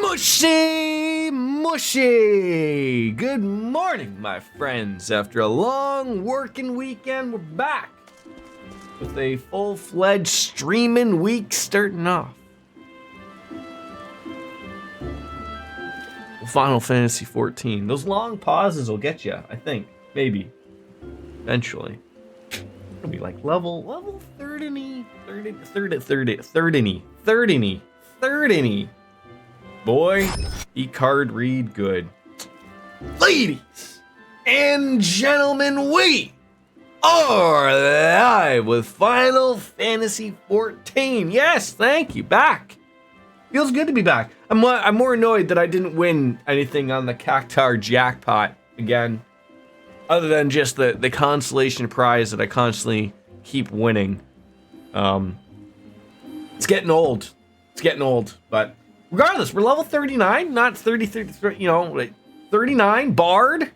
Mushy, mushy. Good morning, my friends. After a long working weekend, we're back with a full-fledged streaming week starting off. Final Fantasy 14. Those long pauses will get you, I think. Maybe. Eventually. It'll be like level 30. Boy, e-card read good. Ladies and gentlemen, we are live with Final Fantasy 14. Yes, thank you. Back. Feels good to be back. I'm more annoyed that I didn't win anything on the Cactar jackpot again, other than just the consolation prize that I constantly keep winning. It's getting old. But regardless, we're level 39, not 30, like 39, Bard.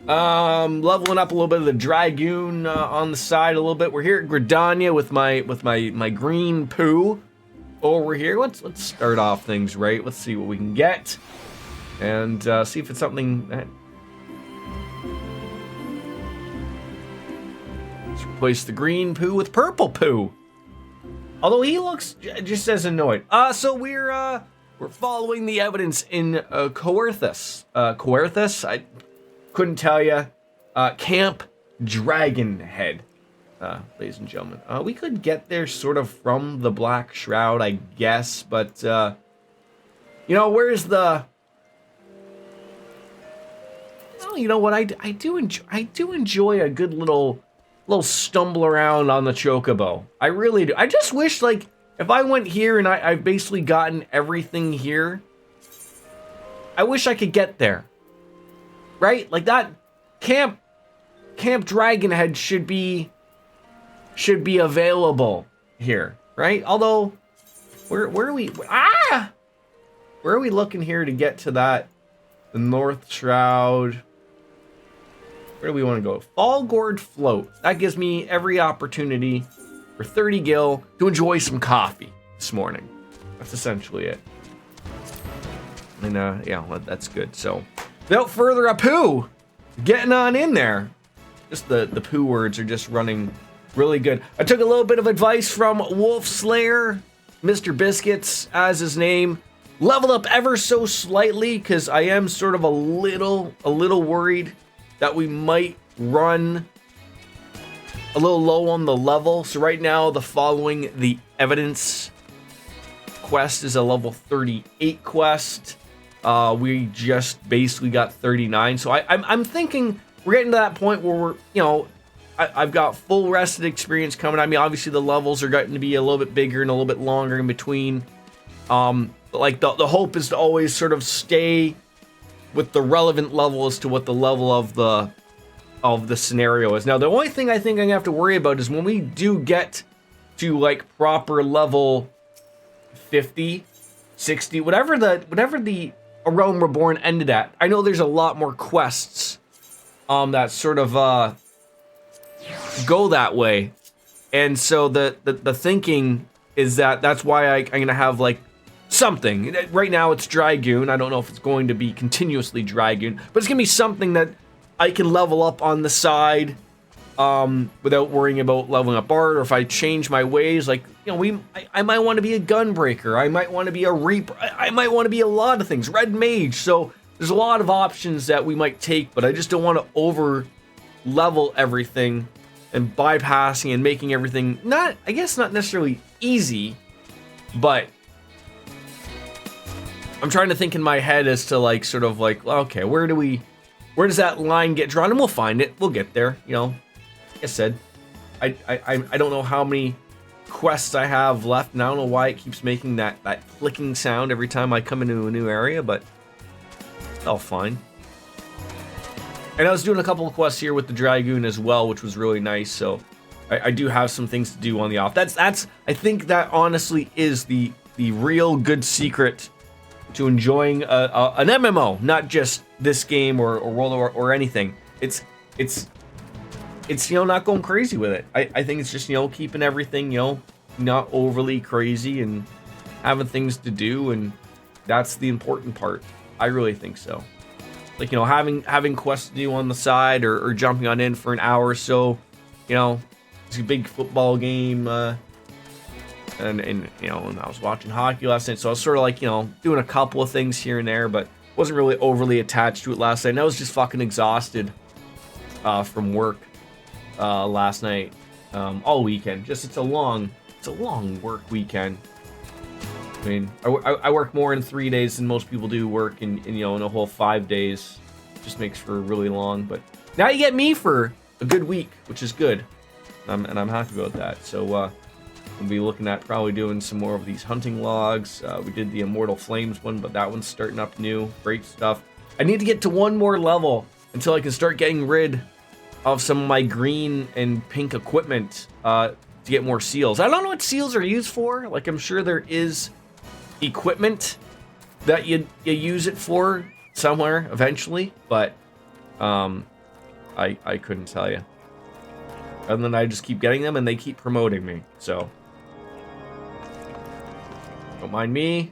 Leveling up a little bit of the Dragoon on the side a little bit. We're here at Gridania with my green poo over here. Let's start off things right. Let's see what we can get and see if it's something that... Let's replace the green poo with purple poo. Although he looks just as annoyed. So we're following the evidence in Coerthus. Coerthus? I couldn't tell you. Camp Dragonhead, ladies and gentlemen. We could get there sort of from the Black Shroud, I guess, but where's the... Well, you know what? I do enjoy a good little stumble around on the Chocobo. I really do. I just wish, like, if I went here and I've basically gotten everything here, I wish I could get there. Right? Like that Camp Dragonhead should be available here, right? Although, where are we? Where are we looking here to get to that? The North Shroud. Where do we want to go? Fallgourd Float. That gives me every opportunity for 30 gil to enjoy some coffee this morning. That's essentially it. And yeah, well, that's good. So, without further ado, getting on in there. Just the poo words are just running really good. I took a little bit of advice from Wolf Slayer, Mr. Biscuits, as his name. Leveled up ever so slightly because I am sort of a little worried that we might run a little low on the level. So right now, the following the evidence quest is a level 38 quest. We just basically got 39. So I'm thinking we're getting to that point where we're, I've got full rested experience coming. I mean, obviously the levels are getting to be a little bit bigger and a little bit longer in between. But like the hope is to always sort of stay with the relevant level as to what the level of the scenario is. Now, the only thing I think I'm gonna have to worry about is when we do get to like proper level 50, 60, whatever the A Realm Reborn ended at. I know there's a lot more quests that sort of go that way. And so the thinking is that's why I'm gonna have like something. Right now it's Dragoon. I don't know if it's going to be continuously Dragoon, but it's gonna be something that I can level up on the side without worrying about leveling up Bard. Or if I change my ways, like, I might want to be a Gunbreaker. I might want to be a Reaper. I might want to be a lot of things. Red Mage. So there's a lot of options that we might take, but I just don't want to over level everything and bypassing and making everything not necessarily easy, but I'm trying to think in my head as to like sort of like, okay, where does that line get drawn? And we'll find it. We'll get there. Like I said, I don't know how many quests I have left, and I don't know why it keeps making that clicking sound every time I come into a new area, but it's all fine. And I was doing a couple of quests here with the Dragoon as well, which was really nice. So I do have some things to do on the off. That's I think that honestly is the real good secret to enjoying an MMO, not just this game or World or anything. It's not going crazy with it. I think it's just keeping everything not overly crazy and having things to do and That's the important part. I really think so. Like, you know, having quests to do on the side or jumping on in for an hour or so. You know, it's a big football game. And you know, and I was watching hockey last night, so I was sort of like, you know, doing a couple of things here and there, but wasn't really overly attached to it last night. And I was just fucking exhausted from work last night, all weekend. Just it's a long work weekend. I mean, I work more in 3 days than most people do work in you know, in a whole 5 days. Just makes for really long. But now you get me for a good week, which is good, and I'm happy about that. So we'll be looking at probably doing some more of these hunting logs. We did the Immortal Flames one, but that one's starting up new. Great stuff. I need to get to one more level until I can start getting rid of some of my green and pink equipment to get more seals. I don't know what seals are used for. Like, I'm sure there is equipment that you use it for somewhere eventually, but I couldn't tell you. And then I just keep getting them and they keep promoting me, so don't mind me.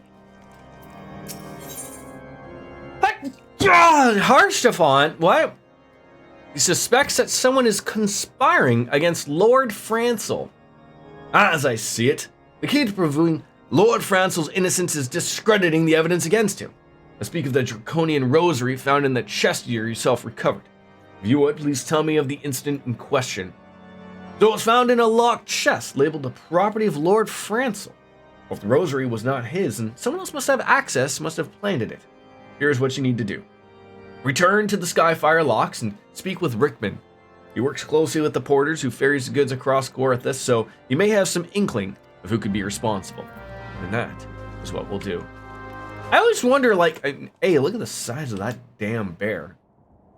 Harstefan, what? He suspects that someone is conspiring against Lord Francel. As I see it, the key to proving Lord Francel's innocence is discrediting the evidence against him. I speak of the draconian rosary found in the chest you yourself recovered. If you would, please tell me of the incident in question. So it was found in a locked chest labeled the property of Lord Francel. Well, if the rosary was not his, and someone else must have access, must have planted it. Here's what you need to do. Return to the Skyfire locks and speak with Rickman. He works closely with the porters who ferries the goods across Gorithus, so you may have some inkling of who could be responsible. And that is what we'll do. I always wonder, like, hey, look at the size of that damn bear.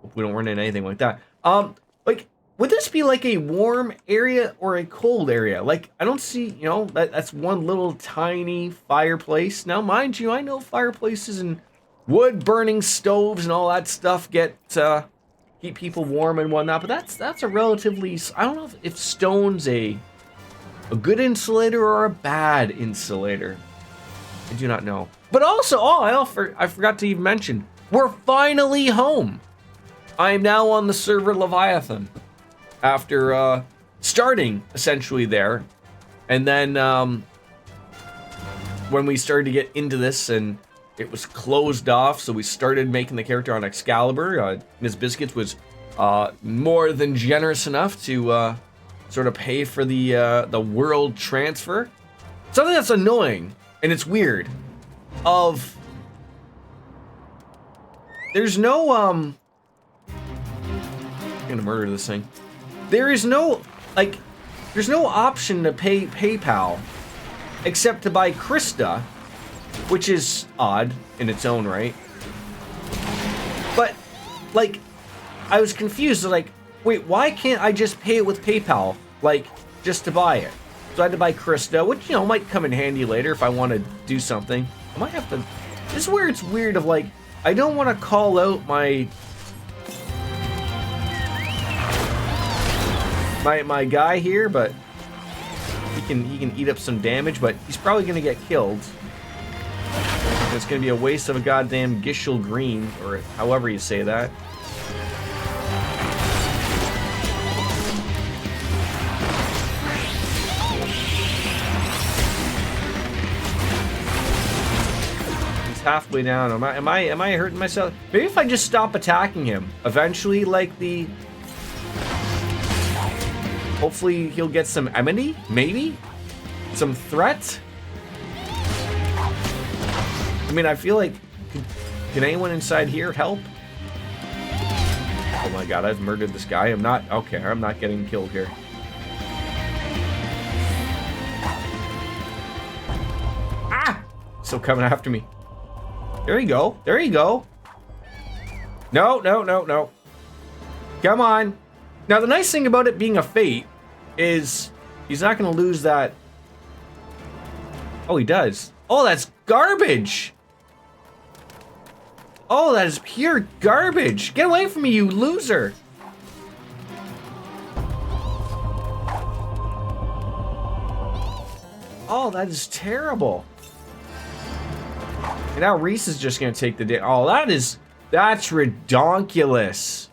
Hope we don't run into anything like that. Like, would this be like a warm area or a cold area? Like, I don't see, you know, that's one little tiny fireplace. Now, mind you, I know fireplaces and wood-burning stoves and all that stuff keep people warm and whatnot, but that's a relatively, I don't know if stone's a good insulator or a bad insulator. I do not know. But also, I forgot to even mention, we're finally home. I am now on the server Leviathan after starting essentially there, and then when we started to get into this and it was closed off, so we started making the character on Excalibur. Ms. Biscuits was more than generous enough to sort of pay for the world transfer. Something that's annoying and it's weird. There's no I'm gonna murder this thing. There's no option to pay PayPal except to buy Krista, which is odd in its own right. But like, I was confused. Like, wait, why can't I just pay it with PayPal, like, just to buy it? So I had to buy Krista, which, you know, might come in handy later if I want to do something. I might have to. This is where it's weird. Of like, I don't want to call out my guy here, but he can eat up some damage. But he's probably gonna get killed. It's gonna be a waste of a goddamn Gishel Green, or however you say that. He's halfway down. Am I hurting myself? Maybe if I just stop attacking him, eventually, like hopefully he'll get some enmity, maybe some threat. I mean, I feel like, can anyone inside here help? Oh my god, I've murdered this guy. I'm not getting killed here. Ah! Still coming after me. There you go. There you go. No. Come on. Now, the nice thing about it being a fate is he's not going to lose that. Oh, he does. Oh, that's garbage. Oh, that is pure garbage. Get away from me, you loser. Oh, that is terrible. And now Reese is just gonna take the day. Oh, that's redonkulous.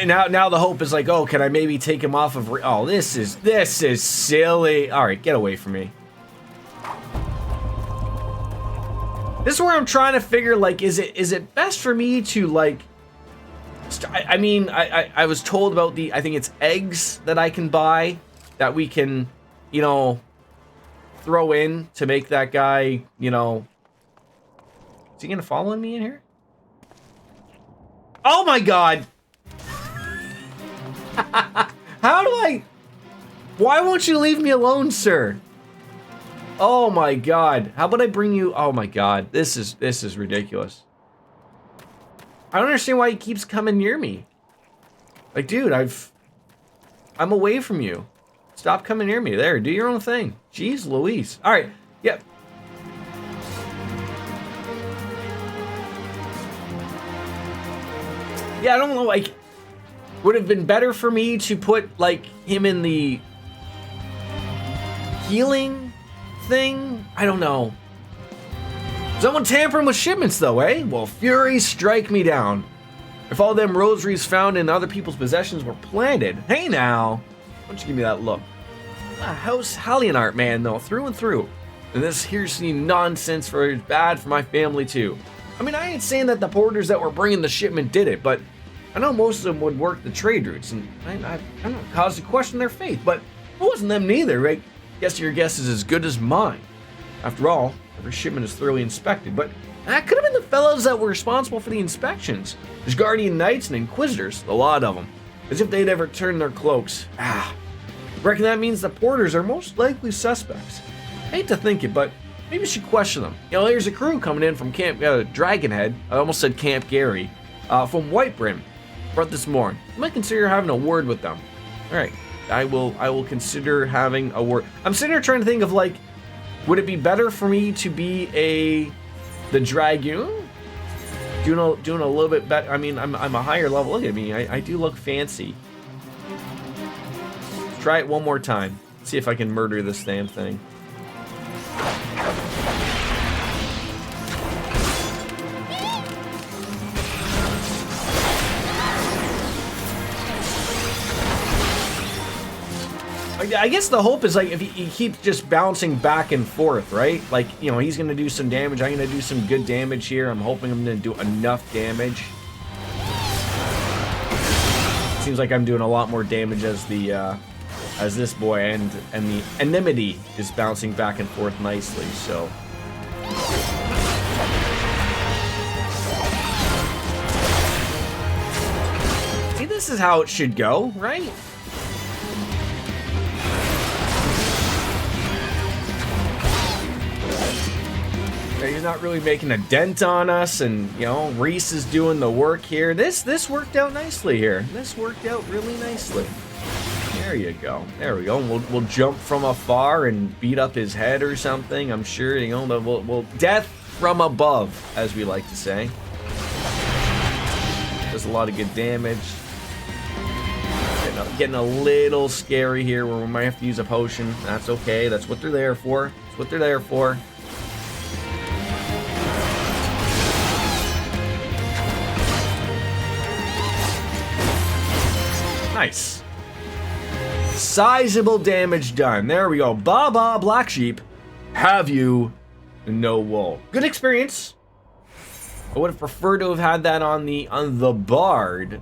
Now the hope is like, oh, can I maybe take him off of? Oh, this is silly. All right, get away from me. This is where I'm trying to figure, like, is it best for me to, like, I mean, I was told about I think it's eggs that I can buy that we can, you know, throw in to make that guy, you know. Is he gonna follow me in here? Oh my God. How do I? Why won't you leave me alone, sir? Oh my God. How about I bring you? Oh my God. This is ridiculous. I don't understand why he keeps coming near me. Like, dude, I'm away from you. Stop coming near me. There, do your own thing. Jeez Louise. All right. Yep. Yeah, I don't know, like, would have been better for me to put, like, him in the healing thing? I don't know. Someone tampering with shipments, though, eh? Well, fury strike me down. If all them rosaries found in other people's possessions were planted. Hey, now. Why don't you give me that look? House Hallian art, man, though, through and through. And this heresy nonsense is bad for my family, too. I mean, I ain't saying that the porters that were bringing the shipment did it, but I know most of them would work the trade routes, and I don't cause to question their faith, but it wasn't them neither, right? Guess your guess is as good as mine. After all, every shipment is thoroughly inspected, but that could have been the fellows that were responsible for the inspections. There's guardian knights and inquisitors, a lot of them, as if they'd ever turn their cloaks. Reckon that means the porters are most likely suspects. I hate to think it, but maybe we should question them. You know, there's a crew coming in from Camp Dragonhead. I almost said Camp Gary. From Whitebrim. Brought this morning. I might consider having a word with them. All right, I will consider having a word. I'm sitting here trying to think of, like, would it be better for me to be the Dragoon? Doing a little bit better. I mean, I'm a higher level. Look at me. I do look fancy. Try it one more time. See if I can murder this damn thing. I guess the hope is, like, if he keeps just bouncing back and forth, right? Like, you know, he's going to do some damage. I'm going to do some good damage here. I'm hoping I'm going to do enough damage. Seems like I'm doing a lot more damage as this boy, and the enmity is bouncing back and forth nicely, so. See, this is how it should go, right? He's not really making a dent on us, and, you know, Reese is doing the work here. This worked out nicely here. This worked out really nicely. There you go. There we go. We'll jump from afar and beat up his head or something. I'm sure, you know, we'll death from above, as we like to say. Does a lot of good damage. Getting a little scary here where we might have to use a potion. That's okay. That's what they're there for. That's what they're there for. Nice. Sizable damage done. There we go. Baba, black sheep. Have you no wool. Good experience. I would have preferred to have had that on the bard.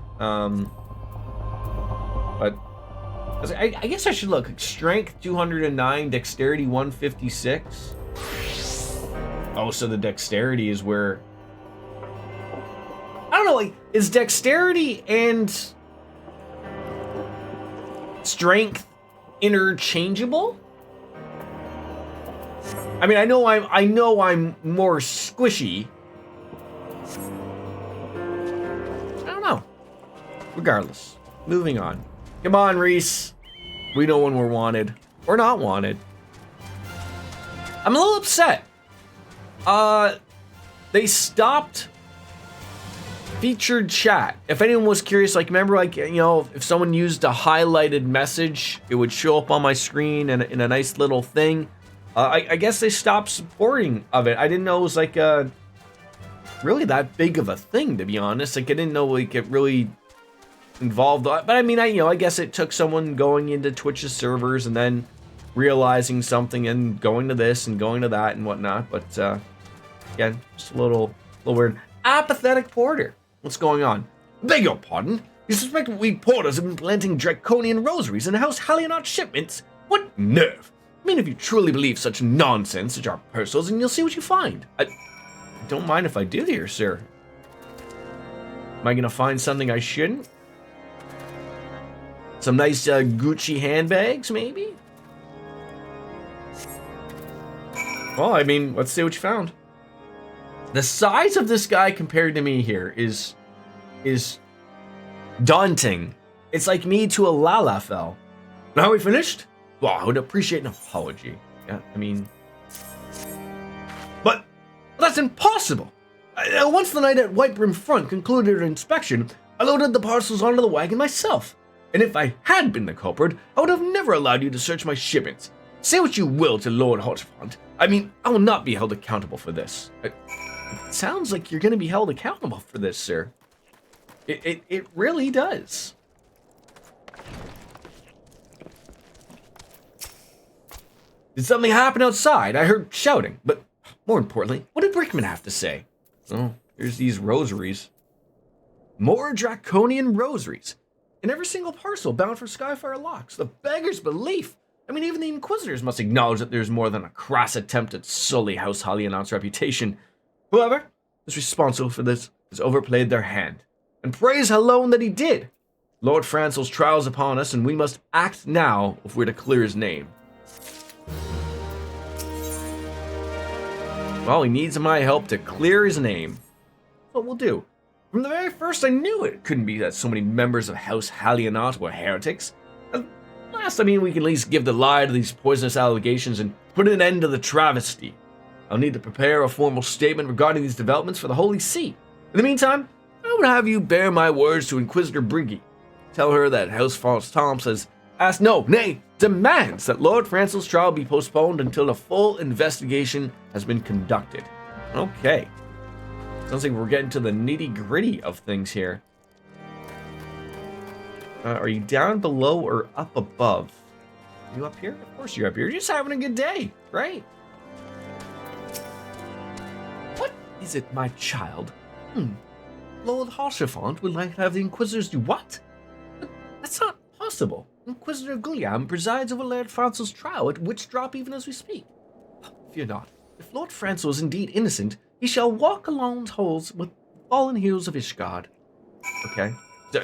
But I guess I should look. Strength 209, dexterity 156. Oh, so the dexterity is where, I don't know, like, is dexterity and strength interchangeable? I mean, I know I'm more squishy. I don't know. Regardless, moving on. Come on, Reese. We know when we're wanted or not wanted. I'm a little upset. They stopped featured chat. If anyone was curious, like remember, like if someone used a highlighted message, it would show up on my screen in a nice little thing. I guess they stopped supporting of it. I didn't know it was like really that big of a thing, to be honest. Like I didn't know like it really involved. But I mean, I guess it took someone going into Twitch's servers and then realizing something and going to this and going to that and whatnot. But again, just a little weird. Apathetic Porter. What's going on? Beg your pardon? You suspect we porters have been planting draconian rosaries in House Hallionot shipments? What nerve! I mean, if you truly believe such nonsense, search our parcels and you'll see what you find. I don't mind if I do here, sir. Am I gonna find something I shouldn't? Some nice Gucci handbags, maybe? Well, I mean, let's see what you found. The size of this guy compared to me here is daunting. It's like me to a Lalafell. Now we finished? Well, I would appreciate an apology. Yeah, I mean... But that's impossible! Once the night at White Brim Front concluded her inspection, I loaded the parcels onto the wagon myself. And if I had been the culprit, I would have never allowed you to search my shipments. Say what you will to Lord Hotchfont. I mean, I will not be held accountable for this. It sounds like you're going to be held accountable for this, sir. It really does. Did something happen outside? I heard shouting, but more importantly, what did Brickman have to say? Oh, here's these rosaries. More draconian rosaries. In every single parcel bound for Skyfire locks. The beggar's belief. I mean, even the Inquisitors must acknowledge that there's more than a crass attempt at sully House Hallionot's reputation. Whoever is responsible for this has overplayed their hand. And praise alone that he did. Lord Francel's trial's upon us, and we must act now if we're to clear his name. Well, he needs my help to clear his name. That's what we'll do. From the very first, I knew it couldn't be that so many members of House Hallionot were heretics. At last, I mean, we can at least give the lie to these poisonous allegations and put an end to the travesty. I'll need to prepare a formal statement regarding these developments for the Holy See. In the meantime, I would have you bear my words to Inquisitor Briggy. Tell her that House Faustomps has asked, no, nay, demands that Lord Francel's trial be postponed until a full investigation has been conducted. Okay. Sounds like we're getting to the nitty-gritty of things here. Are you down below or up above? Are you up here? Of course you're up here. You're just having a good day, right? What is it, my child? Lord Hoshafont would like to have the Inquisitors do what? But that's not possible. Inquisitor Guliam presides over Lord Francel's trial at Witch Drop even as we speak. Fear not. If Lord Francel is indeed innocent, he shall walk along the halls with fallen heroes of Ishgard. Okay.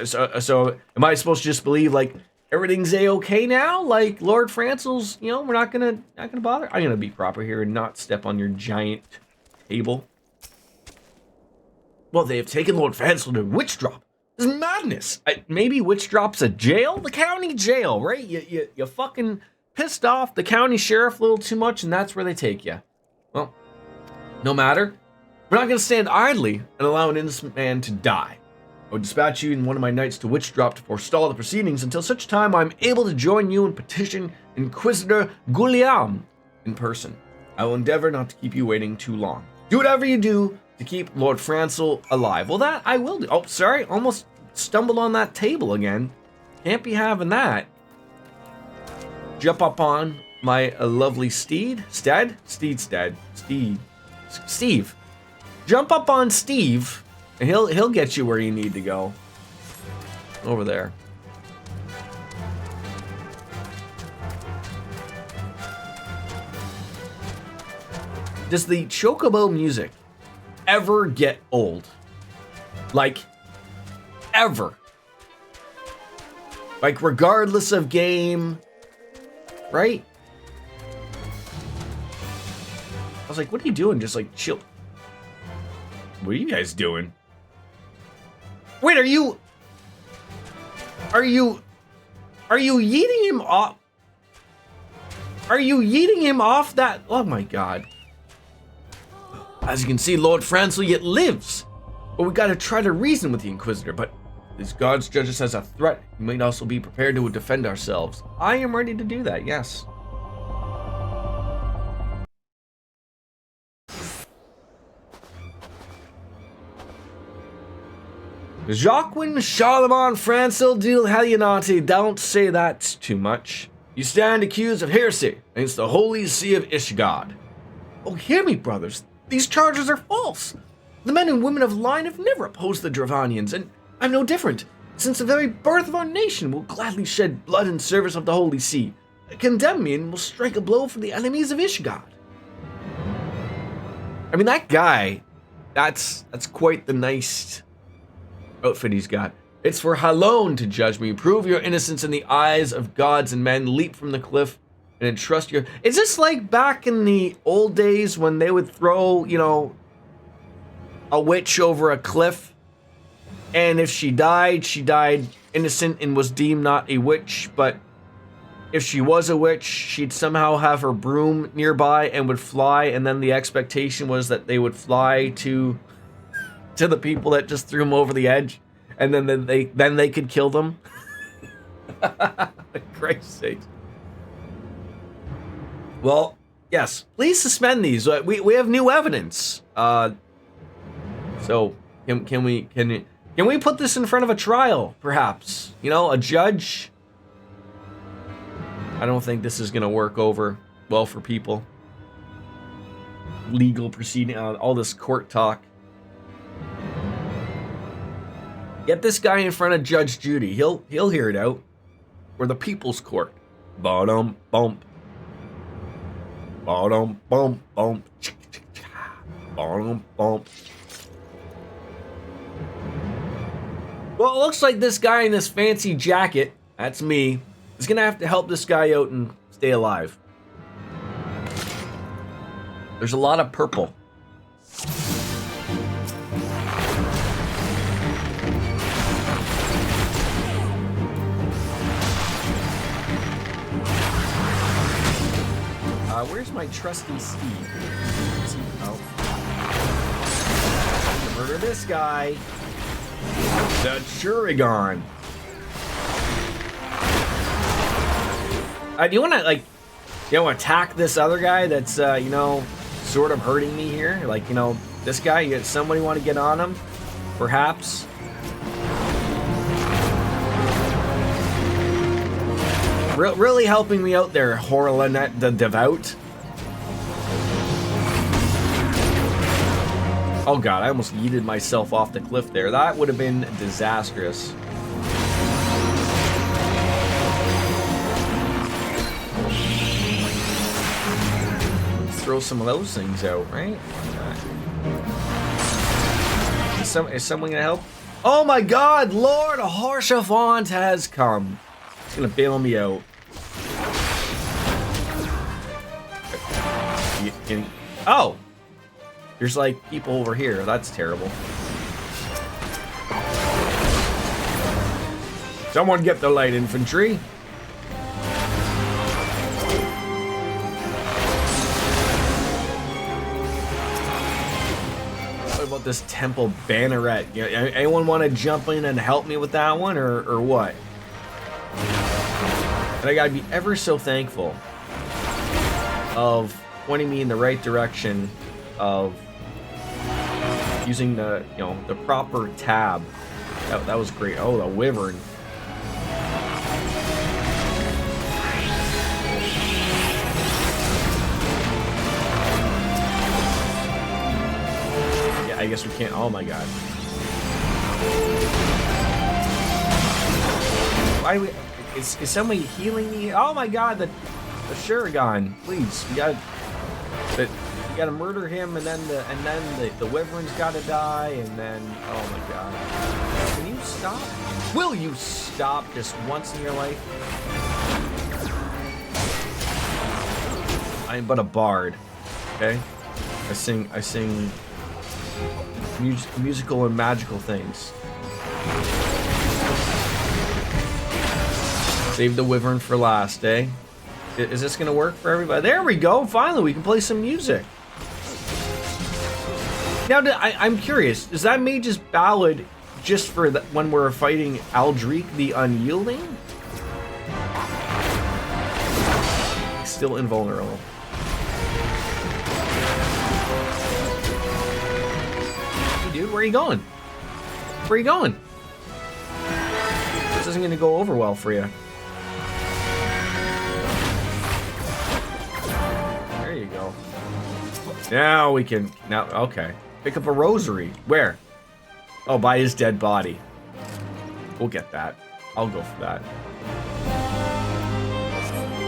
So am I supposed to just believe like everything's a-okay now? Like Lord Francel's, we're not gonna bother? I'm gonna be proper here and not step on your giant table. Well, they have taken Lord Francel to Witch Drop. This is madness. Maybe Witch Drop's a jail? The county jail, right? You fucking pissed off the county sheriff a little too much, and that's where they take you. Well, no matter. We're not going to stand idly and allow an innocent man to die. I would dispatch you in one of my knights to Witch Drop to forestall the proceedings until such time I'm able to join you and petition Inquisitor Guliam in person. I will endeavor not to keep you waiting too long. Do whatever you do to keep Lord Francel alive. Well, that I will do. Oh, sorry. Almost stumbled on that table again. Can't be having that. Jump up on my lovely Steve. Jump up on Steve, and he'll get you where you need to go. Over there. Does the Chocobo music ever get old? Like, ever. Like, regardless of game, right? I was like, what are you doing? Just like chill. What are you guys doing? Wait, are you yeeting him off? Are you yeeting him off that? Oh my god. As you can see, Lord Francel yet lives. But we gotta try to reason with the Inquisitor, but as gods judge us as a threat, we might also be prepared to defend ourselves. I am ready to do that, yes. Joaquin Charlemagne Francil de Halianati, don't say that too much. You stand accused of heresy against the Holy See of Ishgard. Oh, hear me, brothers. These charges are false. The men and women of Line have never opposed the Dravanians, and I'm no different. Since the very birth of our nation, we'll gladly shed blood in service of the Holy See. Condemn me and we'll strike a blow for the enemies of Ishgard. I mean, that guy, that's quite the nice outfit he's got. It's for Halone to judge me. Prove your innocence in the eyes of gods and men. Leap from the cliff and entrust your... Is this like back in the old days when they would throw, you know, a witch over a cliff? And if she died innocent and was deemed not a witch. But if she was a witch, she'd somehow have her broom nearby and would fly. And then the expectation was that they would fly to the people that just threw them over the edge, and then they could kill them. For Christ's sake. Well, yes, please suspend these. We have new evidence. So can we put this in front of a trial, perhaps? You know, a judge. I don't think this is gonna work over well for people. Legal proceeding, all this court talk. Get this guy in front of Judge Judy. He'll hear it out. Or the People's Court. Bottom bump. Bottom bump bump. Bottom bump. Well, it looks like this guy in this fancy jacket, that's me, is gonna have to help this guy out and stay alive. There's a lot of purple. Where's my trusty Steve? Oh. Murder this guy. The Churigon. Do you want to attack this other guy that's, you know, sort of hurting me here? Like, you know, this guy, somebody want to get on him? Perhaps? Really helping me out there, Horlanet the Devout. Oh god, I almost yeeted myself off the cliff there. That would have been disastrous. Let's throw some of those things out, right? Is someone gonna help? Oh my god, Lord Haurchefant has come. He's gonna bail me out. Oh! There's like people over here. That's terrible. Someone get the light infantry. What about this temple banneret? You know, anyone want to jump in and help me with that one, or what? And I gotta be ever so thankful of pointing me in the right direction of using the, you know, the proper tab. That was great. Oh, the wyvern. Yeah, I guess we can't. Oh my god. Why we? Is somebody healing me? Oh my god, the Shurigon, please, you gotta murder him, and then the wyvern's gotta die, and then oh my god. Can you stop? Will you stop just once in your life? I am but a bard, okay? I sing musical and magical things. Save the wyvern for last, eh? Is this gonna work for everybody? There we go, finally we can play some music. Now, I'm curious. Is that Mage's Ballad just for when we're fighting Aldrich the Unyielding? Still invulnerable. Hey, dude, where are you going? Where are you going? This isn't going to go over well for you. There you go. Now we can... Now, okay. Pick up a rosary. Where? Oh, by his dead body. We'll get that. I'll go for that.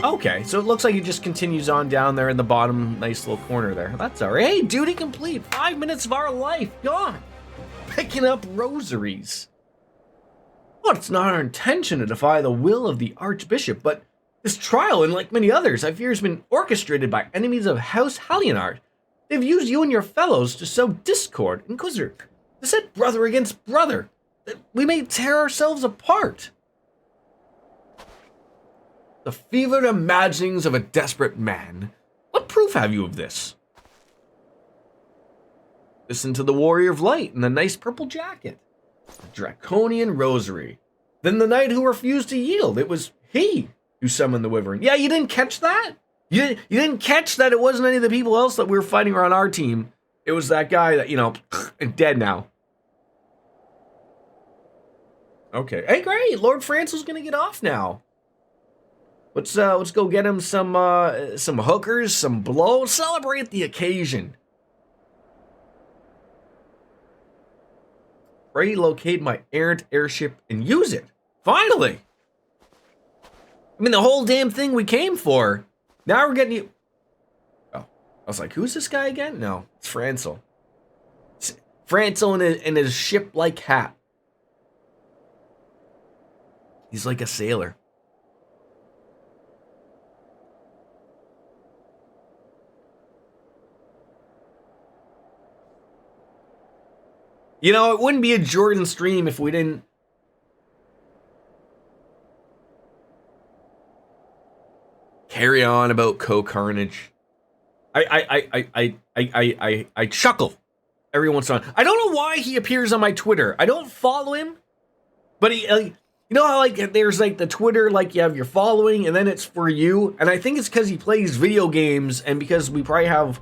Okay, so it looks like it just continues on down there in the bottom, nice little corner there. That's all right. Hey, duty complete. 5 minutes of our life gone. Picking up rosaries. Well, it's not our intention to defy the will of the Archbishop, but this trial, and like many others, I fear has been orchestrated by enemies of House Hallionard. They've used you and your fellows to sow discord, Inquisitor, to set brother against brother, that we may tear ourselves apart. The fevered imaginings of a desperate man. What proof have you of this? Listen to the Warrior of Light in the nice purple jacket. The Draconian Rosary. Then the knight who refused to yield. It was he who summoned the Wyvern. Yeah, you didn't catch that? You didn't catch that it wasn't any of the people else that we were fighting around our team. It was that guy that, you know, dead now. Okay. Hey, great. Lord Francel's gonna get off now. Let's go get him some hookers, some blow, celebrate the occasion. Ready to locate my errant airship and use it. Finally. I mean, the whole damn thing we came for. Now we're getting you. Oh, I was like, who's this guy again? No, it's Francel. Francel in his ship-like hat. He's like a sailor. You know, it wouldn't be a Jordan stream if we didn't. Carry on about Co-Carnage. I chuckle every once in a while. I don't know why he appears on my Twitter. I don't follow him, but he, you know how like there's like the Twitter, like you have your following and then it's for you. And I think it's because he plays video games and because we probably have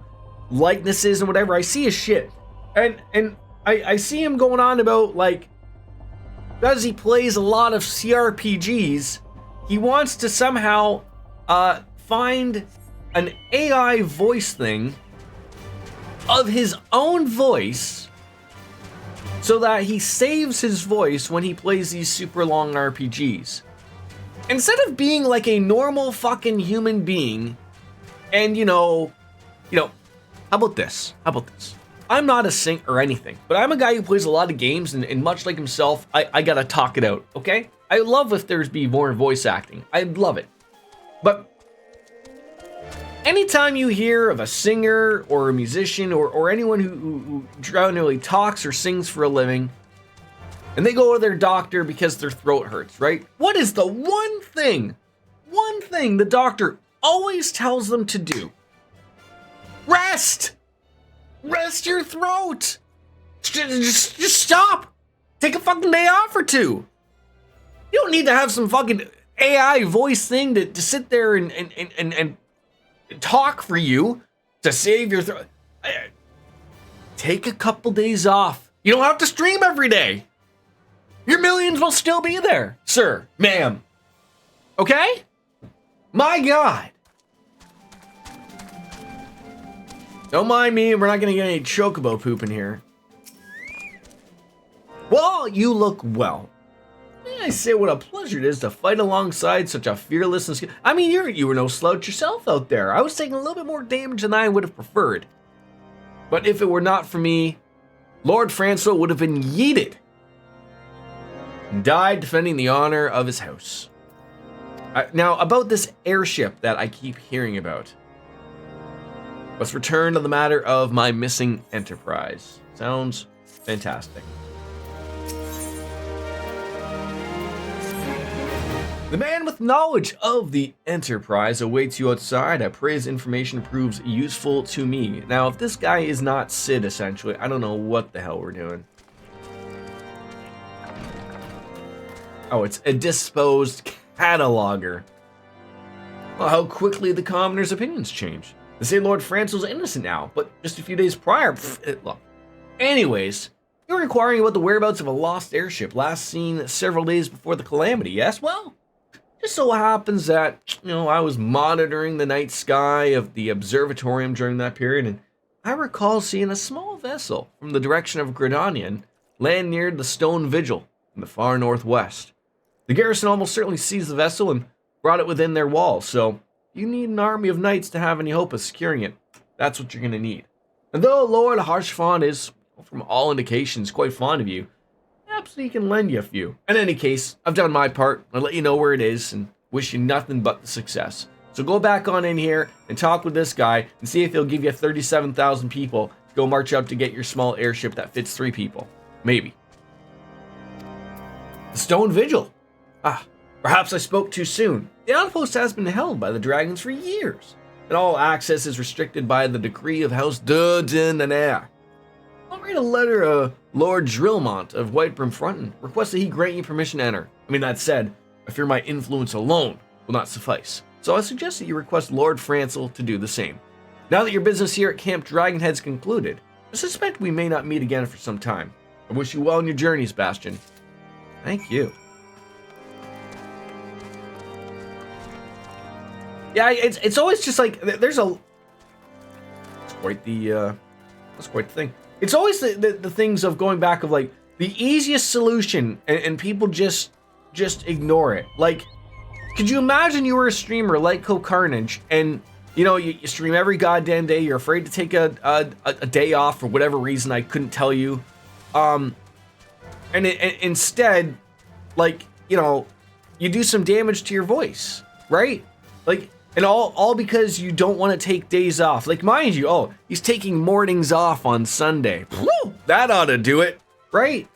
likenesses and whatever. I see his shit, and I see him going on about like because he plays a lot of CRPGs, he wants to somehow find an AI voice thing of his own voice so that he saves his voice when he plays these super long RPGs. Instead of being like a normal fucking human being and, you know, how about this? I'm not a singer or anything, but I'm a guy who plays a lot of games and much like himself, I gotta talk it out, okay? I love if there's be more voice acting. I love it. But anytime you hear of a singer or a musician or anyone who generally talks or sings for a living, and they go to their doctor because their throat hurts, right? What is the one thing the doctor always tells them to do? Rest! Rest your throat! Just stop! Take a fucking day off or two! You don't need to have some fucking AI voice thing to sit there and talk for you to save your throat. Take a couple days off. You don't have to stream every day. Your millions will still be there, sir, ma'am. Okay? My God. Don't mind me, we're not gonna get any chocobo poop in here. Well, you look well. I say what a pleasure it is to fight alongside such a fearless and I mean, you were no slouch yourself out there. I was taking a little bit more damage than I would have preferred. But if it were not for me, Lord Francel would have been yeeted and died defending the honor of his house. Now, about this airship that I keep hearing about. Let's return to the matter of my missing enterprise. Sounds fantastic. The man with knowledge of the Enterprise awaits you outside. I pray his information proves useful to me. Now, if this guy is not Sid, essentially, I don't know what the hell we're doing. Oh, it's a disposed cataloger. Well, how quickly the commoner's opinions change. They say Lord Francel's innocent now, but just a few days prior, look. Anyways, you're inquiring about the whereabouts of a lost airship last seen several days before the calamity, yes? Well, just so happens that, I was monitoring the night sky of the observatorium during that period, and I recall seeing a small vessel from the direction of Gridanian land near the Stone Vigil in the far northwest. The garrison almost certainly seized the vessel and brought it within their walls, so you need an army of knights to have any hope of securing it. That's what you're going to need. And though Lord Harshfond is, from all indications, quite fond of you, perhaps he can lend you a few. In any case, I've done my part. I'll let you know where it is and wish you nothing but the success. So go back on in here and talk with this guy and see if he'll give you 37,000 people to go march out to get your small airship that fits 3 people. Maybe. The Stone Vigil. Perhaps I spoke too soon. The outpost has been held by the dragons for years, and all access is restricted by the decree of House de Denaire. I'll write a letter to Lord Drillmont of Whitebrim Front and request that he grant you permission to enter. That said, I fear my influence alone will not suffice, so I suggest that you request Lord Francel to do the same. Now that your business here at Camp Dragonhead's concluded, I suspect we may not meet again for some time. I wish you well in your journeys, Bastion. Thank you. Yeah, it's always just like there's a. That's quite the thing. It's always the things of going back of like the easiest solution and people just ignore it. Like, could you imagine you were a streamer like CoCarnage and you stream every goddamn day. You're afraid to take a day off for whatever reason I couldn't tell you, and instead, like you do some damage to your voice, right? Like. And all because you don't want to take days off. Like, mind you, he's taking mornings off on Sunday. Woo, that ought to do it, right?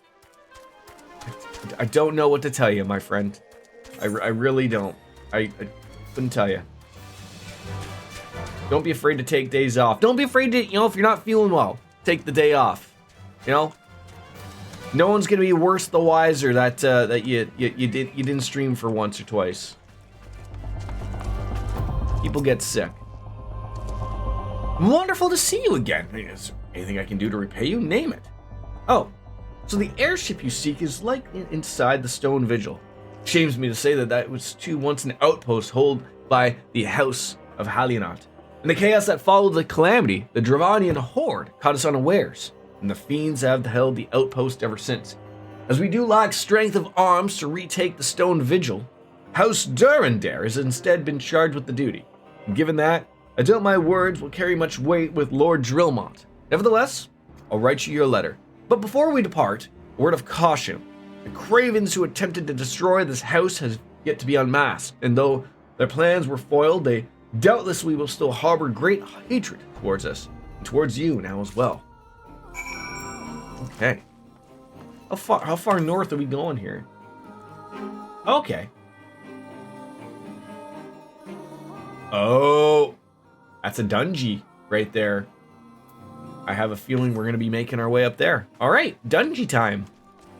I don't know what to tell you, my friend. I really don't. I couldn't tell you. Don't be afraid to take days off. Don't be afraid to, if you're not feeling well, take the day off. No one's gonna be worse the wiser that you didn't stream for once or twice. People get sick. Wonderful to see you again. Is there anything I can do to repay you? Name it. Oh, so the airship you seek is like inside the Stone Vigil. Shames me to say that was once an outpost held by the House of Halionot. In the chaos that followed the calamity, the Dravanian horde caught us unawares, and the fiends have held the outpost ever since. As we do lack strength of arms to retake the Stone Vigil, House Durandare has instead been charged with the duty. And given that, I doubt my words will carry much weight with Lord Drillmont. Nevertheless, I'll write you your letter. But before we depart, a word of caution. The cravens who attempted to destroy this house has yet to be unmasked, and though their plans were foiled, they doubtlessly will still harbor great hatred towards us, and towards you now as well. Okay. How far north are we going here? Okay. Oh, that's a dungeon right there. I have a feeling we're going to be making our way up there. All right, dungeon time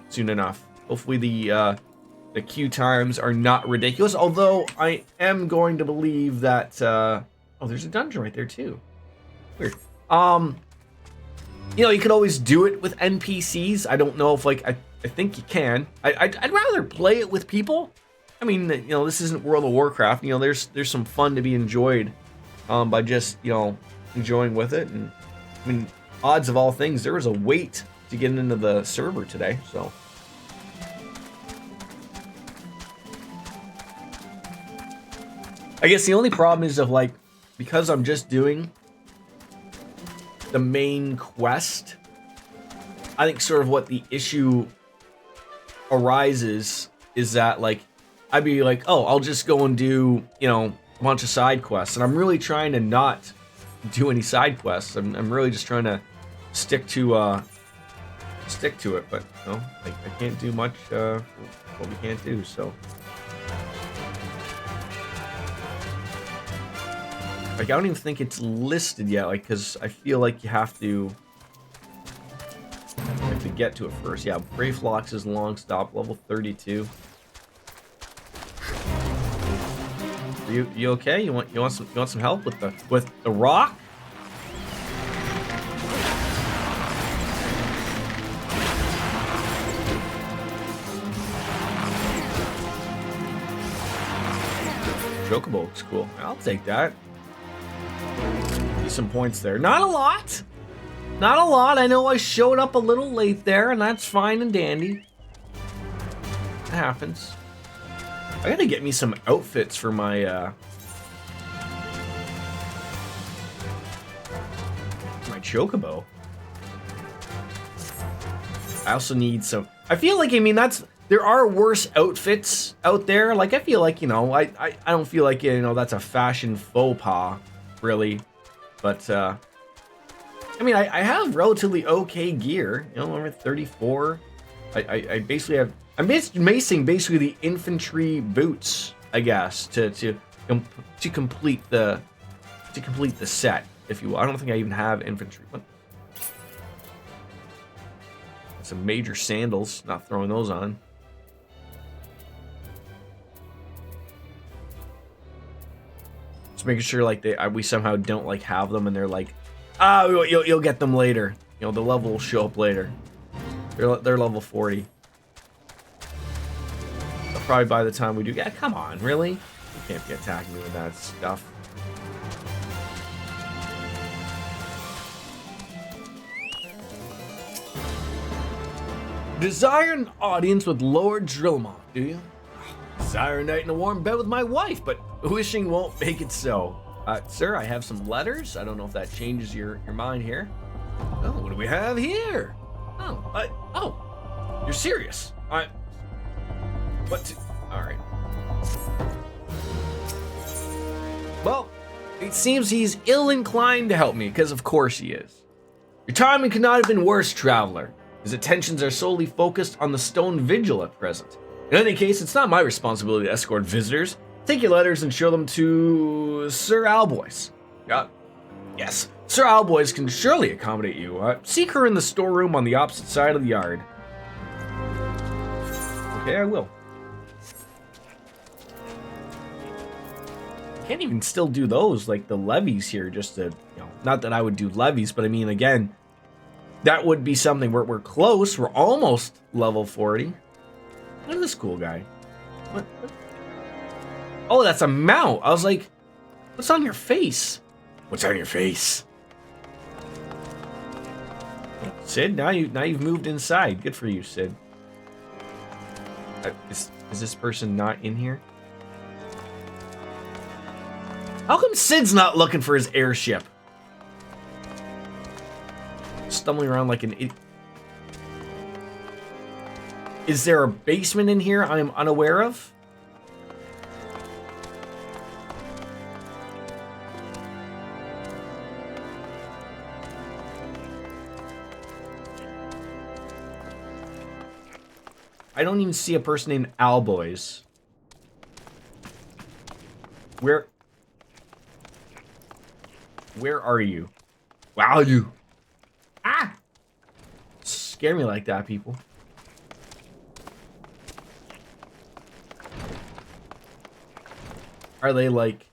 soon enough. Hopefully the queue times are not ridiculous, although I am going to believe that there's a dungeon right there too. Weird. You could always do it with NPCs. I don't know if I think you can. I'd rather play it with people. I mean, this isn't World of Warcraft. There's some fun to be enjoyed by just, enjoying with it. And I mean, odds of all things, there was a wait to get into the server today, so. I guess the only problem is because I'm just doing the main quest, I think sort of what the issue arises is that I'd be like, I'll just go and do, a bunch of side quests. And I'm really trying to not do any side quests. I'm really just trying to stick to it. But, I can't do much what we can't do, so. Like, I don't even think it's listed yet, like, because I feel like you have to get to it first. Yeah, Brayflox is long stop, level 32. You okay? You want some help with the rock? Chocobo looks cool. I'll take that. Some points there. Not a lot. Not a lot. I know I showed up a little late there, and that's fine and dandy. It happens. I gotta get me some outfits for my Chocobo. I also need some. I feel like, I mean, there are worse outfits out there. Like, I feel like, you know, I don't feel like, you know, that's a fashion faux pas, really. But, I mean, I have relatively okay gear. You know, I'm at 34. I basically have... I'm macing basically the infantry boots, I guess, to complete the set, if you will. I don't think I even have infantry. What? Some major sandals. Not throwing those on. Just making sure, like, we somehow don't, like, have them, and they're like, you'll get them later. You know, the level will show up later. They're level 40. But probably by the time we do, yeah, come on, really? You can't be attacking me with that stuff. Desire an audience with Lord Drillmont, do you? Desire a night in a warm bed with my wife, but wishing won't make it so. Sir, I have some letters. I don't know if that changes your mind here. Oh, what do we have here? Oh, you're serious? All right. Well, it seems he's ill-inclined to help me, because of course he is. Your timing could not have been worse, traveler. His attentions are solely focused on the stone vigil at present. In any case, it's not my responsibility to escort visitors. Take your letters and show them to Sir Alboys. Yes, Sir Alboys can surely accommodate you. Seek her in the storeroom on the opposite side of the yard. Okay, I will. I can't even still do those, like the levies here, just to, you know, not that I would do levies, but I mean, again, that would be something. We're close. We're almost level 40. Look at this cool guy. What? Oh, that's a mount. I was like, what's on your face? What's on your face? Sid, now you've moved inside. Good for you, Sid. Is this person not in here? How come Sid's not looking for his airship? Stumbling around like an idiot. Is there a basement in here I'm unaware of? I don't even see a person named Alboys. Where are you? Wow, you. Ah! Scare me like that, people. Are they like...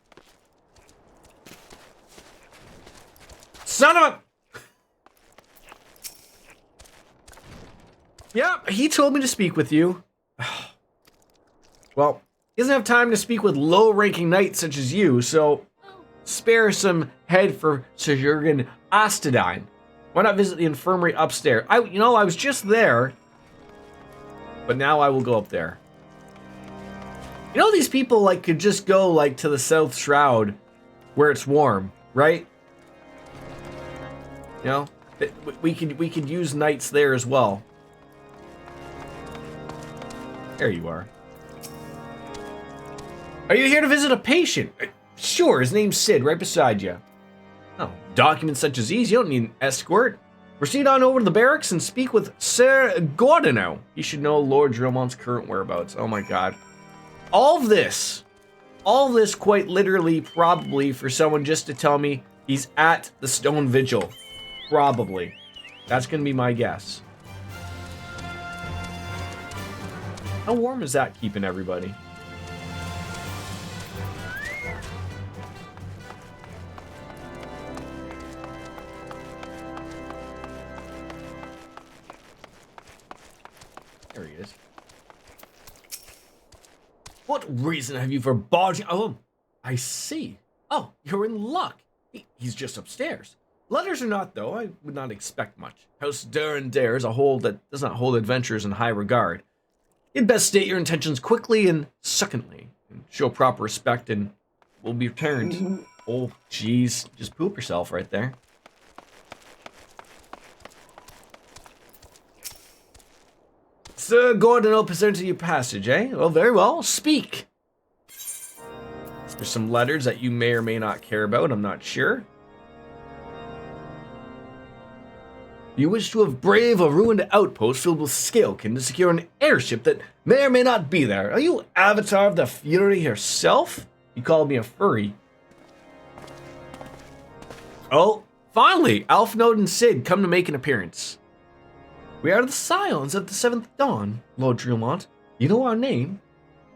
Son of a... Yeah, he told me to speak with you. Well, he doesn't have time to speak with low-ranking knights such as you, so spare some head for Sir Jurgen Astadine. Why not visit the infirmary upstairs? I was just there, but now I will go up there. You know, these people like could just go like to the South Shroud, where it's warm, right? You know, we could use knights there as well. There you are. Are you here to visit a patient? Sure, his name's Sid, right beside you. Oh, documents such as these, you don't need an escort. Proceed on over to the barracks and speak with Sir Gordino. You should know Lord Drillmont's current whereabouts. Oh my god. All of this All this quite literally probably for someone just to tell me he's at the Stone Vigil. Probably. That's going to be my guess. How warm is that keeping everybody? There he is. What reason have you for barging? Oh, I see. Oh, you're in luck. He's just upstairs. Letters or not, though, I would not expect much. House Durandare is a hold that does not hold adventurers in high regard. You'd best state your intentions quickly and secondly, and show proper respect and will be returned. Oh, jeez. Just poop yourself right there. Sir Gordon will present you passage, eh? Well, very well. Speak. There's some letters that you may or may not care about. I'm not sure. You wish to have brave a ruined outpost filled with scalekin to secure an airship that may or may not be there. Are you Avatar of the Fury herself? You called me a furry. Oh, finally! Alphnode and Sid come to make an appearance. We are the scions of the Seventh Dawn, Lord Drillmont. You know our name.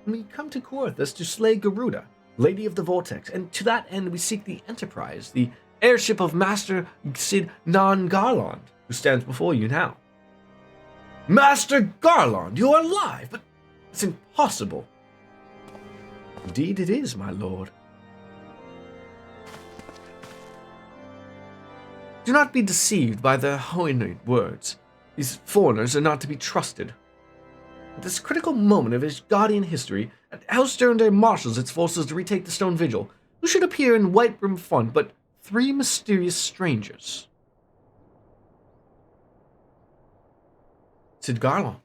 We come to Coerthas to slay Garuda, Lady of the Vortex, and to that end we seek the Enterprise, the airship of Master Sid Garland, who stands before you now. Master Garland, you are alive, but it's impossible. Indeed it is, my lord. Do not be deceived by their honeyed words. These foreigners are not to be trusted. At this critical moment of his guardian history, House Durandare marshals its forces to retake the Stone Vigil. Who should appear in white brim front but 3 mysterious strangers? Sid Garland,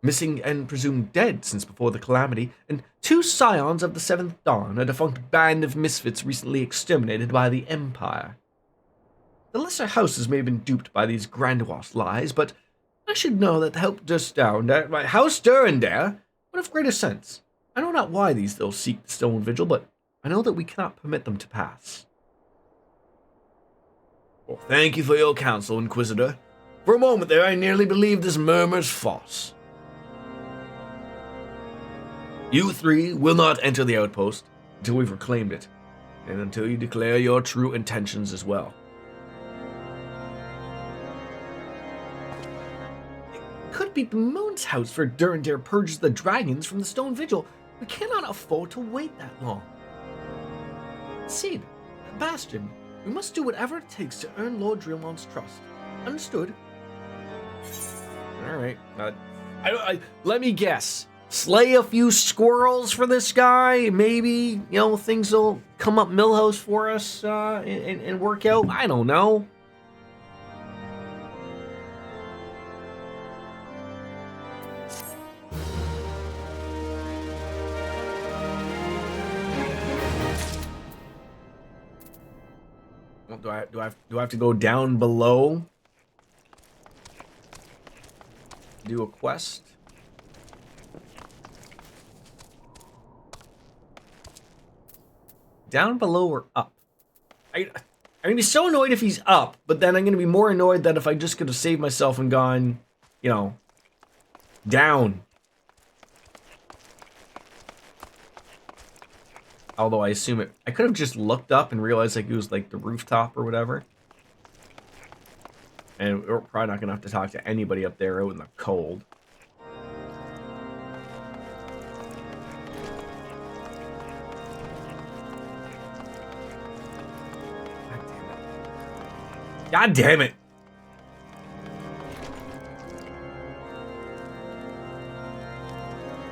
missing and presumed dead since before the calamity, and 2 scions of the Seventh Dawn, a defunct band of misfits recently exterminated by the Empire. The lesser houses may have been duped by these grandiose lies, but I should know that House Durandare would have greater sense. I know not why these they'll seek the Stone Vigil, but I know that we cannot permit them to pass. Well, thank you for your counsel, Inquisitor. For a moment there, I nearly believed this murmur's false. You 3 will not enter the outpost until we've reclaimed it, and until you declare your true intentions as well. Could be the Moon's house for Durandare purges the dragons from the Stone Vigil. We cannot afford to wait that long. Sid, Bastion, we must do whatever it takes to earn Lord Drillmont's trust. Understood? Alright, let me guess. Slay a few squirrels for this guy, maybe, things will come up Millhouse for us and work out. I don't know. Do I have to go down below? Do a quest? Down below or up? I'm gonna be so annoyed if he's up, but then I'm gonna be more annoyed that if I just could have saved myself and gone, down. Although I assume I could have just looked up and realized it was like the rooftop or whatever. And we're probably not gonna have to talk to anybody up there out in the cold. God damn it.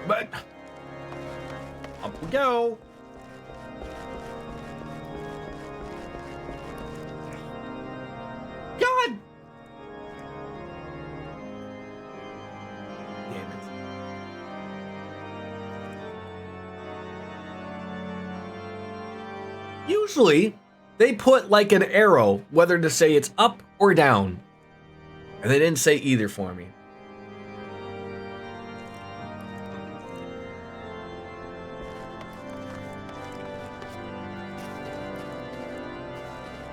But up we go. God damn it. Usually they put like an arrow, whether to say it's up or down. And they didn't say either for me.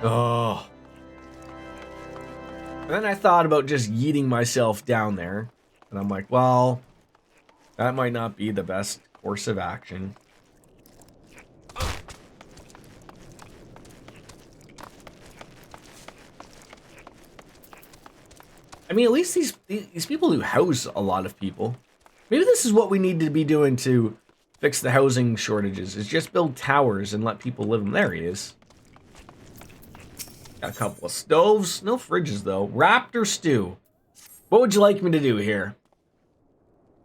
Oh. And then I thought about just yeeting myself down there. And I'm like, well, that might not be the best course of action. I mean, at least these people do house a lot of people. Maybe this is what we need to be doing to fix the housing shortages, is just build towers and let people live in them. There he is. Got a couple of stoves. No fridges, though. Raptor stew. What would you like me to do here?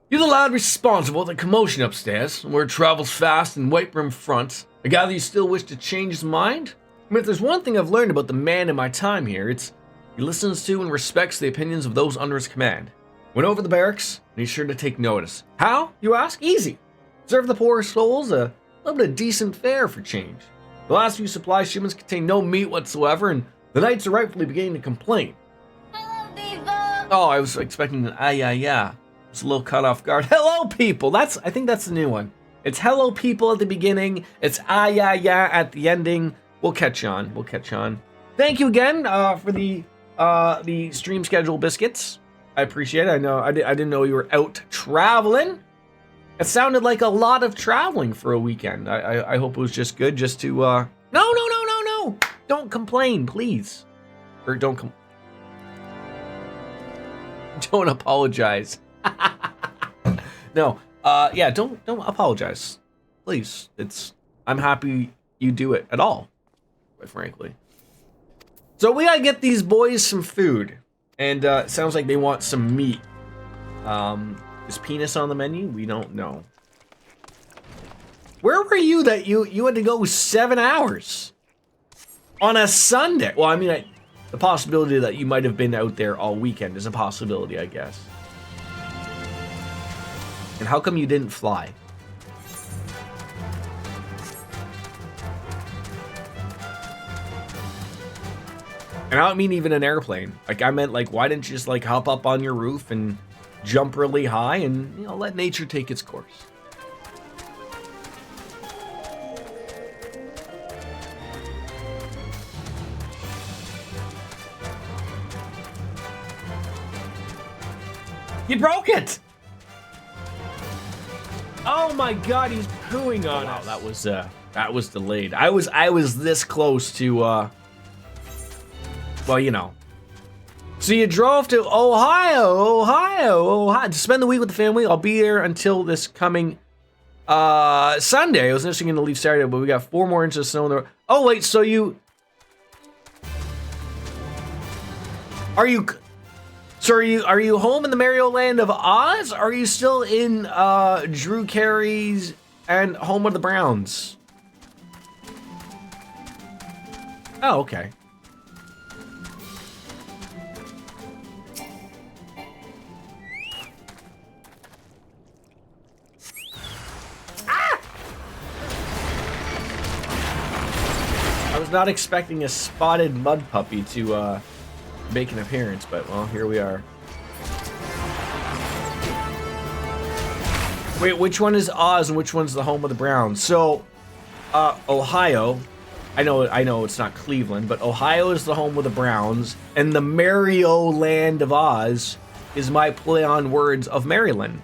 You're the lad responsible for the commotion upstairs, where it travels fast and white brim front. I gather you still wish to change his mind? I mean, if there's one thing I've learned about the man in my time here, it's he listens to and respects the opinions of those under his command. Went over the barracks, and he's sure to take notice. How, you ask? Easy. Serve the poor souls a little bit of decent fare for change. The last few supply shipments contain no meat whatsoever, and the knights are rightfully beginning to complain. Hello, Viva! Oh, I was expecting an yeah. It's a little cut off guard. Hello, people! I think that's the new one. It's hello, people at the beginning. It's yeah at the ending. We'll catch on. Thank you again for the stream schedule biscuits. I appreciate it. I know I didn't know you were out traveling. It sounded like a lot of traveling for a weekend. I hope it was just good just to No. Don't complain, please. Or don't apologize. No. Yeah, don't apologize. Please. I'm happy you do it at all, quite frankly. So we gotta get these boys some food. And it sounds like they want some meat. Is penis on the menu? We don't know. Where were you that you had to go 7 hours? On a Sunday? Well, I mean, the possibility that you might have been out there all weekend is a possibility, I guess. And how come you didn't fly? And I don't mean even an airplane. Like, I meant, like, why didn't you just, like, hop up on your roof and jump really high and, you know, let nature take its course? You broke it! Oh my god, he's pooing on us. That was delayed. I was this close to, well, you know. So you drove to Ohio to spend the week with the family. I'll be there until this coming Sunday. I was initially going to leave Saturday, but we got 4 more inches of snow in the road. Oh wait, so are you home in the Mario Land of Oz? Or are you still in Drew Carey's and home of the Browns? Oh, okay. I was not expecting a spotted mud puppy to make an appearance, but well, here we are. Wait, which one is Oz and which one's the home of the Browns? So, Ohio, I know it's not Cleveland, but Ohio is the home of the Browns, and the Mario Land of Oz is my play on words of Maryland,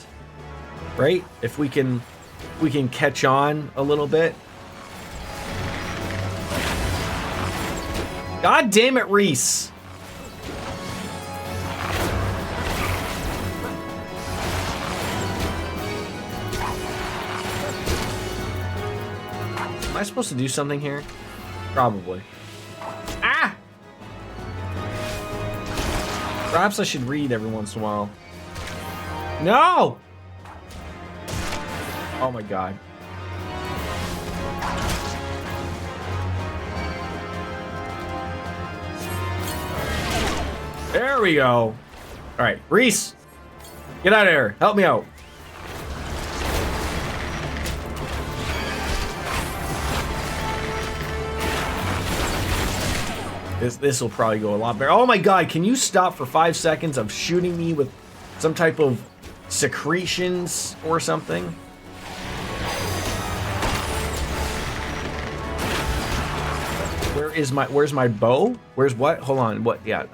right? If we can catch on a little bit. God damn it, Reese. Am I supposed to do something here? Probably. Ah! Perhaps I should read every once in a while. No! Oh my god. There we go. Alright, Reese! Get out of here. Help me out. This will probably go a lot better. Oh my god, can you stop for 5 seconds of shooting me with some type of secretions or something? Where where's my bow? Where's what? Hold on. What? Yeah.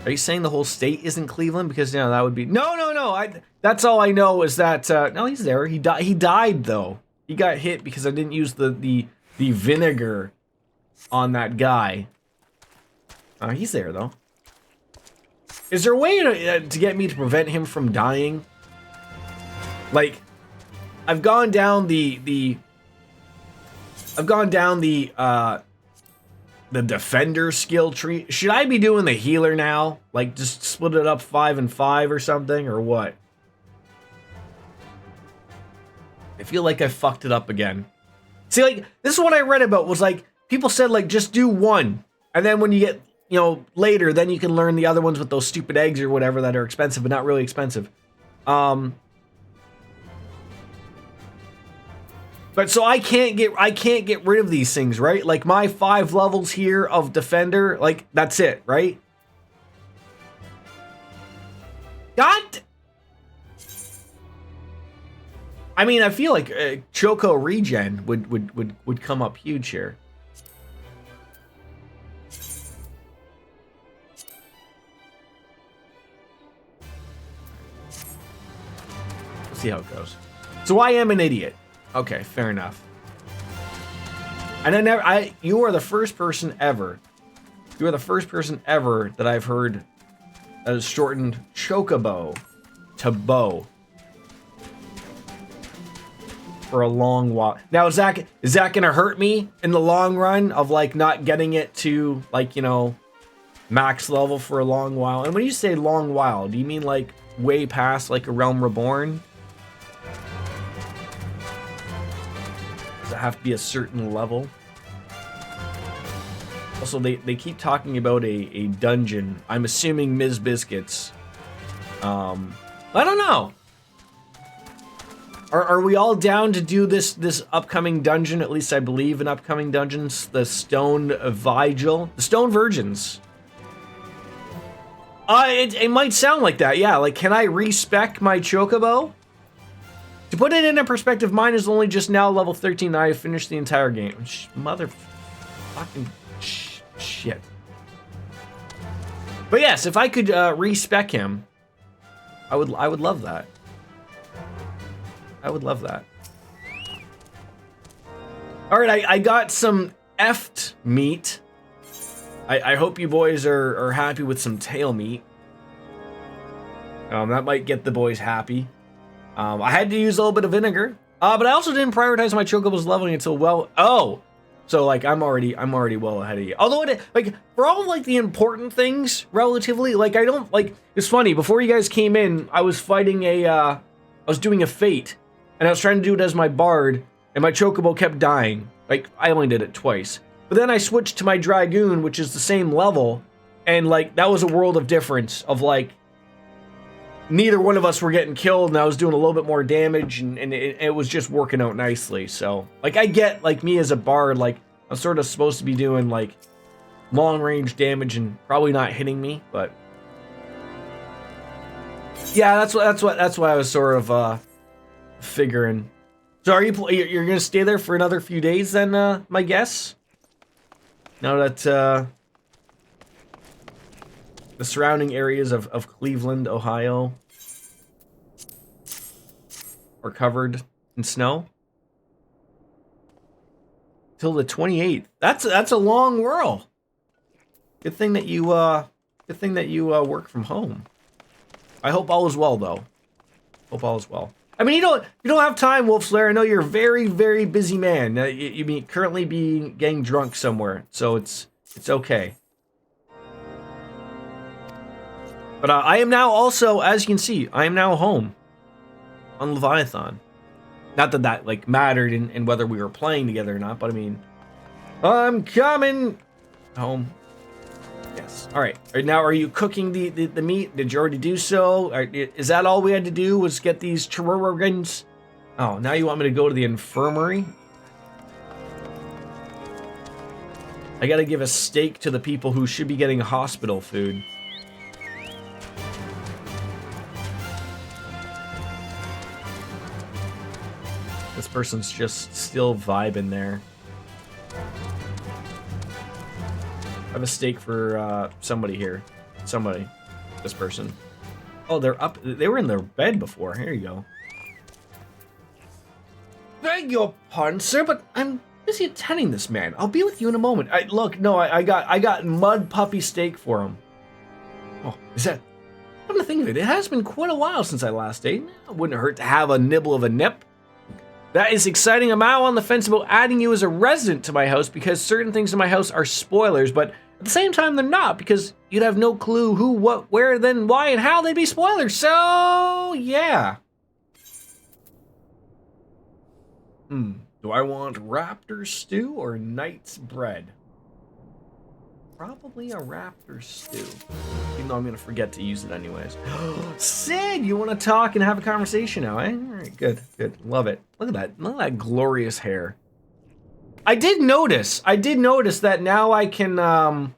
Are you saying the whole state isn't Cleveland? Because that would be no. That's all I know is that no, he's there. He died though. He got hit because I didn't use the vinegar on that guy. He's there though. Is there a way to get me to prevent him from dying? Like, I've gone down the defender skill tree. Should I be doing the healer now? Like, just split it up 5 and 5 or something, or what? I feel like I fucked it up again. See, like, this is what I read about, was like, people said, like, just do one. And then when you get, later, then you can learn the other ones with those stupid eggs or whatever that are expensive, but not really expensive. But so I can't get rid of these things, right? Like my 5 levels here of defender, like that's it, right? God. I mean, I feel like Choco regen would come up huge here. We'll see how it goes. So I am an idiot. Okay, fair enough. And you are the first person ever. You are the first person ever that I've heard that has shortened chocobo to bow for a long while. Now, is that gonna hurt me in the long run of like not getting it to like max level for a long while? And when you say long while, do you mean like way past like a Realm Reborn? Have to be a certain level. Also, they keep talking about a dungeon. I'm assuming Ms. Biscuits. I don't know. Are we all down to do this upcoming dungeon? At least I believe in upcoming dungeons. The Stone Vigil, the Stone Virgins. It might sound like that. Yeah, like can I respec my chocobo? To put it into perspective, mine is only just now level 13. I finished the entire game. Motherfucking shit. But yes, if I could respec him, I would love that. I would love that. All right, I got some effed meat. I hope you boys are happy with some tail meat. That might get the boys happy. I had to use a little bit of vinegar, but I also didn't prioritize my chocobos leveling until so like I'm already well ahead of you. Although like for all of like the important things relatively, like I don't like. It's funny. Before you guys came in, I was fighting I was doing a fate, and I was trying to do it as my bard, and my chocobo kept dying. Like I only did it twice, but then I switched to my dragoon, which is the same level, and like that was a world of difference of like. Neither one of us were getting killed, and I was doing a little bit more damage, and it was just working out nicely. So, like, I get, like, me as a bard, like, I'm sort of supposed to be doing, like, long-range damage and probably not hitting me, but... Yeah, that's what I was sort of, figuring. So, you're gonna stay there for another few days, then, my guess? Now that, the surrounding areas of Cleveland, Ohio are covered in snow. Till the 28th. That's a long whirl. Good thing that you work from home. I hope all is well though. Hope all is well. I mean, you don't have time, Wolf Slayer. I know you're a very, very busy man. You currently getting drunk somewhere, so it's okay. But I am now also, as you can see, I am now home on Leviathan. Not that like mattered in whether we were playing together or not, but I mean, I'm coming home. Yes. All right. Now, are you cooking the meat? Did you already do so? Is that all we had to do was get these churros? Oh, now you want me to go to the infirmary? I gotta give a steak to the people who should be getting hospital food. This person's just still vibing there. I have a steak for somebody here. Somebody. This person. Oh, they're up. They were in their bed before. Here you go. Beg your pardon, sir, but I'm busy attending this man. I'll be with you in a moment. I got mud puppy steak for him. Oh, is that? Come to think of it, it has been quite a while since I last ate. It wouldn't hurt to have a nibble of a nip. That is exciting. I'm out on the fence about adding you as a resident to my house because certain things in my house are spoilers, but at the same time they're not because you'd have no clue who, what, where, then why, and how they'd be spoilers. So, yeah. Do I want raptor stew or knight's bread? Probably a raptor stew. Even though I'm going to forget to use it anyways. Sid, you want to talk and have a conversation now, eh? All right, good, good. Love it. Look at that. Look at that glorious hair. I did notice that now I can, right.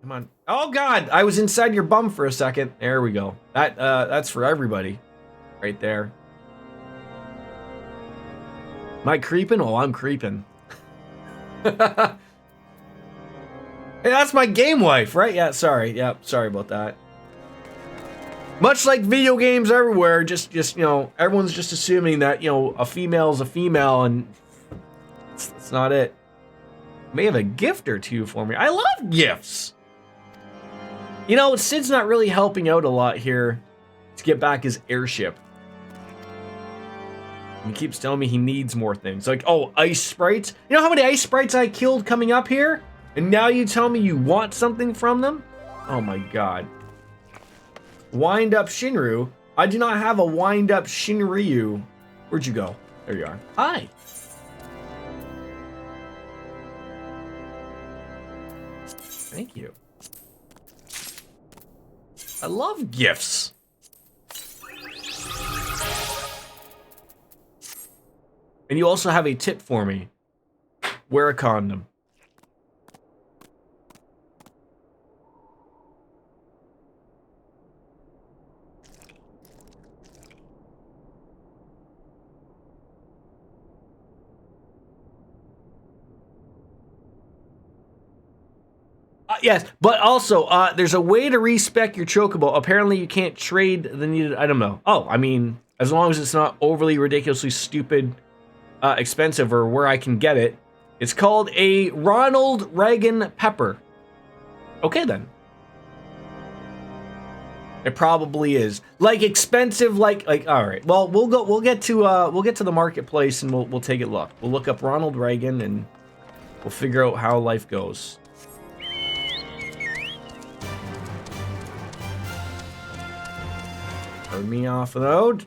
Come on. Oh, God. I was inside your bum for a second. There we go. That's for everybody. Right there. Am I creeping? Oh, I'm creeping. Hey, that's my game wife, right? Yeah, sorry. Yeah, sorry about that. Much like video games everywhere, just you know, everyone's just assuming that, you know, a female is a female, and it's not it. May have a gift or two for me. I love gifts. You know, Sid's not really helping out a lot here to get back his airship. He keeps telling me he needs more things. Like, oh, ice sprites. You know how many ice sprites I killed coming up here? And now you tell me you want something from them? Oh my god. Wind up Shinryu. I do not have a wind up Shinryu. Where'd you go? There you are. Hi. Thank you. I love gifts. And you also have a tip for me. Wear a condom. Yes, but also, there's a way to respec your chocobo. Apparently, you can't trade the needed item, though. Oh, I mean, as long as it's not overly ridiculously stupid, expensive, or where I can get it. It's called a Ronald Reagan pepper. Okay, then. It probably is. Like, expensive, like, all right. Well, we'll get to the marketplace, and we'll take a look. We'll look up Ronald Reagan, and we'll figure out how life goes. Turn me off the road.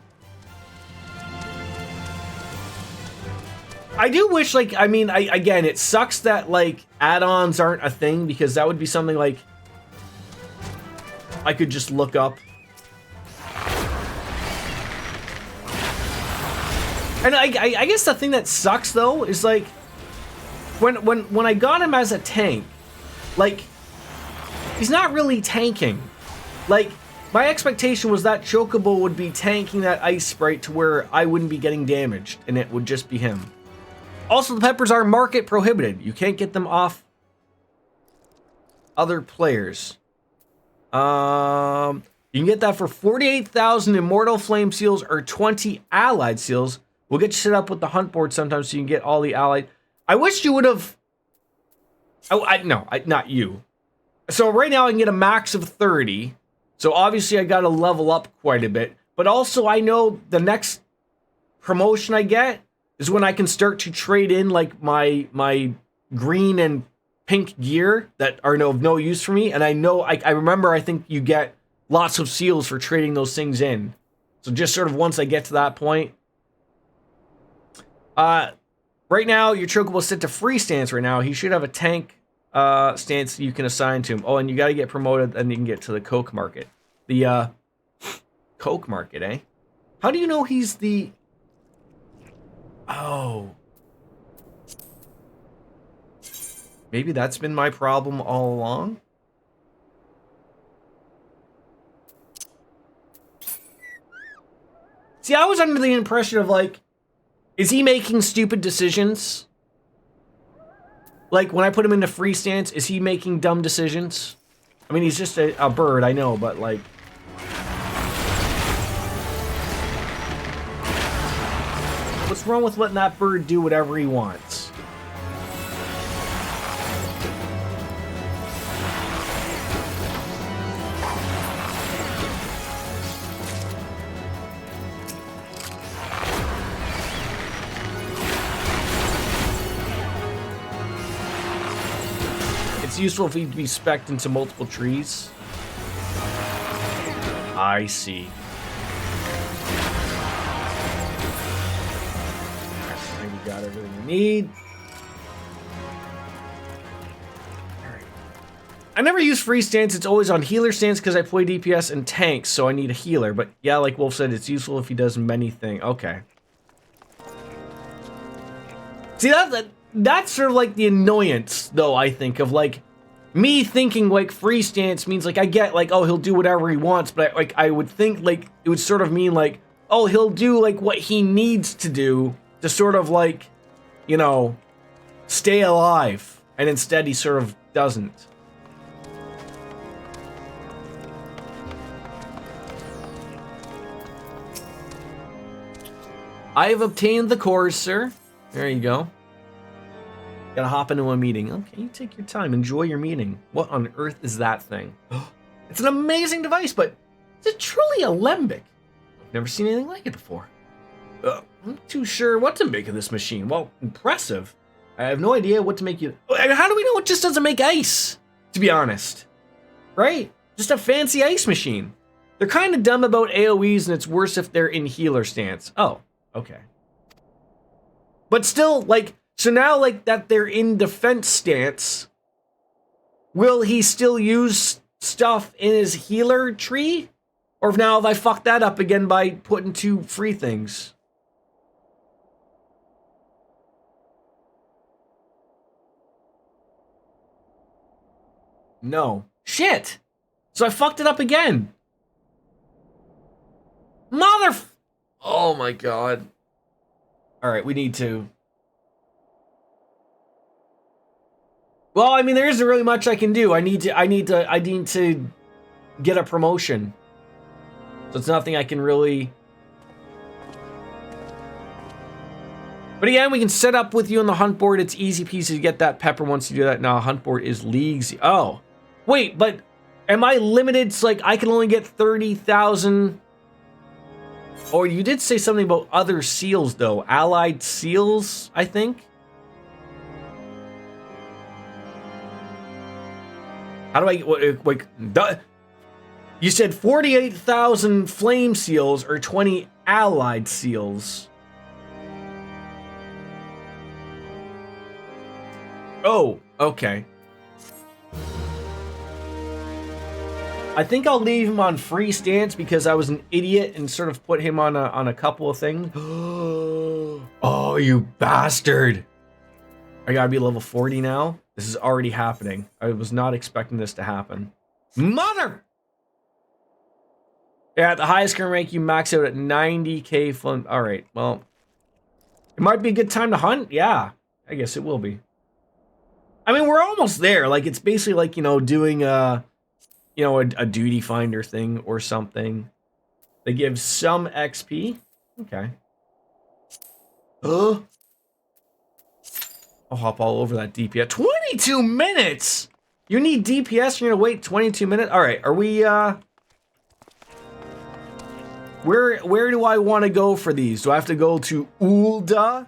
I do wish, like, I mean, again, it sucks that, like, add-ons aren't a thing, because that would be something, like, I could just look up. And I guess the thing that sucks, though, is, like, when I got him as a tank, like, he's not really tanking. Like, my expectation was that Chocobo would be tanking that ice sprite to where I wouldn't be getting damaged, and it would just be him. Also, the peppers are market prohibited. You can't get them off other players. You can get that for 48,000 Immortal Flame Seals or 20 Allied Seals. We'll get you set up with the hunt board sometimes so you can get all the Allied. I wish you would have... No, not you. So right now I can get a max of 30. So obviously I got to level up quite a bit. But also I know the next promotion I get is when I can start to trade in like my green and pink gear that are of no use for me. And I know, I remember, I think you get lots of seals for trading those things in. So just sort of once I get to that point. Right now, your Chocobo is set to free stance right now. He should have a tank stance you can assign to him. Oh, and you got to get promoted, and you can get to the Coke Market. The Coke Market, eh? How do you know he's the... Oh. Maybe that's been my problem all along? See, I was under the impression of like, is he making stupid decisions? Like, when I put him into free stance, is he making dumb decisions? I mean, he's just a bird, I know, but like... What's wrong with letting that bird do whatever he wants? It's useful if he can be specced into multiple trees. I see. I think we got everything we need. Alright. I never use free stance, it's always on healer stance because I play DPS and tanks, so I need a healer. But yeah, like Wolf said, it's useful if he does many things. Okay. See, that's sort of like the annoyance, though, I think, of like me thinking like free stance means like I get like, oh, he'll do whatever he wants, but I would think like it would sort of mean like, oh, he'll do like what he needs to do to sort of like, you know, stay alive, and instead he sort of doesn't. I have obtained the cores, sir. There you go. Gotta hop into a meeting. Okay, you take your time. Enjoy your meeting. What on earth is that thing? It's an amazing device, but is it truly alembic? I've never seen anything like it before. I'm not too sure what to make of this machine. Well, impressive. I have no idea what to make you... How do we know it just doesn't make ice? To be honest. Right? Just a fancy ice machine. They're kind of dumb about AoEs, and it's worse if they're in healer stance. Oh, okay. But still, like... So now, like, that they're in defense stance, will he still use stuff in his healer tree? Or now have I fucked that up again by putting 2 free things? No. Shit! So I fucked it up again. Oh my god. Alright, we need to... Well, I mean, there isn't really much I can do. I need to get a promotion. So it's nothing I can really... But again, we can set up with you on the hunt board. It's easy peasy to get that pepper once you do that. Now, hunt board is leagues. Oh. Wait, but am I limited? It's like I can only get 30,000... Or you did say something about other seals, though. Allied seals, I think? How do I, like, you said 48,000 flame seals or 20 allied seals. Oh, okay. I think I'll leave him on free stance because I was an idiot and sort of put him on a couple of things. Oh, you bastard. I gotta be level 40 now. This is already happening. I was not expecting this to happen. Mother! Yeah, the highest can rank you max out at 90k fun. Alright, well. It might be a good time to hunt? Yeah, I guess it will be. I mean, we're almost there. Like, it's basically like, you know, doing a duty finder thing or something. They give some XP. Okay. I'll hop all over that DPS. 22 minutes! You need DPS, you're gonna wait 22 minutes? Alright, are we, Where do I want to go for these? Do I have to go to Ulda?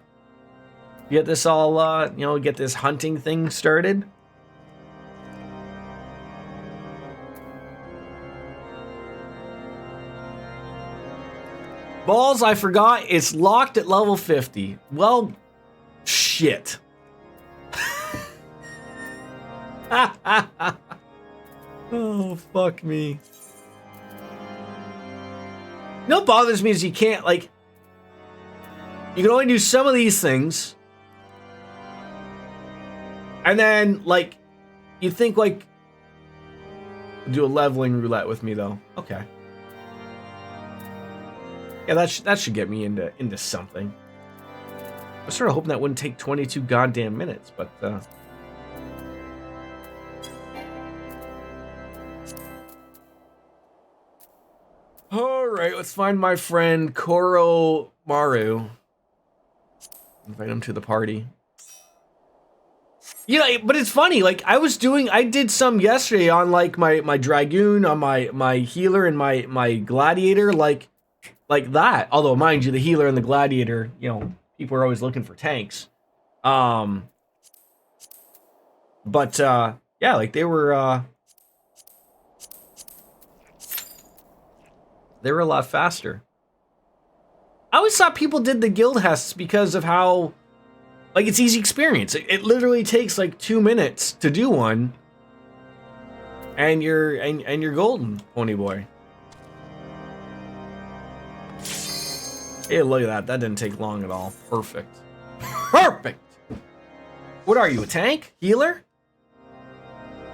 Get this all, get this hunting thing started? Balls, I forgot, it's locked at level 50. Well, shit. Oh, fuck me. You know what bothers me is you can't, like... You can only do some of these things. And then, like... You think, like... Do a leveling roulette with me, though. Okay. Yeah, that should get me into something. I was sort of hoping that wouldn't take 22 goddamn minutes, but all right, let's find my friend Koro Maru. Invite him to the party. You know, but it's funny. Like I did some yesterday on like my dragoon, on my healer, and my gladiator, like that. Although, mind you, the healer and the gladiator, you know, people are always looking for tanks. But yeah, like they were a lot faster. I always thought people did the guild hests because of how, like, it's easy experience. It literally takes like 2 minutes to do one, and you're golden, pony boy. Hey, look at that. That didn't take long at all. Perfect. Perfect! What are you, a tank? Healer?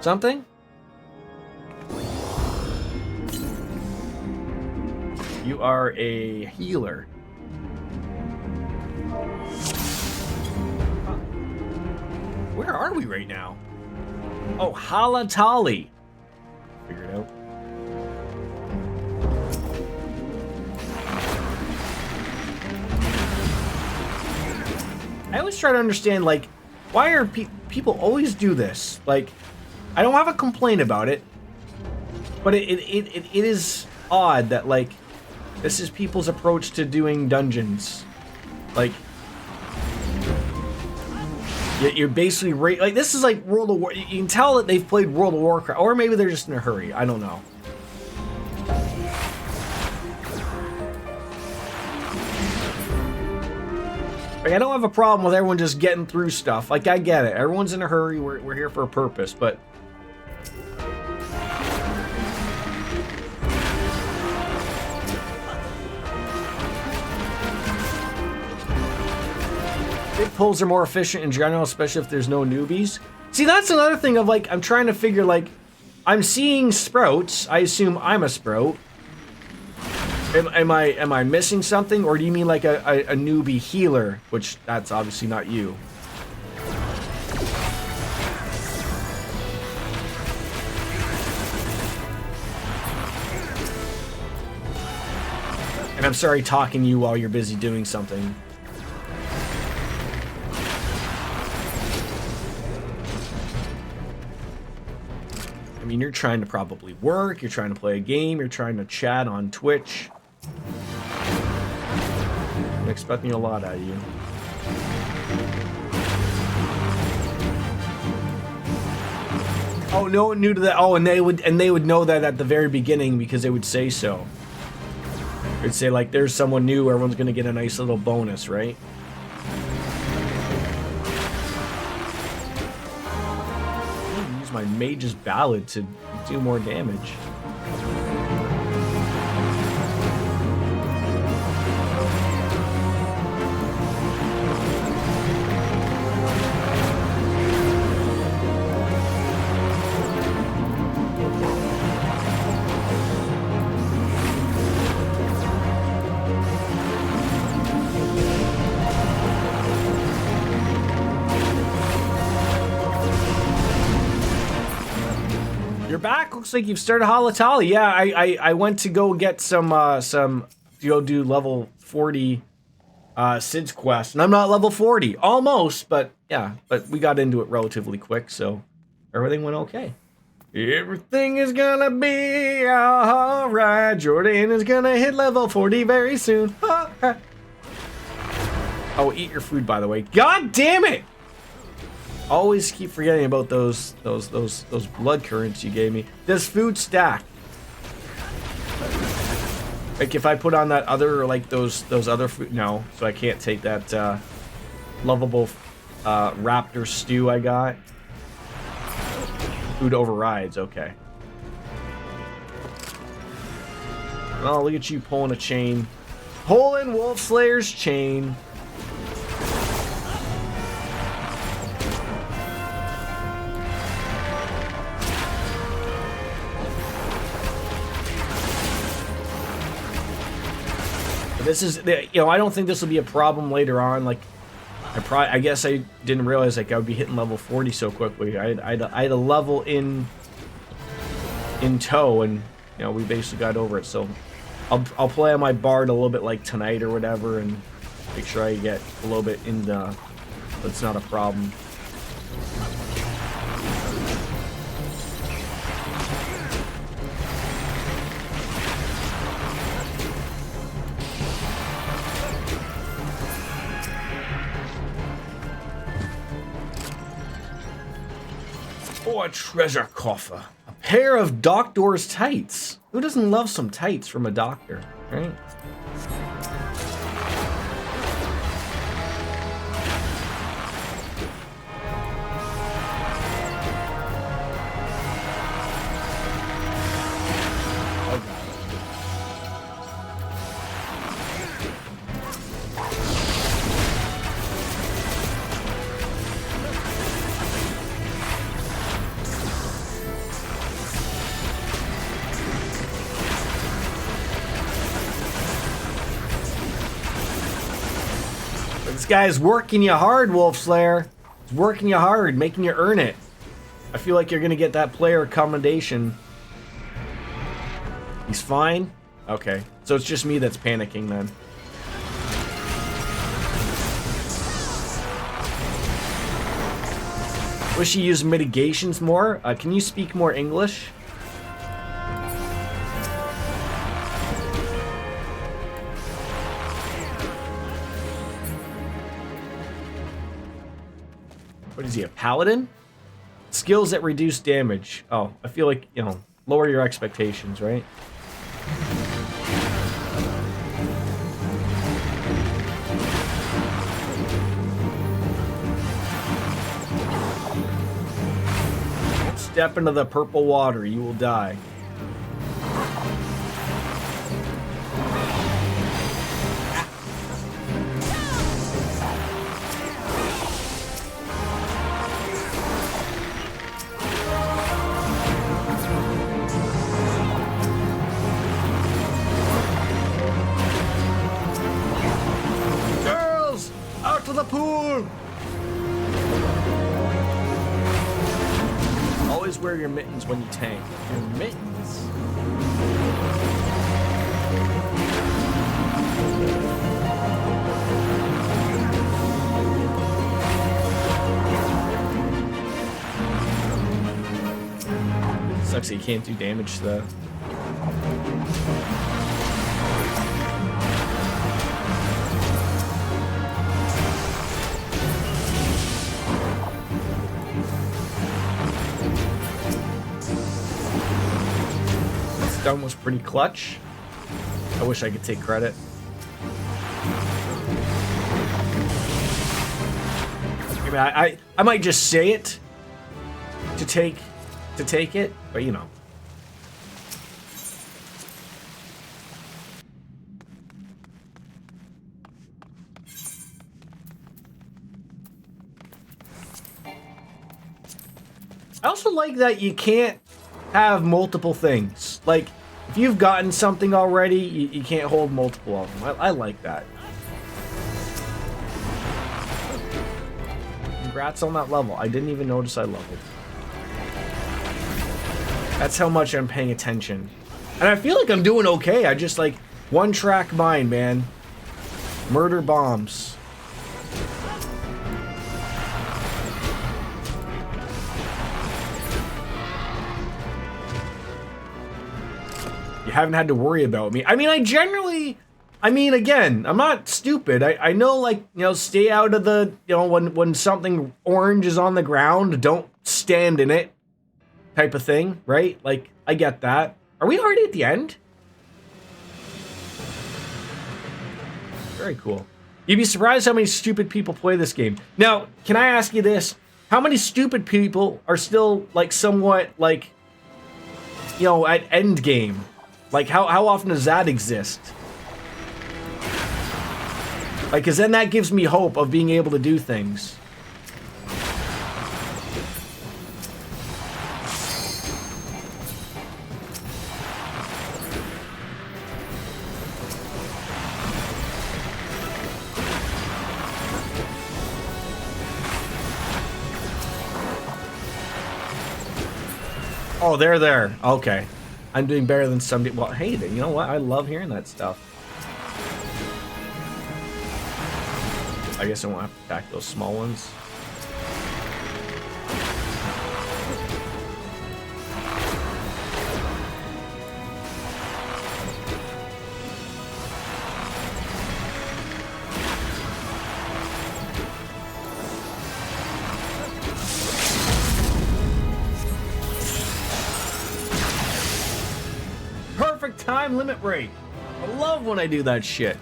Something? You are a healer. Where are we right now? Oh, Halatali. Figure it out. I always try to understand, like, why are people always do this? Like, I don't have a complaint about it, but it is odd that, like, this is people's approach to doing dungeons. Like, you're basically like, this is like World of War. You can tell that they've played World of Warcraft, or maybe they're just in a hurry. I don't know. Like, I don't have a problem with everyone just getting through stuff. Like, I get it. Everyone's in a hurry. We're here for a purpose, but big pulls are more efficient in general, especially if there's no newbies. See, that's another thing of, like, I'm trying to figure, like, I'm seeing sprouts. I assume I'm a sprout. Am I missing something, or do you mean like a newbie healer? Which, that's obviously not you. And I'm sorry talking to you while you're busy doing something. I mean, you're trying to probably work, you're trying to play a game, you're trying to chat on Twitch. I'm expecting a lot out of you. Oh, no one knew to that. Oh, and they would know that at the very beginning because they would say so. They'd say, like, there's someone new, everyone's gonna get a nice little bonus, right? Use my mage's ballad to do more damage. Back, looks like you've started Halatali. Yeah, I went to go get some to go do level 40 Sid's quest, and I'm not level 40, almost, but yeah, but we got into it relatively quick, so everything went okay. Everything is gonna be alright. Jordan is gonna hit level 40 very soon. Oh, eat your food, by the way. God damn it! Always keep forgetting about those blood currents you gave me. Does food stack? Like, if I put on that other, like, those other food, no, so I can't take that lovable raptor stew I got. Food overrides, okay. Oh, look at you pulling a chain. Pulling Wolf Slayer's chain. This is, you know, I don't think this will be a problem later on. Like, I guess I didn't realize like I would be hitting level 40 so quickly. I had a level in tow, and you know we basically got over it. So I'll play on my bard a little bit like tonight or whatever, and make sure I get a little bit in the. That's not a problem. Oh, a treasure coffer. A pair of doctor's tights. Who doesn't love some tights from a doctor, right? This guy's working you hard, Wolf Slayer. He's working you hard, making you earn it. I feel like you're gonna get that player commendation. He's fine? Okay. So it's just me that's panicking then. Wish you used mitigations more. Can you speak more English? What is he, a paladin? Skills that reduce damage. Oh, I feel like, you know, lower your expectations, right? Step into the purple water, you will die. Girls, out to the pool! Always wear your mittens when you tank. Your mittens? Sucks that you can't do damage to that. Stun was pretty clutch. I wish I could take credit. I mean, I might just say it to take it, but you know. I also like that you can't have multiple things. Like, if you've gotten something already, you can't hold multiple of them. I like that. Congrats on that level. I didn't even notice I leveled. That's how much I'm paying attention. And I feel like I'm doing okay. I just, like, one-track mind, man. Murder bombs. You haven't had to worry about me. I mean, again, I'm not stupid. I know, like, you know, stay out of the, you know, when something orange is on the ground, don't stand in it type of thing, right? Like, I get that. Are we already at the end? Very cool. You'd be surprised how many stupid people play this game. Now, can I ask you this? How many stupid people are still, like, somewhat, like, you know, at end game? Like, how often does that exist? Like, because then that gives me hope of being able to do things. Oh, they're there. Okay. I'm doing better than some. Well, hey, you know what? I love hearing that stuff. I guess I won't have to attack those small ones. Perfect time limit break. I love when I do that shit.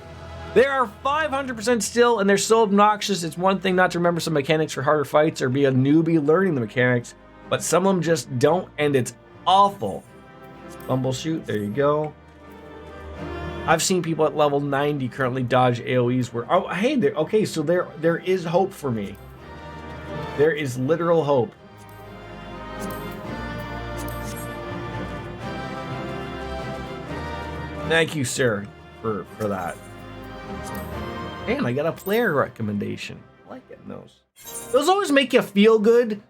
They are 500% still, and they're so obnoxious. It's one thing not to remember some mechanics for harder fights or be a newbie learning the mechanics, but some of them just don't, and it's awful. Bumbleshoot, there you go. I've seen people at level 90 currently dodge AoEs where, oh, hey, okay, so there is hope for me. There is literal hope. Thank you, sir, for that. And I got a player recommendation. I like getting those. Those always make you feel good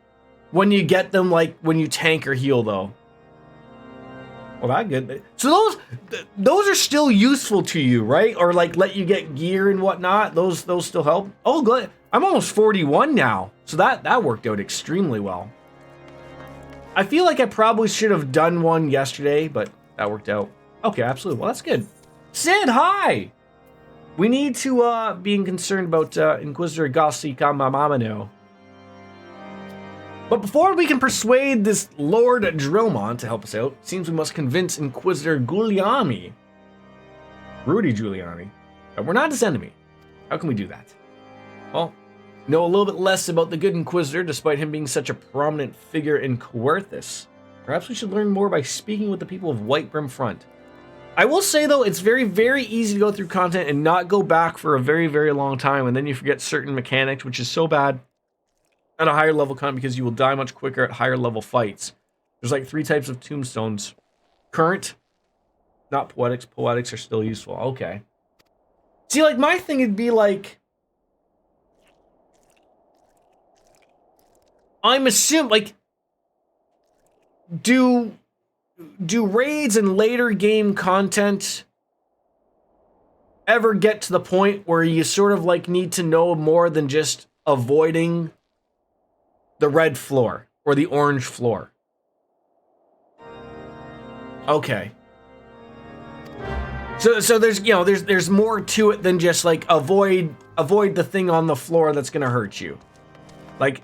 when you get them, like when you tank or heal, though. Well, that good. So those are still useful to you, right? Or like let you get gear and whatnot. Those still help. Oh, good. I'm almost 41 now, so that worked out extremely well. I feel like I probably should have done one yesterday, but that worked out. Okay, absolutely. Well, that's good. Sid, hi. We need to being concerned about Inquisitor Gossi Kamamamano. But before we can persuade this Lord Drillmon to help us out, it seems we must convince Inquisitor Giuliani, Rudy Giuliani, that we're not his enemy. How can we do that? Well, know a little bit less about the good Inquisitor, despite him being such a prominent figure in Coerthus. Perhaps we should learn more by speaking with the people of Whitebrim Front. I will say, though, it's very, very easy to go through content and not go back for a very, very long time, and then you forget certain mechanics, which is so bad at a higher level con because you will die much quicker at higher level fights. There's like 3 types of tombstones. Current, not poetics. Poetics are still useful. Okay. See, like, my thing would be like, I'm assuming, like, do raids and later game content ever get to the point where you sort of like need to know more than just avoiding the red floor or the orange floor? Okay. So there's, you know, there's more to it than just like avoid the thing on the floor that's gonna hurt you. Like,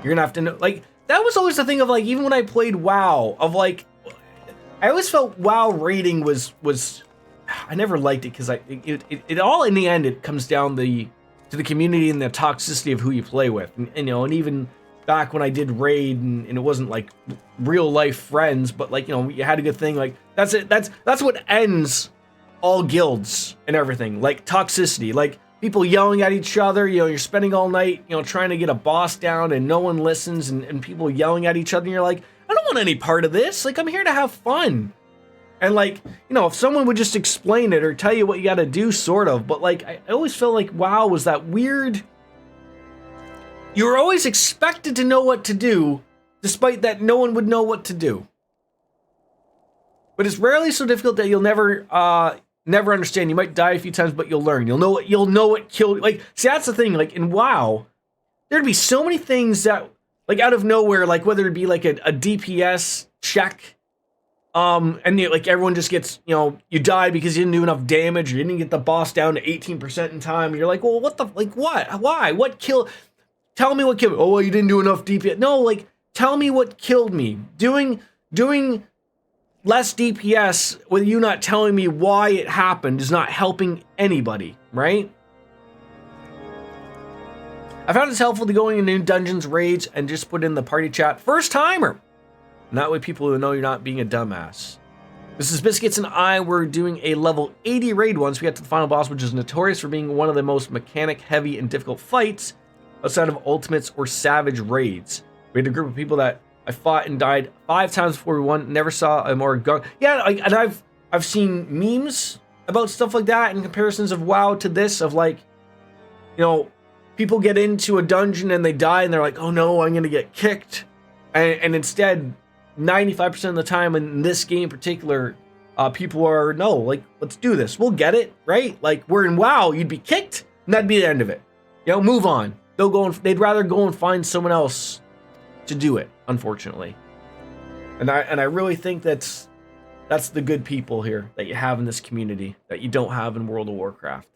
you're gonna have to know, like, that was always the thing of like, even when I played WoW, of like, I always felt WoW raiding was I never liked it because it all in the end it comes down to the community and the toxicity of who you play with, and you know, and even back when I did raid and it wasn't like real life friends, but like, you know, you had a good thing, like that's it, that's what ends all guilds and everything, like toxicity, like people yelling at each other, you know, you're spending all night, you know, trying to get a boss down and no one listens, and people yelling at each other, and you're like, I don't want any part of this, like I'm here to have fun. And like, you know, if someone would just explain it or tell you what you gotta do, sort of, but like, I always felt like WoW was that weird, you were always expected to know what to do, despite that no one would know what to do. But it's rarely so difficult that you'll never understand. You might die a few times, but you'll learn. You'll know what killed you. Like, see, that's the thing. Like in WoW, there'd be so many things that, like, out of nowhere, like whether it be like a DPS check, and like everyone just gets, you know, you died because you didn't do enough damage, or you didn't get the boss down to 18% in time. And you're like, well, what the, like, what? Why? What killed? Tell me what killed me. Oh, well, you didn't do enough DPS. No, like, tell me what killed me. Doing less DPS with you not telling me why it happened is not helping anybody, right? I found it's helpful to going into new dungeons, raids, and just put in the party chat, first timer. And that way people will know you're not being a dumbass. Mrs. Biscuits and I were doing a level 80 raid once we got to the final boss, which is notorious for being one of the most mechanic heavy and difficult fights outside of ultimates or savage raids. We had a group of people that I fought and died 5 times before we won. Never saw a more gun. Yeah, and I've seen memes about stuff like that and comparisons of WoW to this, of like, you know, people get into a dungeon and they die and they're like, oh no, I'm gonna get kicked, and instead 95% of the time in this game in particular, people are, no, like, let's do this. We'll get it, right? Like, we're in WoW, you'd be kicked, and that'd be the end of it. You know, move on. They'd rather go and find someone else to do it, unfortunately. And I really think that's the good people here that you have in this community that you don't have in World of Warcraft.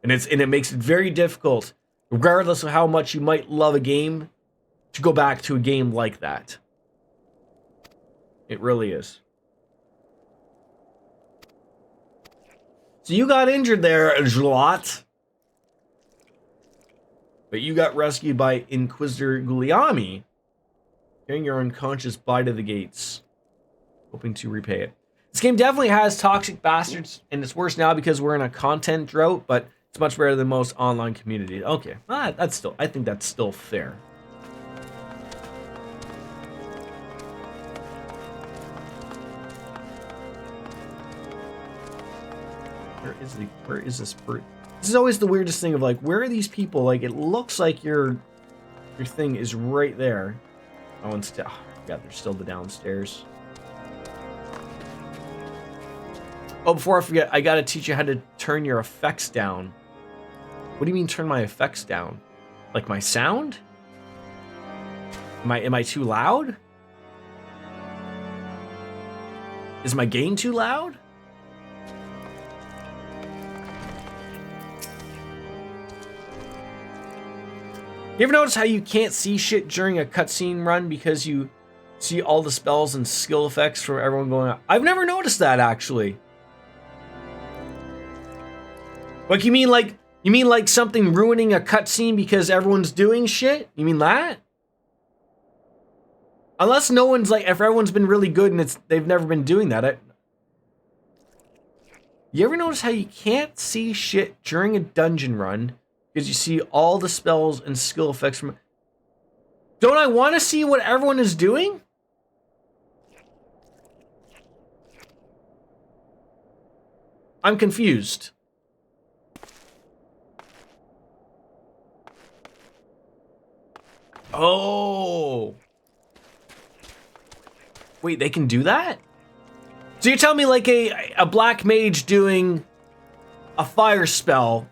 And it makes it very difficult, regardless of how much you might love a game, to go back to a game like that. It really is. So you got injured there, Jlot. But you got rescued by Inquisitor Guliami. Getting your unconscious by to the gates. Hoping to repay it. This game definitely has toxic bastards, and it's worse now because we're in a content drought, but it's much better than most online communities. Okay, I think that's still fair. Where is this bird? This is always the weirdest thing of like, where are these people? Like, it looks like your thing is right there. Oh, and still, yeah, there's still the downstairs. Oh, before I forget, I gotta teach you how to turn your effects down. What do you mean turn my effects down? Like my sound? Am I too loud? Is my gain too loud? You ever notice how you can't see shit during a cutscene run because you see all the spells and skill effects from everyone going on? I've never noticed that, actually. Like, you mean like something ruining a cutscene because everyone's doing shit? You mean that? Unless no one's like, if everyone's been really good and they've never been doing that. You ever notice how you can't see shit during a dungeon run because you see all the spells and skill effects from... Don't I want to see what everyone is doing? I'm confused. Oh. Wait, they can do that? So you're telling me like a black mage doing a fire spell.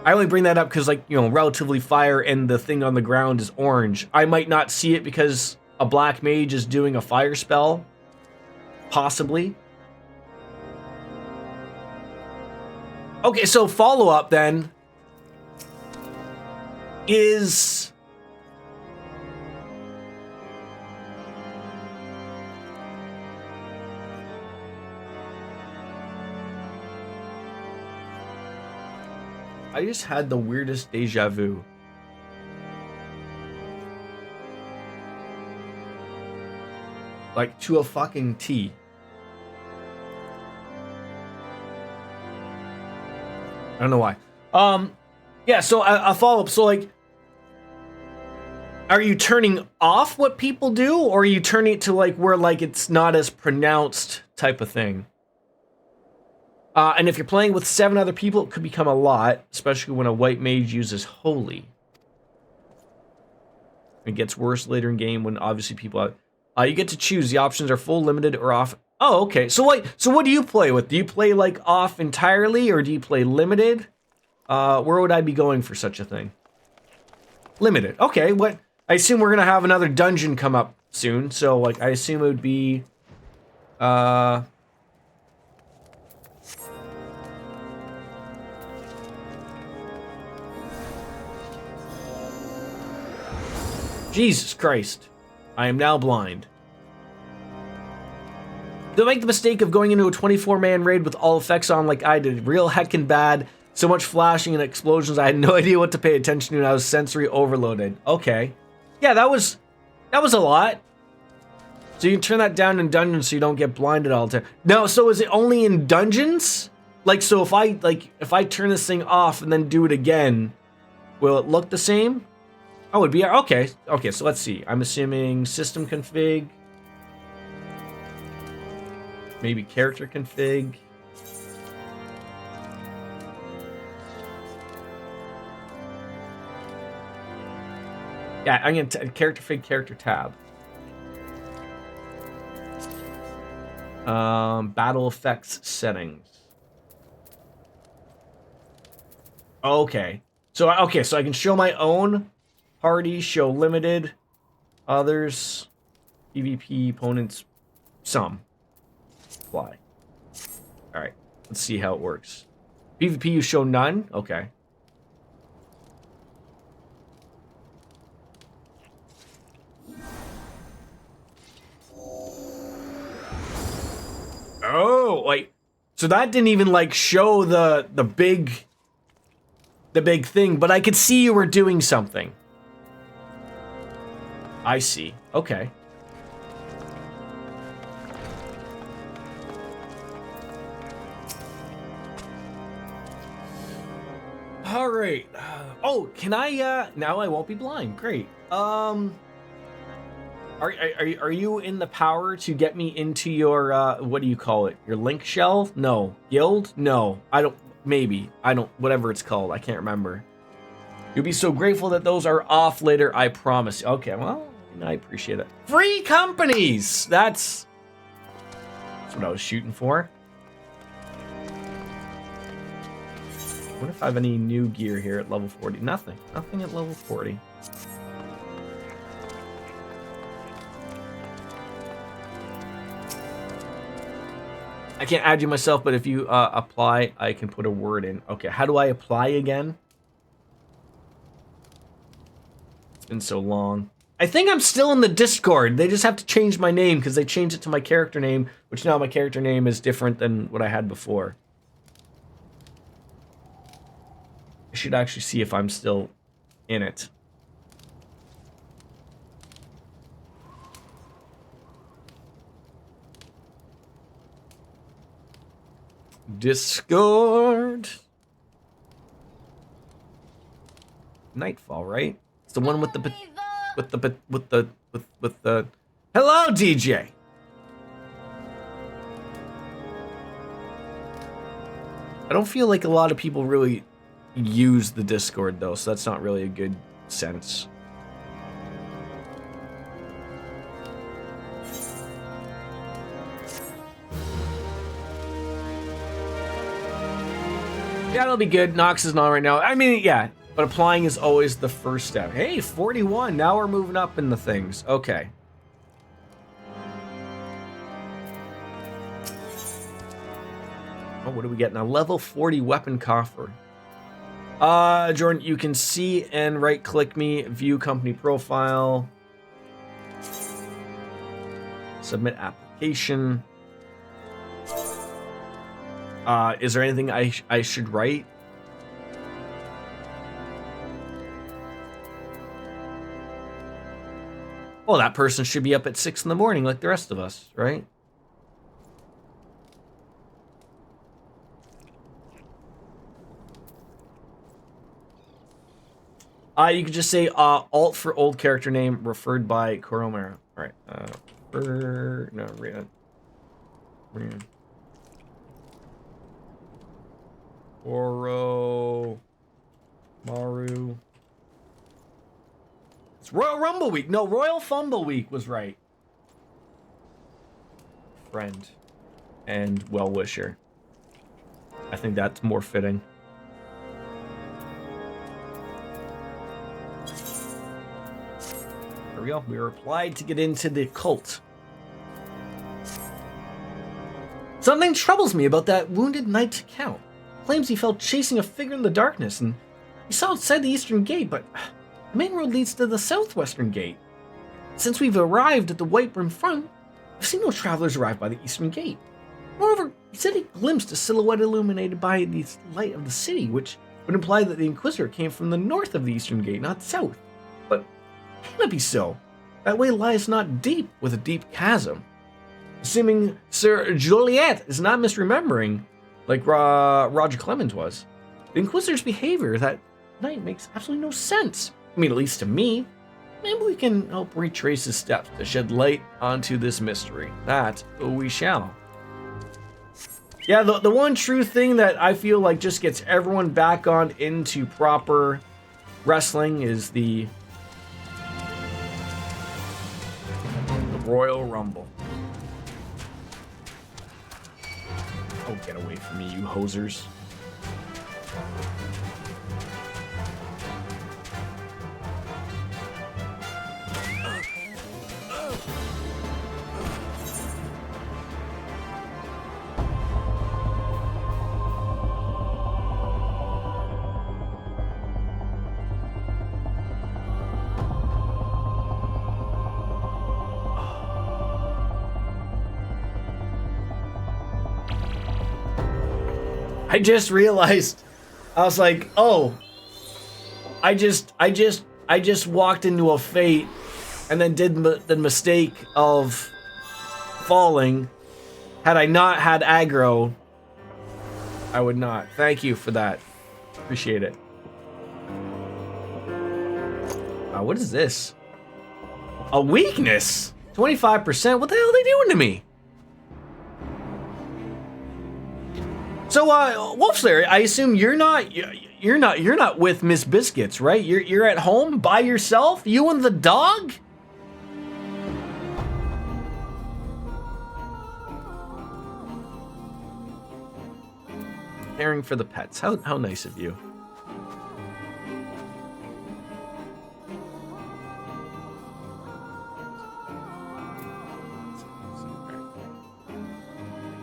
I only bring that up because, like, you know, relatively fire and the thing on the ground is orange. I might not see it because a black mage is doing a fire spell. Possibly. Okay, so follow-up then is... I just had the weirdest deja vu. Like, to a fucking T. I don't know why. Yeah, so a follow-up. So, like, are you turning off what people do, or are you turning it to, like, where, like, it's not as pronounced type of thing? And if you're playing with 7 other people, it could become a lot, especially when a white mage uses holy. It gets worse later in game when obviously people you get to choose. The options are full, limited, or off. Oh, okay. So what do you play with? Do you play like off entirely, or do you play limited? Where would I be going for such a thing? Limited. Okay. What? I assume we're gonna have another dungeon come up soon. So like, I assume it would be. Jesus Christ. I am now blind. Don't make the mistake of going into a 24-man raid with all effects on like I did. Real heckin' bad. So much flashing and explosions. I had no idea what to pay attention to and I was sensory overloaded. Okay. Yeah, that was a lot. So you can turn that down in dungeons so you don't get blinded all the time. No, so is it only in dungeons? Like, so if I turn this thing off and then do it again, will it look the same? Oh, it'd be okay. Okay, so let's see. I'm assuming system config, maybe character config. Yeah, I'm gonna character config, character tab. Battle effects settings. Okay. So I can show my own party, show limited, others, PvP opponents, some. Apply. All right. Let's see how it works. PvP, you show none. Okay. Oh, like, so that didn't even like show the big thing, but I could see you were doing something. I see. Okay. All right. Oh, can I? Now I won't be blind. Great. Are you in the power to get me into your what do you call it? Your link shell? No. Guild? No. I don't. Maybe. I don't. Whatever it's called. I can't remember. You'll be so grateful that those are off later. I promise. Okay. Well, I appreciate it. Free companies. That's what I was shooting for. What if I have any new gear here at level 40? Nothing. Nothing at level 40. I can't add you myself, but if you apply, I can put a word in. Okay, how do I apply again? It's been so long. I think I'm still in the Discord. They just have to change my name because they changed it to my character name, which now my character name is different than what I had before. I should actually see if I'm still in it. Discord. Nightfall, right? It's the one with the Hello, DJ. I don't feel like a lot of people really use the Discord though, so that's not really a good sense. Yeah, it'll be good. Nox is not right now. I mean, yeah, but applying is always the first step. Hey, 41. Now we're moving up in the things. Okay. Oh, what do we get now? Level 40 weapon coffer. Jordan, you can see and right-click me, view company profile, submit application. Is there anything I should write? Well, that person should be up at 6 in the morning like the rest of us, right? You could just say alt for old character name referred by Koromara. All right. Rian. Oro. Maru. It's Royal Rumble Week. No, Royal Fumble Week was right. Friend and well-wisher. I think that's more fitting. There we go. We were applied to get into the cult. Something troubles me about that wounded knight's account. Claims he felt chasing a figure in the darkness and he saw outside the eastern gate, but the main road leads to the southwestern gate. Since we've arrived at the White Brim front, I've seen no travelers arrive by the eastern gate. Moreover, he said he glimpsed a silhouette illuminated by the light of the city, which would imply that the Inquisitor came from the north of the eastern gate, not south. But can it be so? That way lies not deep with a deep chasm. Assuming Sir Joliet is not misremembering, like Roger Clemens was, the Inquisitor's behavior that night makes absolutely no sense. I mean, at least to me. Maybe we can help retrace his steps to shed light onto this mystery. That we shall. Yeah, the one true thing that I feel like just gets everyone back on into proper wrestling is the Royal Rumble. Oh, get away from me, you hosers. I just realized, I was like, oh, I just walked into a fate and then did the mistake of falling. Had I not had aggro, I would not. Thank you for that. Appreciate it. What is this? A weakness? 25%? What the hell are they doing to me? So, Wolfslayer, I assume you're not with Miss Biscuits, right? You're at home by yourself, you and the dog? Caring for the pets. How nice of you.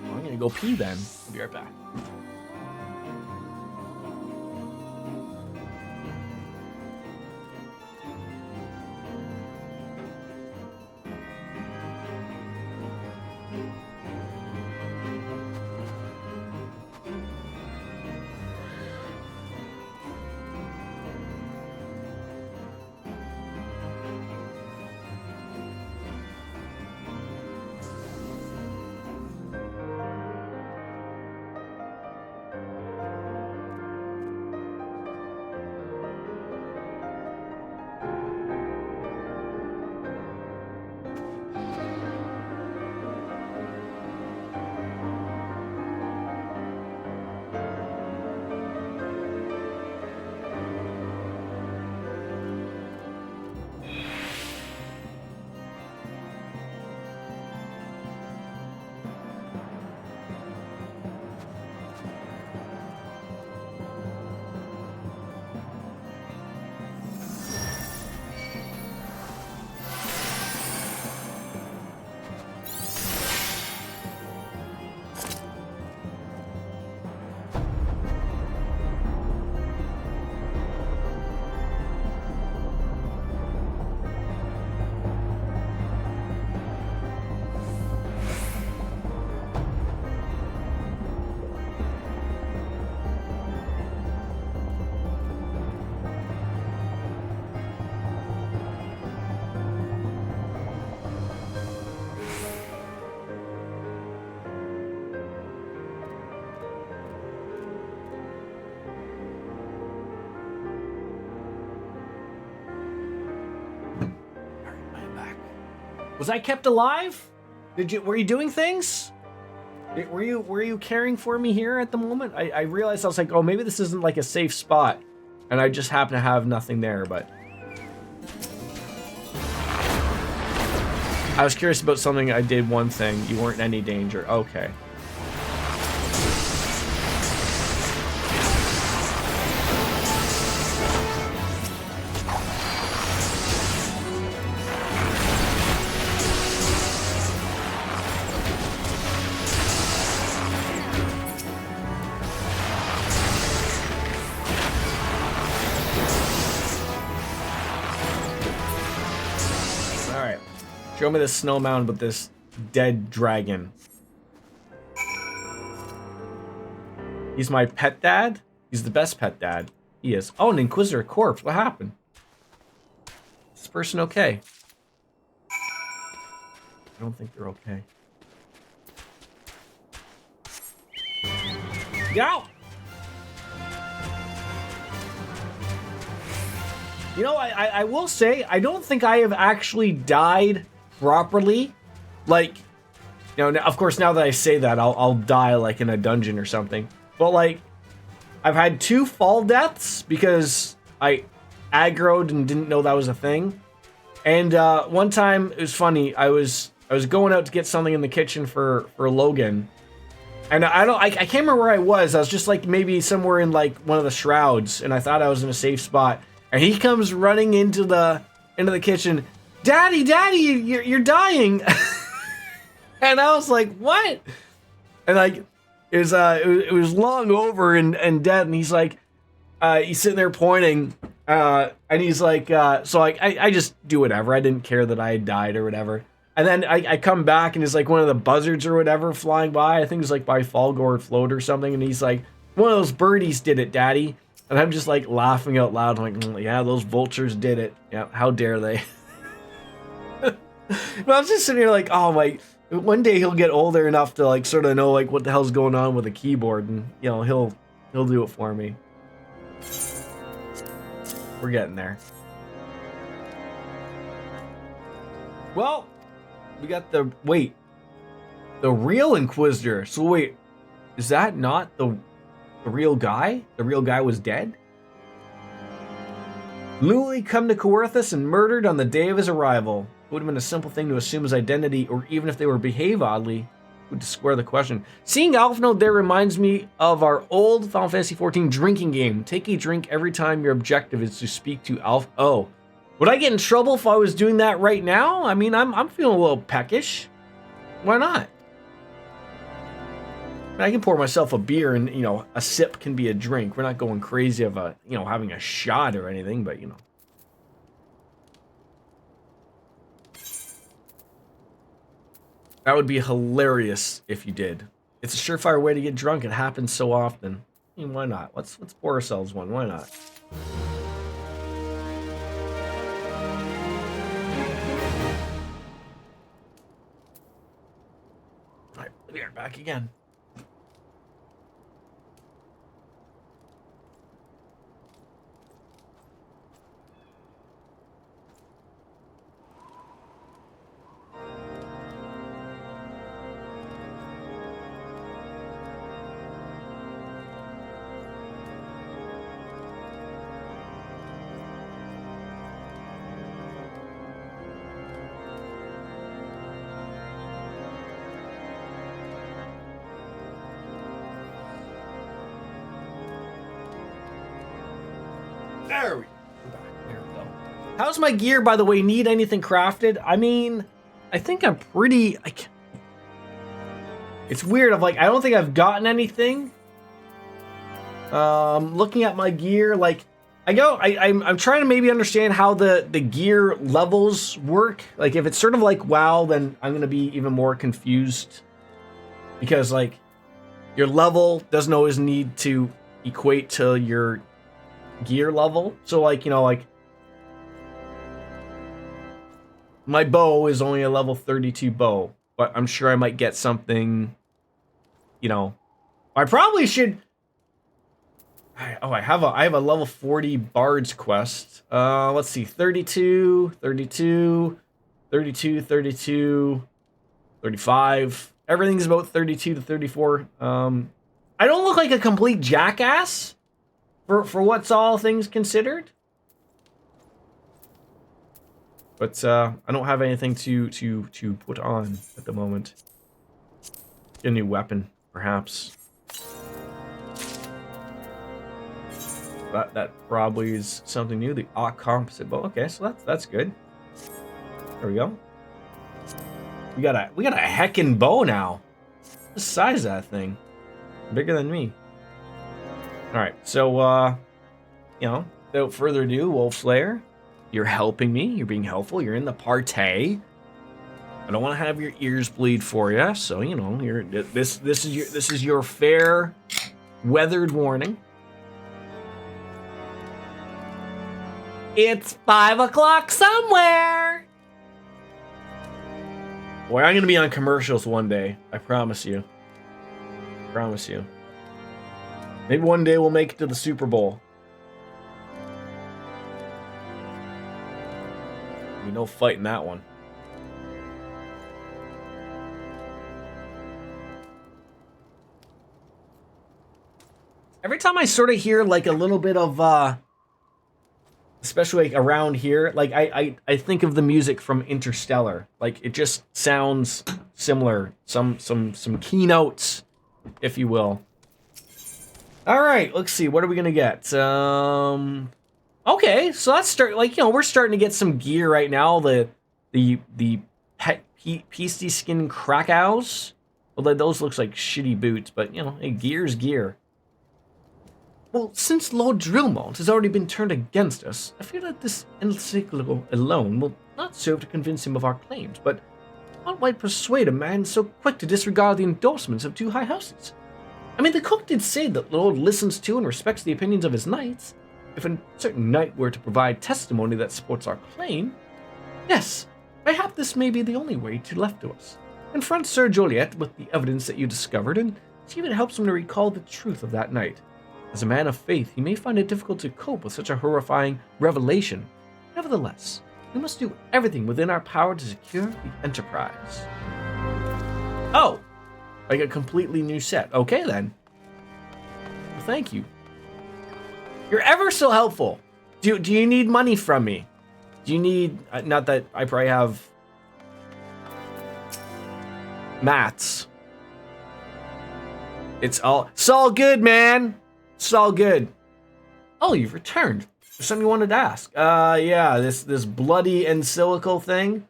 I'm gonna go pee then. I'll be right back. Was I kept alive? Were you doing things? Were you caring for me here at the moment? I realized I was like, oh, maybe this isn't like a safe spot. And I just happen to have nothing there, but I was curious about something. I did one thing. You weren't in any danger. Okay. Show me the snow mound with this dead dragon. He's my pet dad? He's the best pet dad. He is. Oh, an Inquisitor corpse. What happened? Is this person okay? I don't think they're okay. Get out! You know, I will say, I don't think I have actually died properly. Like, you know, of course, now that I say that, I'll die, like, in a dungeon or something. But, like, I've had 2 fall deaths because I aggroed and didn't know that was a thing. And one time, it was funny, I was going out to get something in the kitchen for Logan. And I can't remember where I was. I was just like maybe somewhere in like one of the shrouds, and I thought I was in a safe spot. And he comes running into the kitchen. Daddy, you're dying. And I was like, what? And like it was long over and dead. And he's like, he's sitting there pointing, and he's like, so I just do whatever. I didn't care that I had died or whatever. And then I come back and it's like one of the buzzards or whatever flying by. I think it's like by Falgore Float or something. And he's like, one of those birdies did it, Daddy. And I'm just like laughing out loud. I'm like, yeah, those vultures did it. Yeah, how dare they? But I was just sitting here like, oh my, one day he'll get older enough to like sort of know like what the hell's going on with a keyboard, and you know he'll do it for me. We're getting there. Well, we got the real Inquisitor. So wait, is that not the real guy? The real guy was dead? Newly come to Coerthus and murdered on the day of his arrival. It would have been a simple thing to assume his identity, or even if they were behave oddly, would square the question. Seeing Alpha Note there reminds me of our old Final Fantasy XIV drinking game. Take a drink every time your objective is to speak to Alpha. Oh. Would I get in trouble if I was doing that right now? I mean, I'm feeling a little peckish. Why not? I can pour myself a beer and, you know, a sip can be a drink. We're not going crazy of a, you know, having a shot or anything, but, you know. That would be hilarious if you did. It's a surefire way to get drunk. It happens so often. I mean, why not? Let's pour ourselves one. Why not? Alright, we are back again. There we go. How's my gear, by the way? Need anything crafted? I mean, I think I'm pretty... It's weird. I don't think I've gotten anything. Looking at my gear, like... I'm trying to maybe understand how the gear levels work. Like, if it's sort of like WoW, then I'm going to be even more confused. Because, like, your level doesn't always need to equate to your gear level. So, like, you know, like, my bow is only a level 32 bow, but I'm sure I might get something, you know. I probably should... I have a level 40 Bard's quest. Let's see, 32, 32, 32, 32, 35. Everything's about 32 to 34. I don't look like a complete jackass for what's all things considered. But I don't have anything to put on at the moment. Get a new weapon, perhaps. That probably is something new. The composite bow. Okay, so that's good. There we go. We got a heckin' bow now. What the size is that thing? Bigger than me. All right, so you know, without further ado, Wolf Slayer, you're helping me. You're being helpful. You're in the party. I don't want to have your ears bleed for you, so you know, this is your fair weathered warning. It's 5 o'clock somewhere. Boy, I'm gonna be on commercials one day. I promise you. Promise you. Maybe one day we'll make it to the Super Bowl. Be no fighting that one. Every time I sort of hear like a little bit of especially like around here, like I think of the music from Interstellar. Like it just sounds similar. Some keynotes if you will. All right, let's see. What are we gonna get? Okay, so let's start. Like, you know, we're starting to get some gear right now. The pet pasty skin Krakows. Well, those looks like shitty boots, but you know, hey, gear's gear. Well, since Lord Drillmont has already been turned against us, I feel that this encyclical alone will not serve to convince him of our claims, but what might persuade a man so quick to disregard the endorsements of two high houses? I mean, the cook did say that the Lord listens to and respects the opinions of his knights. If a certain knight were to provide testimony that supports our claim, yes, mayhap this may be the only way to left to us. Confront Sir Joliet with the evidence that you discovered and see if it helps him to recall the truth of that night. As a man of faith, he may find it difficult to cope with such a horrifying revelation. Nevertheless, we must do everything within our power to secure the Enterprise. Oh, like a completely new set. Okay then. Well, thank you. You're ever so helpful. Do you need money from me? Do you need, not that I probably have mats. It's all good, man. It's all good. Oh, you've returned. There's something you wanted to ask. Yeah, this bloody encyclical thing.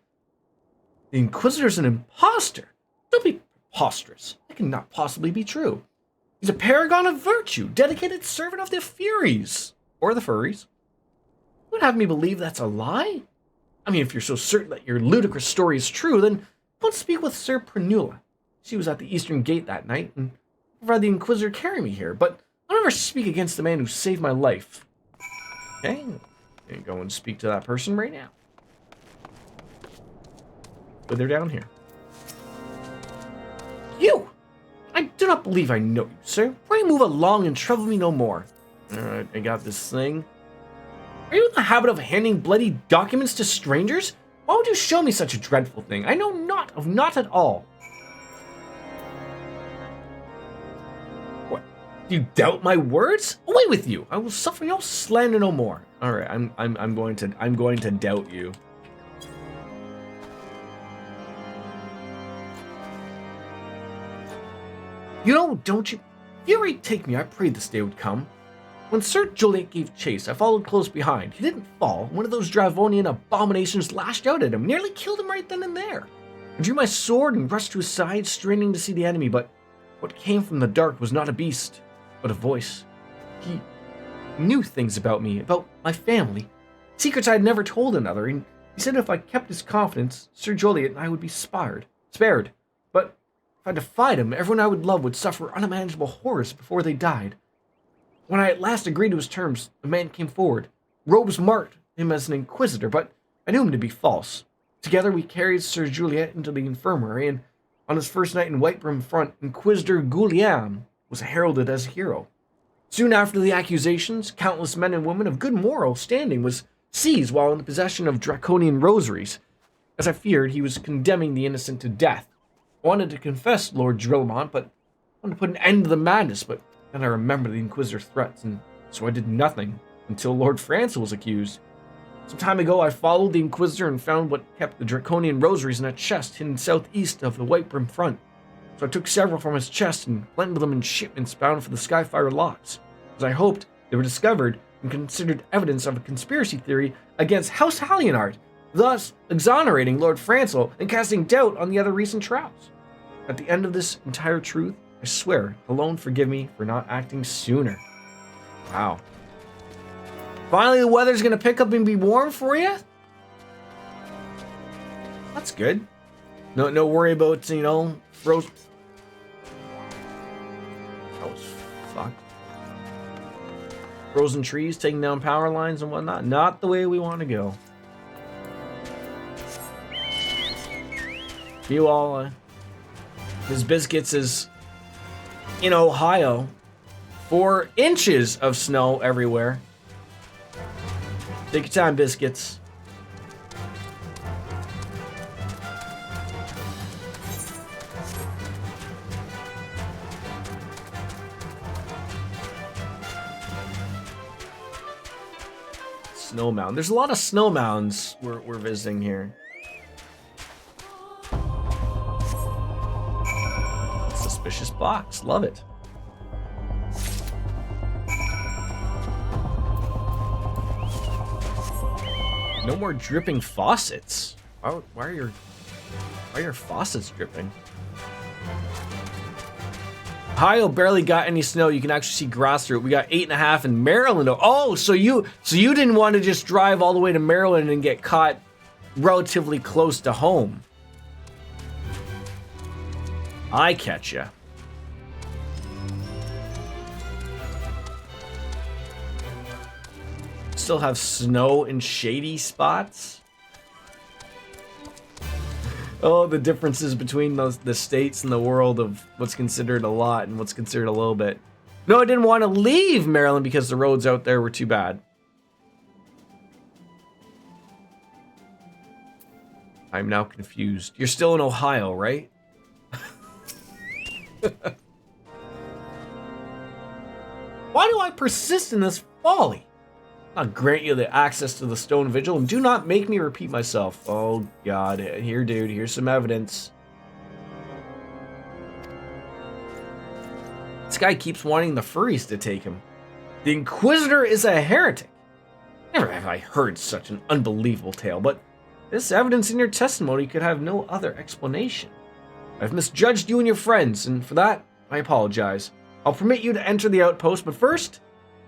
The Inquisitor's an imposter. Don't be preposterous. That cannot possibly be true. He's a paragon of virtue, dedicated servant of the Furies. Or the Furries. You would have me believe that's a lie? I mean, if you're so certain that your ludicrous story is true, then go and speak with Sir Pernula. She was at the Eastern Gate that night, and provide the Inquisitor carry me here, but I'll never speak against the man who saved my life. Okay, I'm gonna go and speak to that person right now. But they're down here. You! I do not believe I know you, sir. Pray move along and trouble me no more. Alright, I got this thing. Are you in the habit of handing bloody documents to strangers? Why would you show me such a dreadful thing? I know not at all. What? Do you doubt my words? Away with you! I will suffer no slander no more. All right, I'm going to doubt you. You know, don't you? Fury take me! I prayed this day would come. When Sir Joliet gave chase, I followed close behind. He didn't fall. One of those Dravonian abominations lashed out at him, nearly killed him right then and there. I drew my sword and rushed to his side, straining to see the enemy, but what came from the dark was not a beast, but a voice. He knew things about me, about my family, secrets I had never told another, and he said if I kept his confidence, Sir Joliet and I would be spared. But if I defied him, everyone I would love would suffer unimaginable horrors before they died. When I at last agreed to his terms, a man came forward. Robes marked him as an inquisitor, but I knew him to be false. Together we carried Sir Joliet into the infirmary, and on his first night in Whitebrim Front, Inquisitor Guliam was heralded as a hero. Soon after the accusations, countless men and women of good moral standing was seized while in the possession of draconian rosaries. As I feared, he was condemning the innocent to death. I wanted to confess Lord Drillmont, but I wanted to put an end to the madness, but then I remembered the Inquisitor's threats, and so I did nothing until Lord Francis was accused. Some time ago, I followed the Inquisitor and found what kept the draconian rosaries in a chest hidden southeast of the Whitebrim Front. So I took several from his chest and blended them in shipments bound for the Skyfire locks. As I hoped, they were discovered and considered evidence of a conspiracy theory against House Hallionart, thus exonerating Lord Francis and casting doubt on the other recent trials. At the end of this entire truth, I swear, alone forgive me for not acting sooner. Wow. Finally, the weather's gonna pick up and be warm for you? That's good. No worry about, you know, frozen. That was fucked. Frozen trees taking down power lines and whatnot. Not the way we want to go. You all, His Biscuits is in Ohio. 4 inches of snow everywhere. Take your time, Biscuits. Snow mound. There's a lot of snow mounds we're visiting here. Suspicious box. Love it. No more dripping faucets. Why are your faucets dripping? Ohio barely got any snow. You can actually see grass through it. We got 8.5 in Maryland. Oh, so you didn't want to just drive all the way to Maryland and get caught relatively close to home. I catch ya. Still have snow in shady spots. Oh, the differences between the states and the world of what's considered a lot and what's considered a little bit. No, I didn't want to leave Maryland because the roads out there were too bad. I'm now confused. You're still in Ohio, right? Why do I persist in this folly? I'll grant you the access to the stone vigil, and do not make me repeat myself. Oh God, here, dude, here's some evidence. This guy keeps wanting the furries to take him. The Inquisitor is a heretic. Never have I heard such an unbelievable tale, but this evidence in your testimony could have no other explanation. I've misjudged you and your friends, and for that, I apologize. I'll permit you to enter the outpost, but first,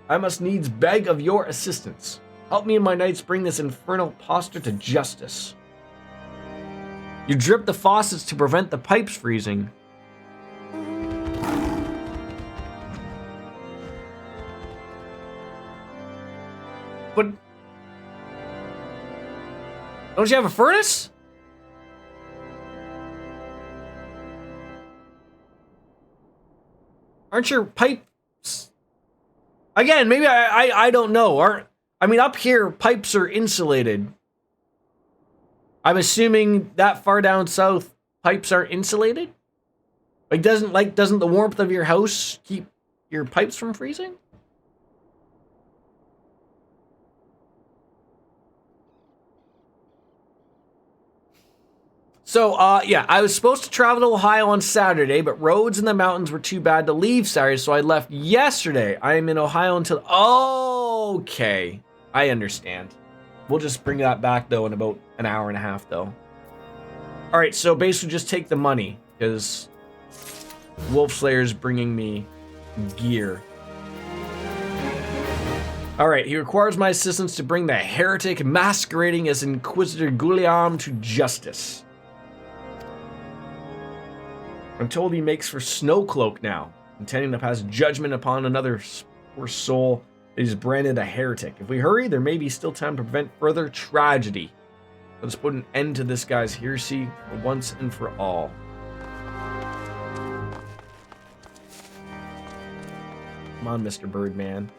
I must needs beg of your assistance. Help me and my knights bring this infernal impostor to justice. You drip the faucets to prevent the pipes freezing. But don't you have a furnace? Aren't your pipes... Again, maybe I don't know. I mean, up here, pipes are insulated. I'm assuming that far down south, pipes are insulated? Doesn't the warmth of your house keep your pipes from freezing? So, yeah, I was supposed to travel to Ohio on Saturday, but roads in the mountains were too bad to leave Saturday, so I left yesterday. I am in Ohio until... Okay, I understand. We'll just bring that back, though, in about an hour and a half, though. All right, so basically just take the money, because Wolf Slayer's bringing me gear. All right, he requires my assistance to bring the heretic masquerading as Inquisitor Guliam to justice. I'm told he makes for Snowcloak now, intending to pass judgment upon another poor soul that is branded a heretic. If we hurry, there may be still time to prevent further tragedy. Let's put an end to this guy's heresy once and for all. Come on, Mr. Birdman.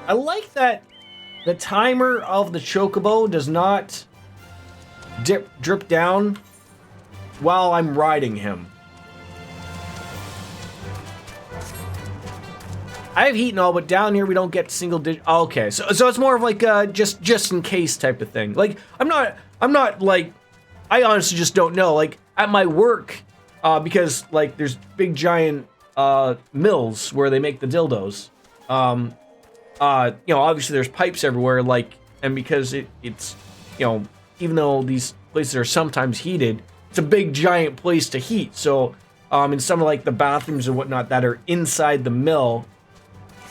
I like that the timer of the chocobo does not drip down while I'm riding him. I have heat and all, but down here we don't get single digit. Oh, okay, so it's more of like just in case type of thing. Like I'm not like, I honestly just don't know. Like at my work, because like there's big giant mills where they make the dildos. You know, obviously there's pipes everywhere, like, and because it's, you know, even though these places are sometimes heated, it's a big giant place to heat. So, in some of like the bathrooms and whatnot that are inside the mill,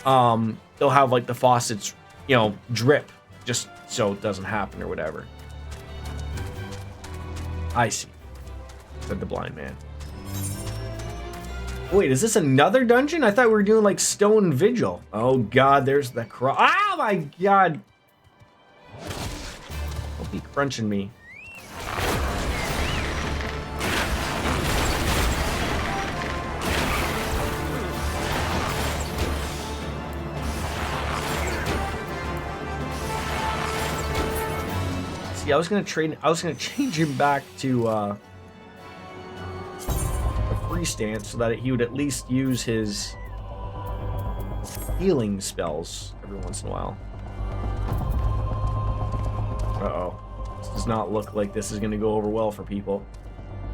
they'll have like the faucets, you know, drip just so it doesn't happen or whatever. I see, said the blind man. Wait, is this another dungeon? I thought we were doing like Stone Vigil. Oh God, there's the oh my God. Don't be crunching me. See, I was gonna change him back to free stance so that he would at least use his healing spells every once in a while. Uh-oh. does not look like this is going to go over well for people.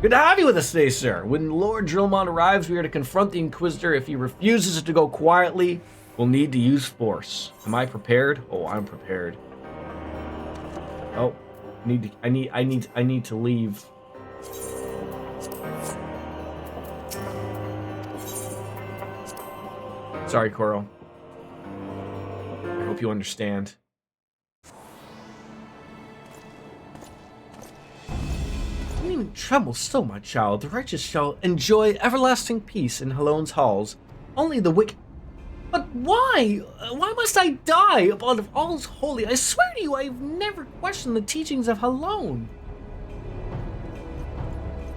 Good to have you with us today, sir. When Lord Drillmont arrives, we are to confront the Inquisitor. If he refuses to go quietly, we'll need to use force. Am I prepared? Oh, I'm prepared. Oh, I need to leave. Sorry, Coral. I hope you understand. You needn't tremble so, my child. The righteous shall enjoy everlasting peace in Halone's halls. Only the wicked... But why? Why must I die? Out of all's holy, I swear to you, I've never questioned the teachings of Halone.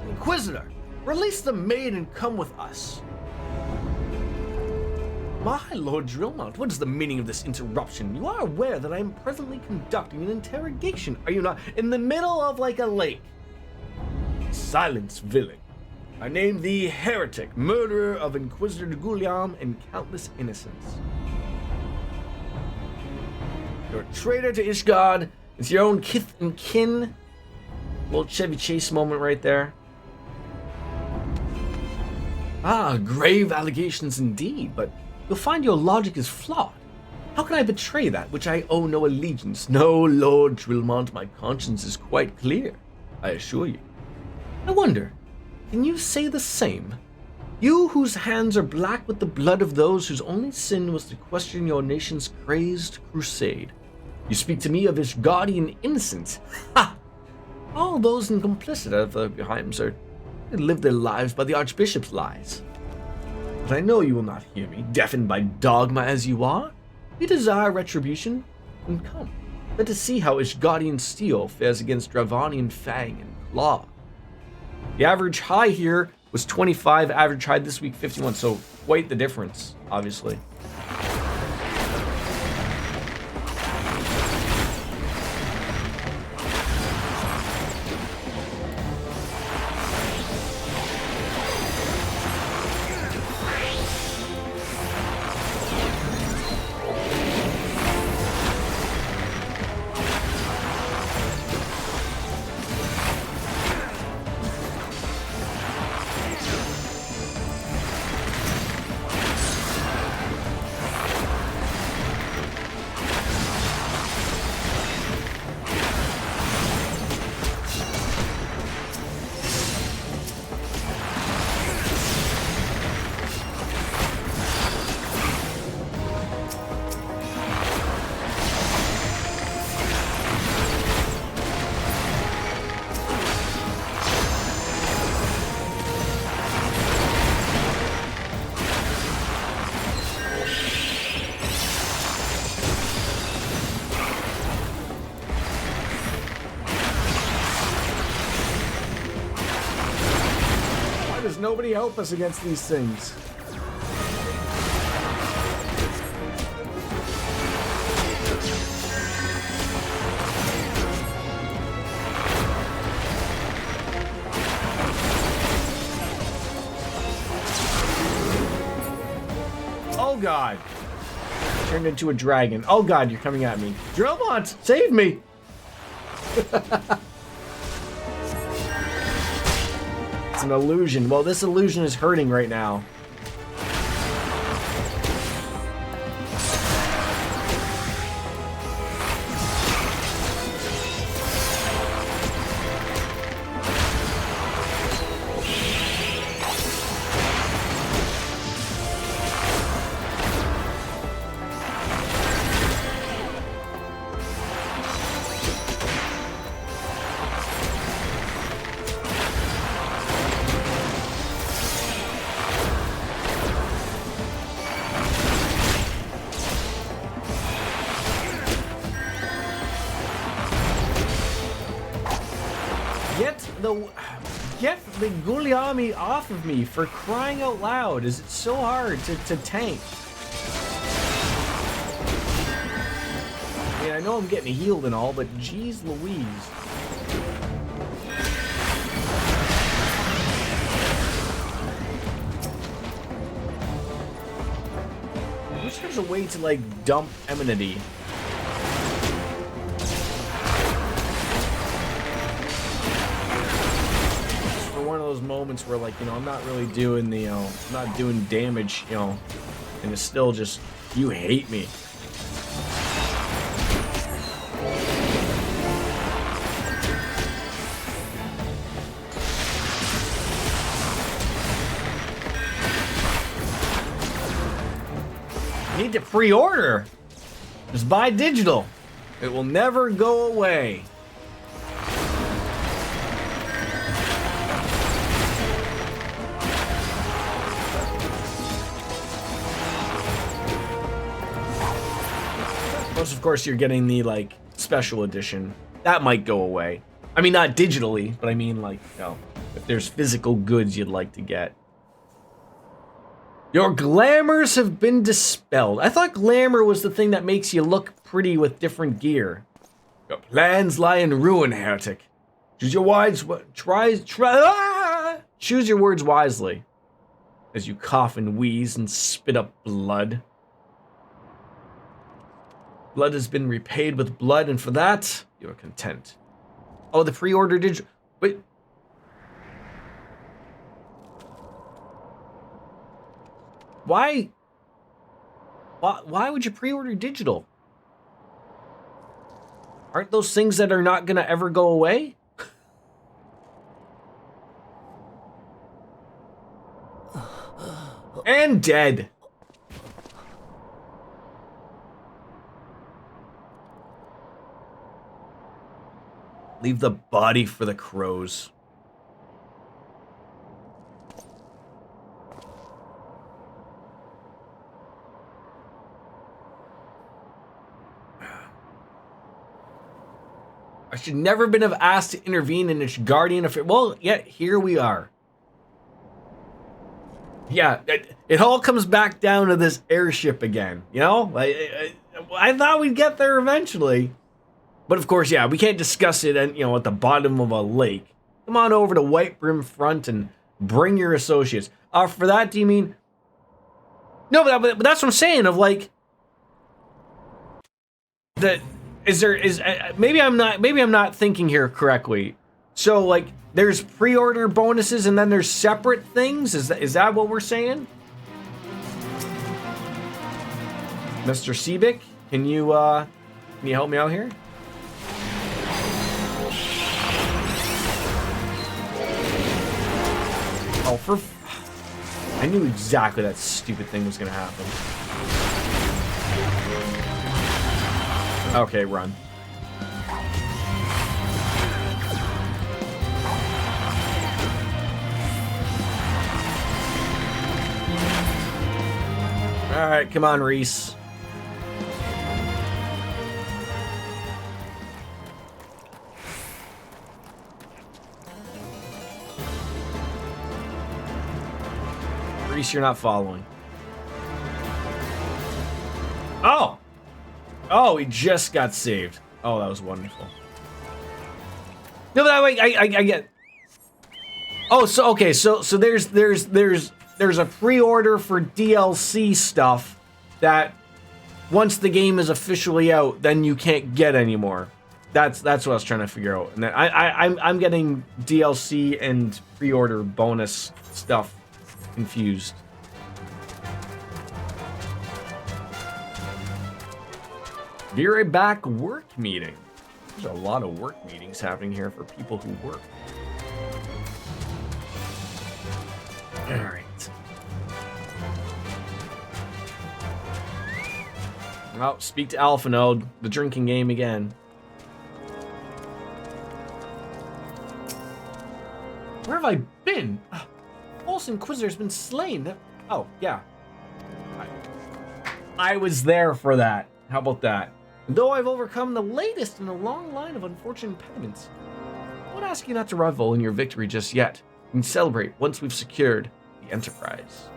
Inquisitor, release the maid and come with us. My Lord Drillmont, what is the meaning of this interruption? You are aware that I am presently conducting an interrogation, are you not? In the middle of like a lake. Silence, villain. I name thee heretic, murderer of Inquisitor de Gouliam and countless innocents. You're a traitor to Ishgard. It's your own kith and kin. Little Chevy Chase moment right there. Ah, grave allegations indeed, but you'll find your logic is flawed. How can I betray that which I owe no allegiance? No, Lord Drillmont, my conscience is quite clear, I assure you. I wonder, can you say the same? You whose hands are black with the blood of those whose only sin was to question your nation's crazed crusade. You speak to me of Ishgardian innocence. Ha! All those complicit of the Beheims are live their lives by the Archbishop's lies. But I know you will not hear me, deafened by dogma as you are. You desire retribution? Then come. Let us see how Ishgardian steel fares against Dravanian fang and claw. The average high here was 25, average high this week 51, so quite the difference, obviously. Nobody help us against these things. Oh God. Turned into a dragon. Oh God, you're coming at me. Drillmont, save me. An illusion. Well, this illusion is hurting right now. Get the Gouliami off of me, for crying out loud. Is it so hard to tank? I mean, I know I'm getting healed and all, but geez Louise. I wish there's a way to, like, dump Eminity. moments where, like, you know, I'm not really doing the, I'm not doing damage, you know, and it's still just, you hate me. I need to pre-order. Just buy digital. It will never go away. Plus, of course, you're getting the, like, special edition. That might go away. I mean, not digitally, but I mean, like, you know, if there's physical goods you'd like to get. Your glamours have been dispelled. I thought glamour was the thing that makes you look pretty with different gear. Your plans lie in ruin, heretic. Choose your choose your words wisely. As you cough and wheeze and spit up blood. Blood has been repaid with blood, and for that, you are content. Oh, the pre-order digital. Wait. Why would you pre-order digital? Aren't those things that are not gonna ever go away? And dead. Leave the body for the crows. I should never been have asked to intervene in its guardian affair. Well, yet here we are. Yeah, it all comes back down to this airship again. You know, I thought we'd get there eventually, but of course, yeah, we can't discuss it. And you know, at the bottom of a lake. Come on over to White Brim Front and bring your associates. For that, do you mean? No, but that's what I'm saying. Of like that. Maybe I'm not thinking here correctly. So like there's pre-order bonuses and then there's separate things. Is that what we're saying? Mr. Seebick, can you help me out here? Oh, I knew exactly that stupid thing was gonna happen. Okay, run. All right, come on, Reese. Reese, you're not following. Oh! Oh, he just got saved. Oh, that was wonderful. No, but I get. Oh, so okay, so there's a pre-order for DLC stuff that once the game is officially out, then you can't get anymore. That's what I was trying to figure out. And then I'm getting DLC and pre-order bonus stuff confused. Be right back. Work meeting. There's a lot of work meetings happening here for people who work. All right. Well, speak to Alpha Node. The drinking game again. Where have I been? False Inquisitor's been slain. Oh, yeah. I was there for that. How about that? Though I've overcome the latest in a long line of unfortunate impediments, I would ask you not to revel in your victory just yet. We can celebrate once we've secured the Enterprise.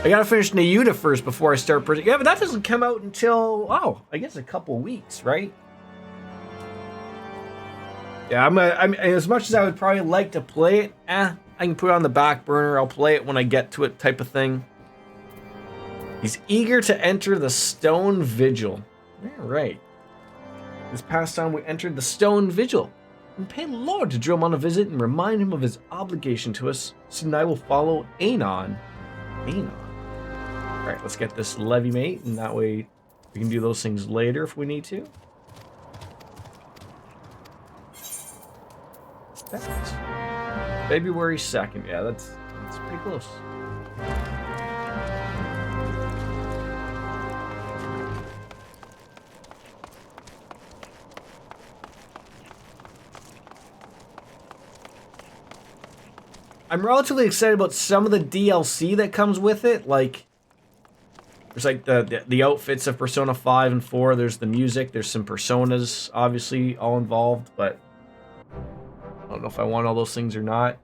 I gotta finish Nayuta first before I start. Yeah, but that doesn't come out until, I guess a couple weeks, right? Yeah, I'm as much as I would probably like to play it, I can put it on the back burner. I'll play it when I get to it, type of thing. He's eager to enter the Stone Vigil. All right. This past time we entered the Stone Vigil. and pay Lord to drill him on a visit and remind him of his obligation to us. Sid and I will follow Anon. Anon. Alright, let's get this levy mate, and that way we can do those things later if we need to. That's February 2nd. Yeah, that's pretty close. I'm relatively excited about some of the DLC that comes with it. Like, there's like the outfits of Persona 5 and 4. There's the music. There's some personas, obviously, all involved. But I don't know if I want all those things or not.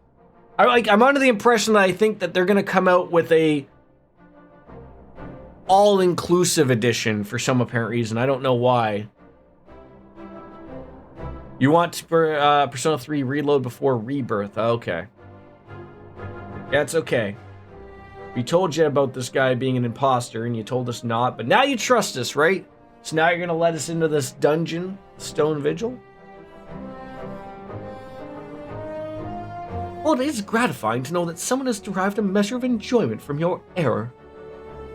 I'm under the impression that I think that they're gonna come out with a all-inclusive edition for some apparent reason. I don't know why. You want Persona 3 Reload before Rebirth? Okay. Yeah, it's okay. We told you about this guy being an imposter, and you told us not, but now you trust us, right? So now you're gonna let us into this dungeon, Stone Vigil? Well, it is gratifying to know that someone has derived a measure of enjoyment from your error.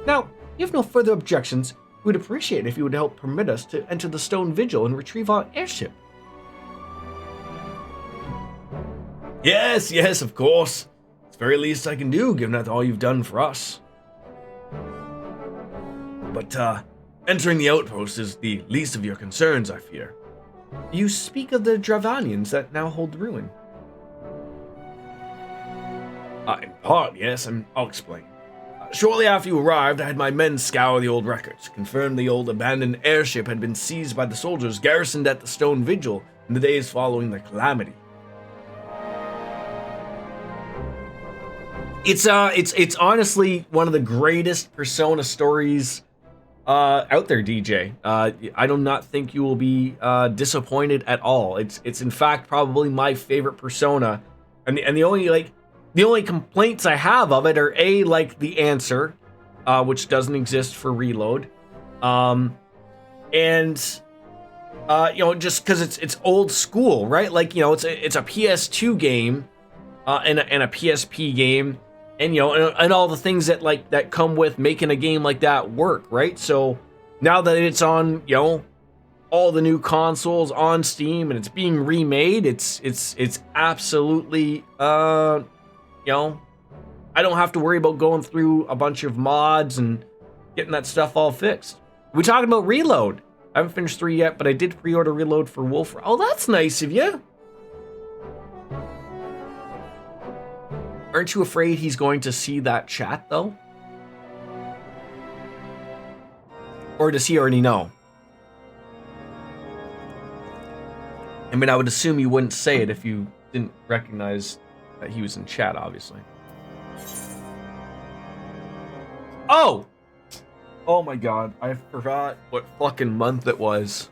Now, you have no further objections. We would appreciate it if you would help permit us to enter the Stone Vigil and retrieve our airship. Yes, of course. It's the very least I can do, given that all you've done for us. But, entering the outpost is the least of your concerns, I fear. You speak of the Dravanians that now hold the ruin. In part, yes, and I'll explain. Shortly after you arrived, I had my men scour the old records, confirm the old abandoned airship had been seized by the soldiers garrisoned at the Stone Vigil in the days following the calamity. It's honestly one of the greatest Persona stories out there, DJ. I do not think you will be disappointed at all. It's in fact probably my favorite Persona, and the only complaints I have of it are like the answer, which doesn't exist for Reload, and just because it's old school, right? Like, it's a PS2 game, and a PSP game, and and all the things that come with making a game like that work, right? So now that it's on all the new consoles on Steam and it's being remade, it's absolutely I don't have to worry about going through a bunch of mods and getting that stuff all fixed. We're talking about Reload. I haven't finished 3 yet, but I did pre-order Reload for Wolf. Oh, that's nice of you. Aren't you afraid he's going to see that chat, though? Or does he already know? I mean, I would assume you wouldn't say it if you didn't recognize that he was in chat, obviously. Oh! Oh my god, I forgot what fucking month it was.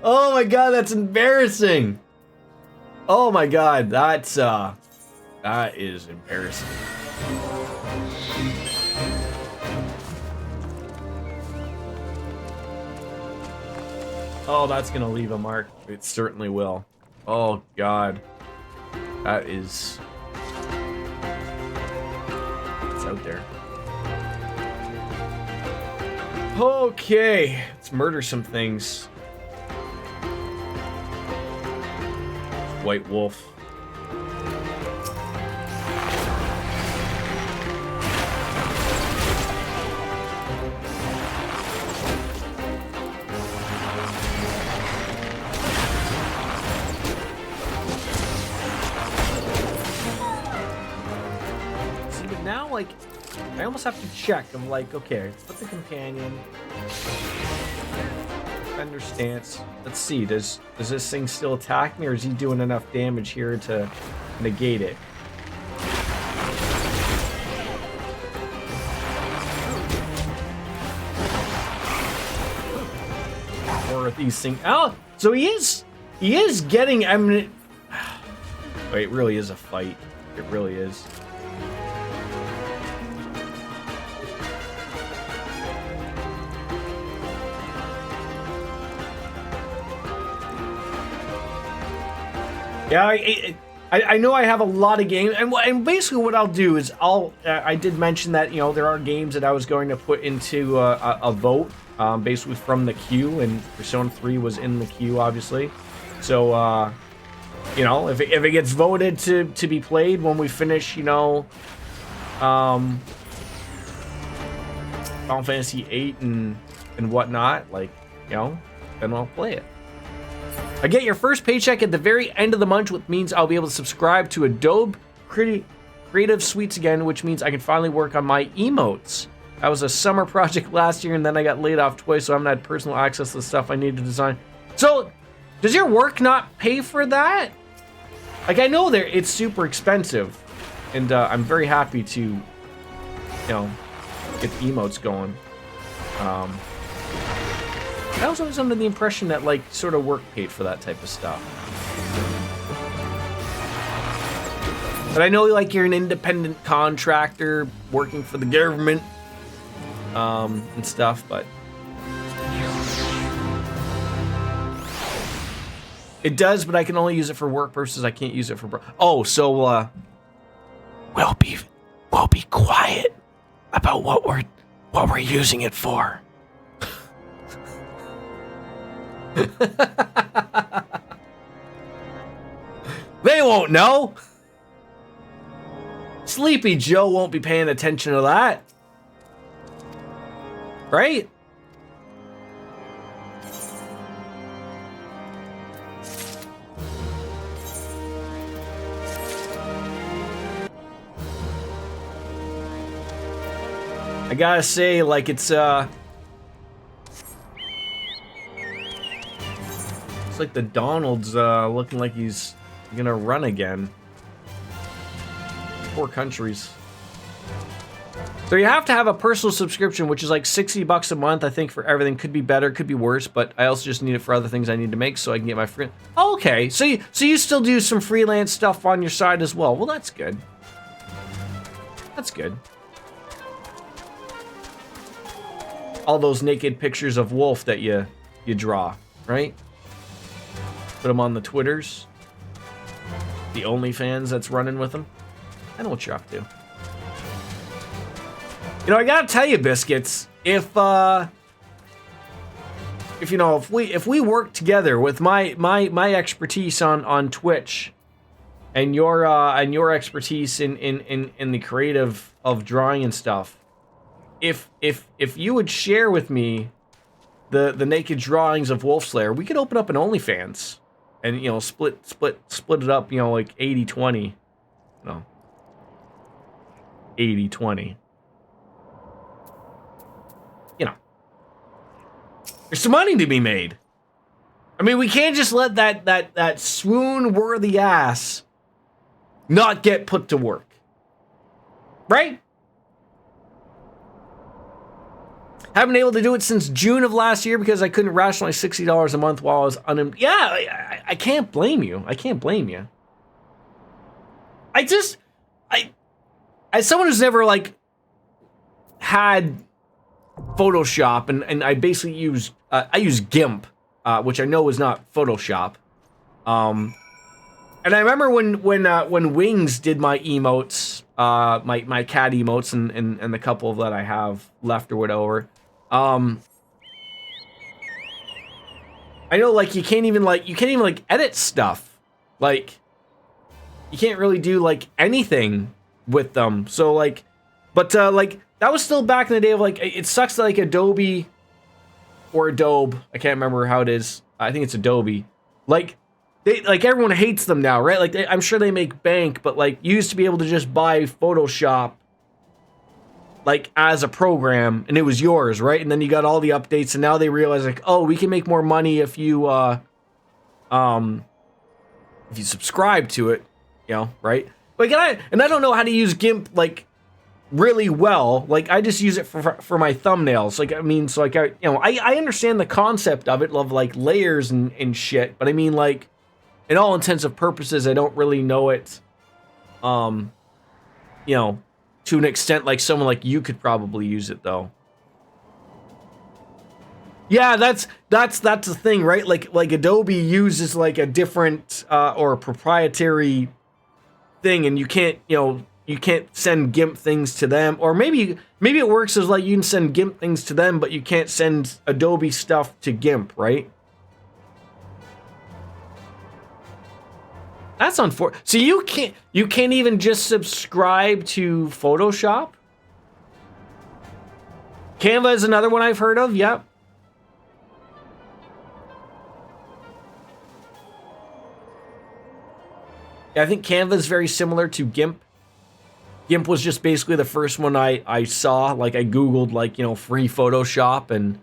Oh my god, that's embarrassing. Oh my god, that is embarrassing. Oh, that's gonna leave a mark. It certainly will. Oh god. That is... it's out there. Okay, let's murder some things. White Wolf. See, but now, like, I almost have to check. I'm like, okay, put the companion. Defender stance. Let's see, does this thing still attack me, or is he doing enough damage here to negate it? Or are these things... oh, so he is getting... I mean... wait, it really is a fight. It really is. Yeah, I know I have a lot of games, and basically what I'll do is I did mention that, you know, there are games that I was going to put into a vote, basically from the queue, and Persona 3 was in the queue, obviously. So, you know, if it gets voted to be played when we finish, you know, Final Fantasy 8 and whatnot, like, you know, then I'll play it. I get your first paycheck at the very end of the month, which means I'll be able to subscribe to Adobe Creative Suites again, which means I can finally work on my emotes. That was a summer project last year, and then I got laid off twice, so I haven't had personal access to the stuff I need to design. So, does your work not pay for that? Like, I know it's super expensive, and I'm very happy to, you know, get the emotes going. I was always under the impression that, like, sort of work paid for that type of stuff. But I know, like, you're an independent contractor working for the government, and stuff, but it does, but I can only use it for work purposes. I can't use it for oh, so we'll be quiet about what we're using it for. They won't know. Sleepy Joe won't be paying attention to that. Right? I gotta say, like, it's like the Donald's looking like he's gonna run again. Poor countries. So you have to have a personal subscription, which is like $60 a month, I think, for everything. Could be better, could be worse, but I also just need it for other things I need to make so I can get my free. Oh, okay, so you still do some freelance stuff on your side as well. Well, that's good. That's good. All those naked pictures of Wolf that you draw, right? Put them on the Twitters. The OnlyFans that's running with them. I know what you're up to. You know, I gotta tell you, Biscuits, if you know, if we work together with my expertise on Twitch and your expertise in the creative of drawing and stuff, if you would share with me the naked drawings of Wolf Slayer, we could open up an OnlyFans and, you know, split it up, you know, like 80-20. No. 80-20. You know. There's some money to be made. I mean, we can't just let that swoon-worthy ass not get put to work. Right? Haven't been able to do it since June of last year because I couldn't rationalize $60 a month while I was unemployed. Yeah, I can't blame you. I can't blame you. As someone who's never, like, had Photoshop, and I basically use GIMP, which I know is not Photoshop. And I remember when Wings did my emotes, my cat emotes, and the couple that I have left or whatever. I know, like, you can't even edit stuff. Like, you can't really do, like, anything with them. So, like, but like, that was still back in the day of, like, it sucks that, like, Adobe or Adobe, I can't remember how it is. I think it's Adobe. Like, everyone hates them now, right? Like, I'm sure they make bank, but, like, you used to be able to just buy Photoshop, like, as a program, and it was yours, right? And then you got all the updates, and now they realize, like, oh, we can make more money if you subscribe to it, you know, right? Like, I don't know how to use GIMP, like, really well. Like, I just use it for my thumbnails. Like, I mean, so, like, I understand the concept of it, of, like, layers and shit, but I mean, like, in all intents and purposes, I don't really know it, you know, to an extent like someone like you could probably use it, though. Yeah, that's the thing, right? Like Adobe uses like a different or a proprietary thing, and you can't, you can't send GIMP things to them, or maybe it works as like you can send GIMP things to them, but you can't send Adobe stuff to GIMP, right? That's unfortunate. So you can't even just subscribe to Photoshop? Canva is another one I've heard of. Yep. Yeah, I think Canva is very similar to GIMP. GIMP was just basically the first one I saw. Like I Googled like, free Photoshop and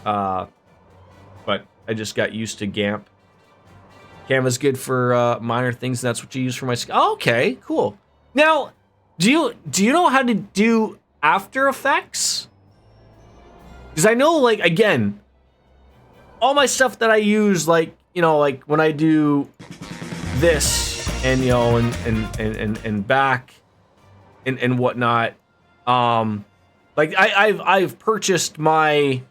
but I just got used to GAMP. Canva's good for minor things. That's what you use for my. Oh, okay, cool. Now, do you know how to do After Effects? Because I know, like, again, all my stuff that I use, like, like when I do this and and back and whatnot, like I've purchased my,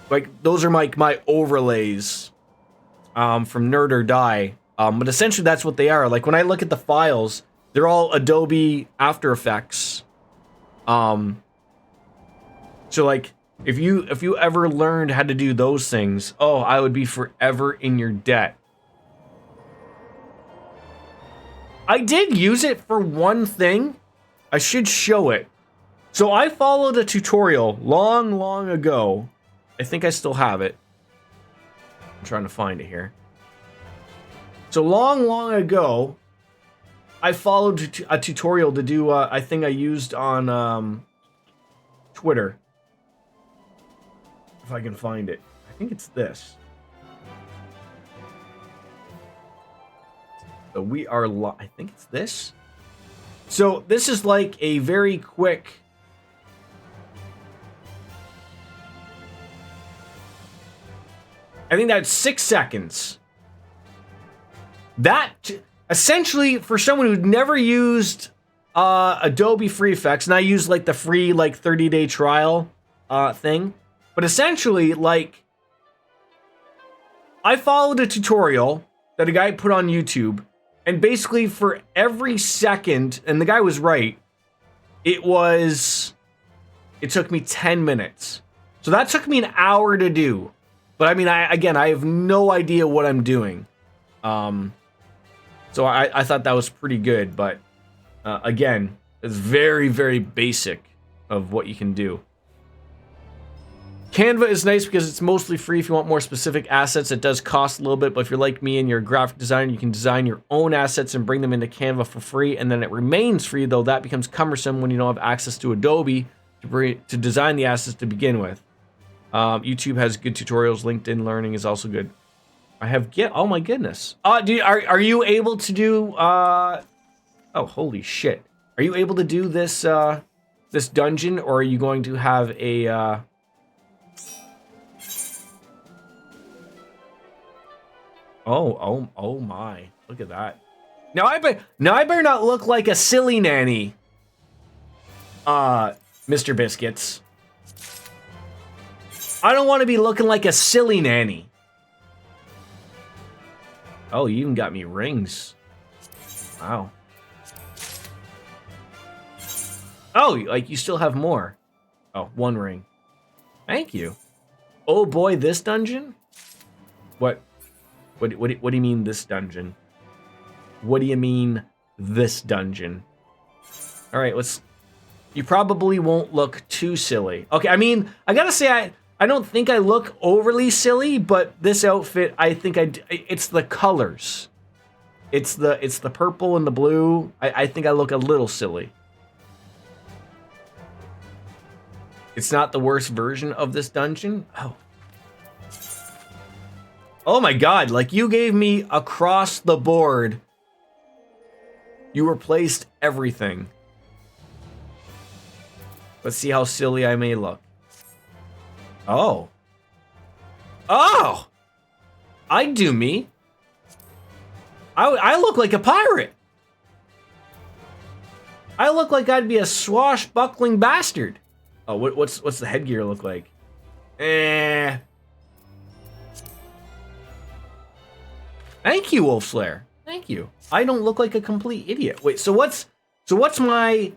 like, those are my overlays from Nerd or Die, but essentially that's what they are. Like when I look at the files, they're all Adobe After Effects. So like if you ever learned how to do those things, oh, I would be forever in your debt. I did use it for one thing. I should show it. So I followed a tutorial long ago. I think I still have it. I'm trying to find it here. So long ago, I followed a tutorial to do a thing I used on Twitter. If I can find it. I think it's this. So we are I think it's this. So this is like a very quick. I think that's 6 seconds. That essentially, for someone who'd never used Adobe Free Effects, and I use like the free like 30-day trial thing, but essentially, like, I followed a tutorial that a guy put on YouTube, and basically for every second, and the guy was right, it took me 10 minutes. So that took me an hour to do. But I mean, I have no idea what I'm doing. So I thought that was pretty good, but again, it's very, very basic of what you can do. Canva is nice because it's mostly free. If you want more specific assets, it does cost a little bit, but if you're like me and you're a graphic designer, you can design your own assets and bring them into Canva for free, and then it remains free, though that becomes cumbersome when you don't have access to Adobe to design the assets to begin with. YouTube has good tutorials. LinkedIn Learning is also good. I have oh my goodness. Are you able to do oh, holy shit. Are you able to do this this dungeon, or are you going to have a Oh my. Look at that. Now I better not look like a silly nanny. Mr. Biscuits. I don't want to be looking like a silly nanny. Oh, you even got me rings. Wow. Oh, like you still have more. Oh, one ring. Thank you. Oh boy, this dungeon? What do you mean this dungeon? What do you mean this dungeon? All right, you probably won't look too silly. Okay, I mean, I gotta say, I don't think I look overly silly, but this outfit, I think it's the colors. It's the purple and the blue. I think I look a little silly. It's not the worst version of this dungeon. Oh my god, like you gave me across the board. You replaced everything. Let's see how silly I may look. Oh. Oh! I'd do me. I look like a pirate. I look like I'd be a swashbuckling bastard. Oh, what's the headgear look like? Eh. Thank you, Wolf Slayer. Thank you. I don't look like a complete idiot. Wait, so what's my...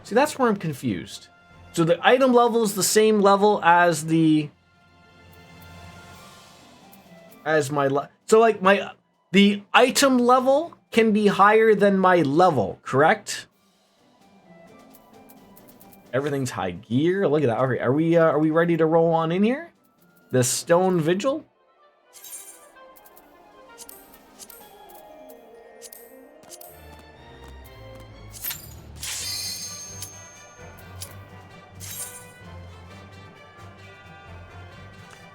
See, that's where I'm confused. So the item level is the same level as the... So like the item level can be higher than my level, correct? Everything's high gear. Look at that. Okay, are we ready to roll on in here? The Stone Vigil?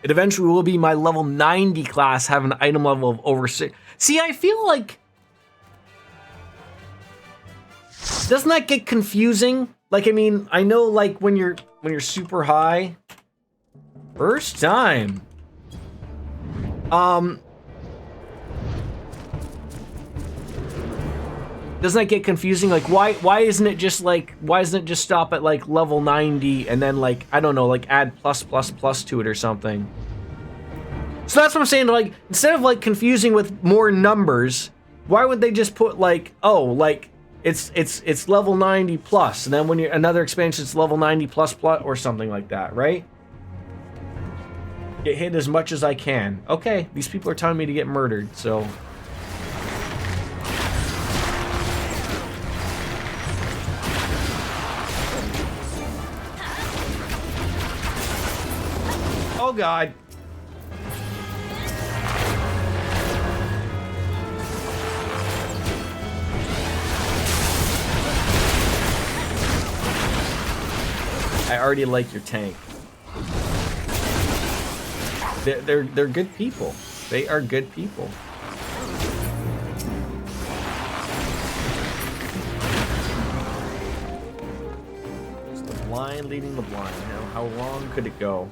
It eventually will be my level 90 class, have an item level of over 6. See, I feel like... Doesn't that get confusing? Like, I mean, I know, like, when you're super high... First time. Doesn't that get confusing? Like, why isn't it just like, why doesn't it just stop at like level 90 and then like, I don't know, like add plus to it or something? So that's what I'm saying, like, instead of like confusing with more numbers, why would they just put like, oh, like it's level 90 plus, and then when you're another expansion it's level 90 plus or something like that, right? Get hit as much as I can. Okay, these people are telling me to get murdered, so... Oh god. I already like your tank. They're good people. They are good people. It's the blind leading the blind. How long could it go?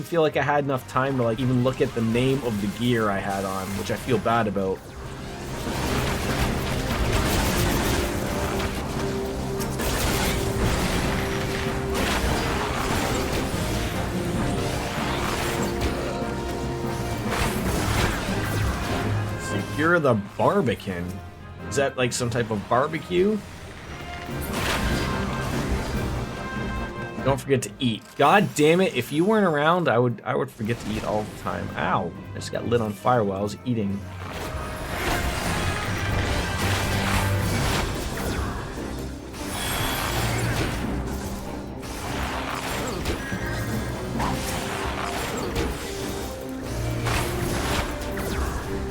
Feel like I had enough time to like even look at the name of the gear I had on, which I feel bad about. Secure the Barbican. Is that like some type of barbecue? Don't forget to eat. God damn it, if you weren't around, I would forget to eat all the time. Ow, I just got lit on fire while I was eating.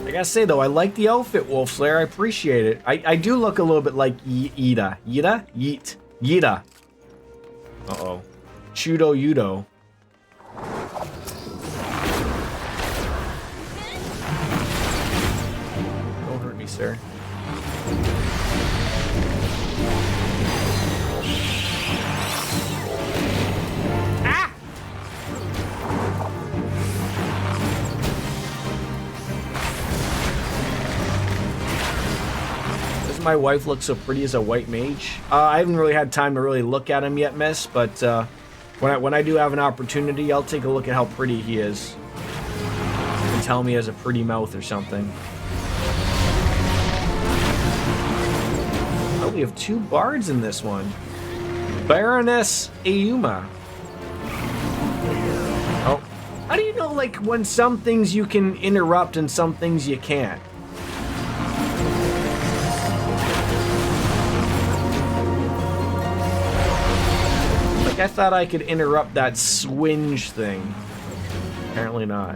I gotta say though, I like the outfit, Wolf Slayer. I appreciate it. I do look a little bit like Yida. Yida? Yeet. Yida. Uh-oh. Chudo Yudo. Don't hurt me, sir. Ah! Does my wife look so pretty as a white mage? I haven't really had time to really look at him yet, miss, but when I do have an opportunity, I'll take a look at how pretty he is. You can tell me he has a pretty mouth or something. Oh, we have 2 bards in this one. Baroness Ayuma. Oh, how do you know, like, when some things you can interrupt and some things you can't? I thought I could interrupt that swinge thing. Apparently not.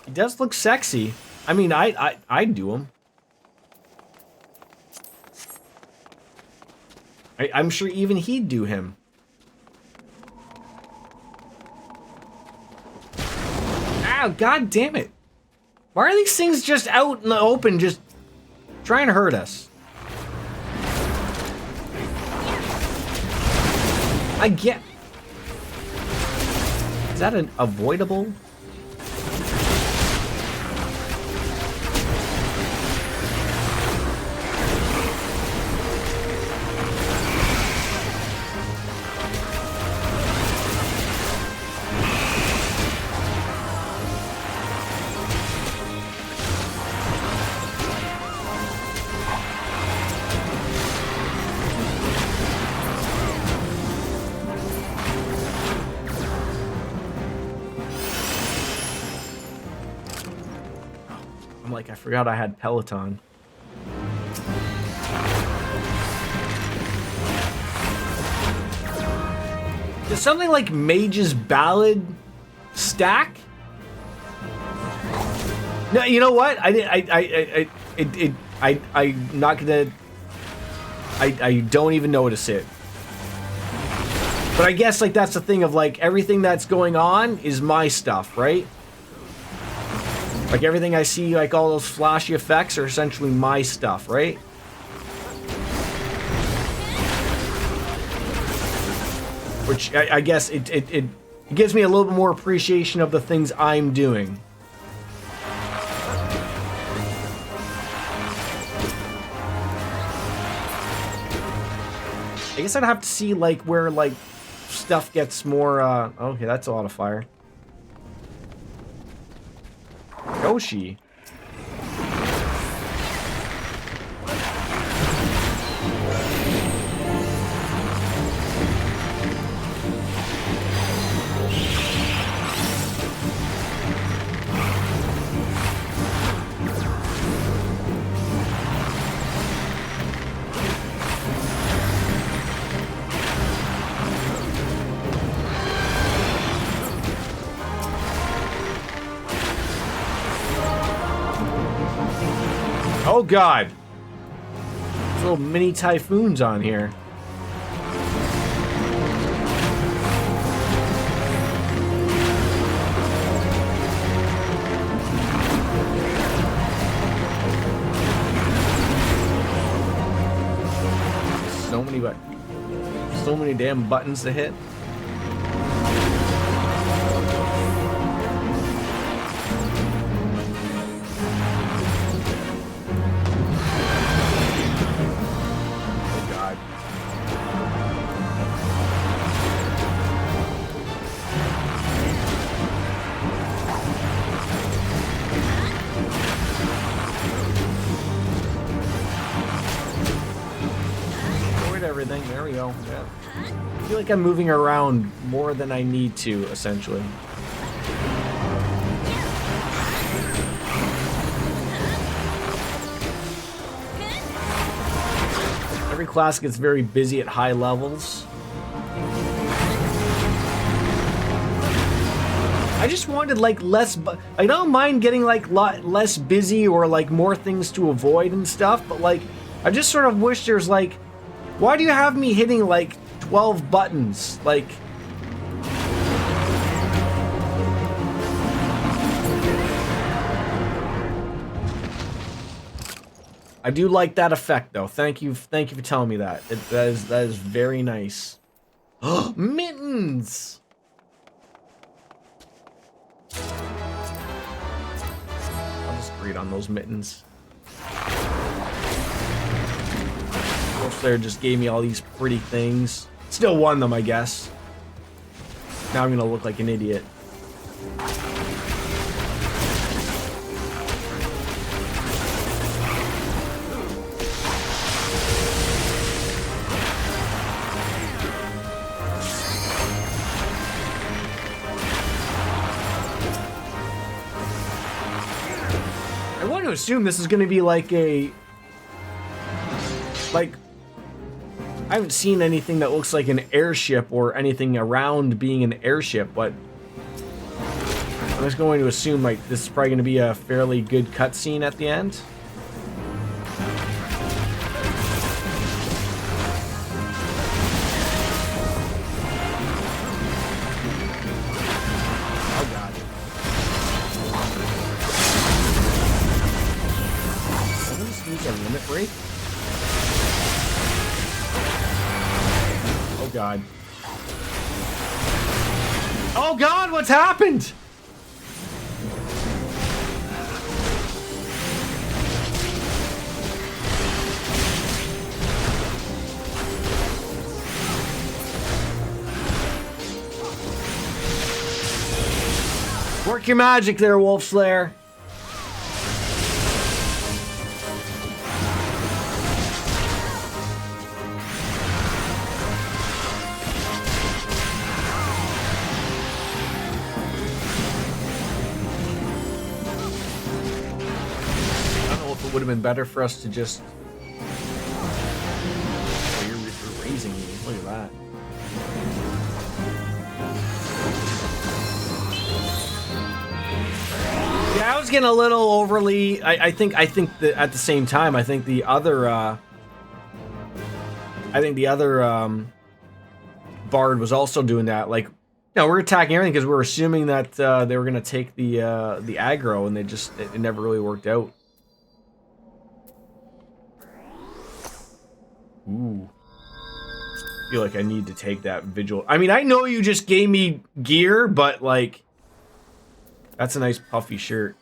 He does look sexy. I mean, I'd do him. I'm sure even he'd do him. Ow, god damn it. Why are these things just out in the open, just trying to hurt us? I get... Is that an avoidable? I forgot I had Peloton. Does something like Mage's Ballad stack? No, you know what? I'm not gonna. I don't even notice it. But I guess like that's the thing of like everything that's going on is my stuff, right? Like everything I see, like all those flashy effects are essentially my stuff, right? Which I guess it gives me a little bit more appreciation of the things I'm doing. I guess I'd have to see like where like stuff gets more okay, that's a lot of fire. Yoshi. Oh god! There's little mini typhoons on here. So many damn buttons to hit. Everything. There we go. Yeah. I feel like I'm moving around more than I need to, essentially. Every class gets very busy at high levels. I just wanted like less. I don't mind getting like less busy or like more things to avoid and stuff, but like I just sort of wish there's like. Why do you have me hitting like 12 buttons? Like I do like that effect though. Thank you for telling me that. That is very nice. Mittens. I'll just read on those mittens. Slayer just gave me all these pretty things. Still won them, I guess. Now I'm gonna look like an idiot. I want to assume this is gonna be like a... I haven't seen anything that looks like an airship or anything around being an airship, but I'm just going to assume like this is probably going to be a fairly good cutscene at the end. Oh god. use our limit break. Oh god. Oh god, what's happened? Work your magic there, Wolf Slayer. Would have been better for us to just... Oh, you're raising me. Look at that. Yeah, I was getting a little overly... I think that at the same time, I think the other... Bard was also doing that. Like, you know, we're attacking everything because we're assuming that they were going to take the aggro, and it never really worked out. Ooh. I feel like I need to take that vigil. I mean, I know you just gave me gear, but like, that's a nice puffy shirt.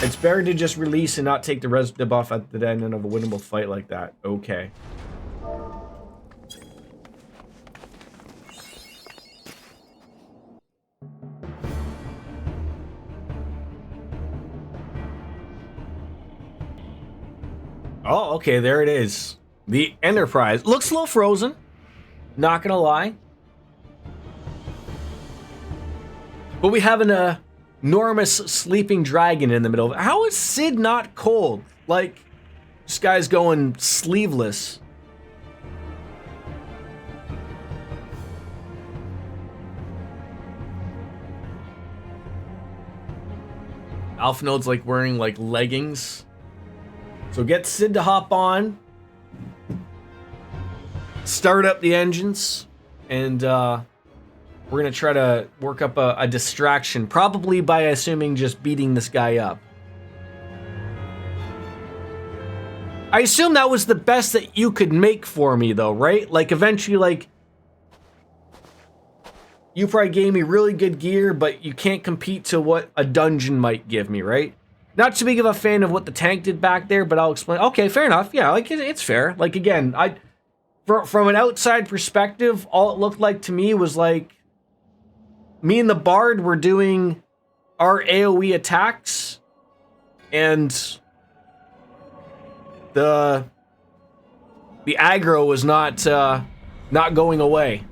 It's better to just release and not take the res debuff at the end of a winnable fight like that. Okay. Oh, okay, there it is. The Enterprise. Looks a little frozen. Not gonna lie. But we have an enormous sleeping dragon in the middle of it. How is Sid not cold? Like, this guy's going sleeveless. Alpha Node's like wearing like leggings. So get Sid to hop on, start up the engines, and we're going to try to work up a distraction, probably by assuming just beating this guy up. I assume that was the best that you could make for me, though, right? Like, eventually, like, you probably gave me really good gear, but you can't compete to what a dungeon might give me, right? Not too big of a fan of what the tank did back there, but I'll explain. Okay, fair enough. Yeah, like it's fair. Like again, from an outside perspective, all it looked like to me was like me and the Bard were doing our AoE attacks, and the aggro was not going away.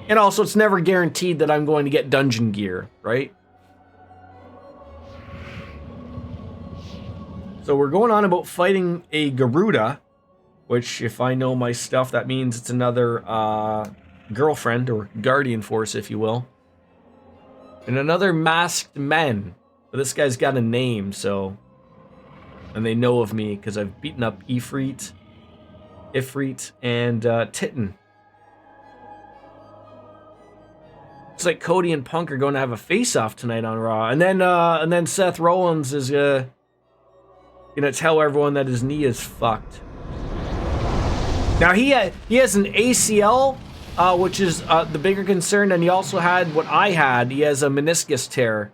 And also, it's never guaranteed that I'm going to get dungeon gear, right? So we're going on about fighting a Garuda, which, if I know my stuff, that means it's another girlfriend, or guardian force, if you will. And another masked men. But this guy's got a name, so... And they know of me, because I've beaten up Ifrit, and Titan. It's like Cody and Punk are going to have a face-off tonight on Raw, and then Seth Rollins is gonna tell everyone that his knee is fucked. Now he has an ACL, which is the bigger concern, and he also had what I had. He has a meniscus tear.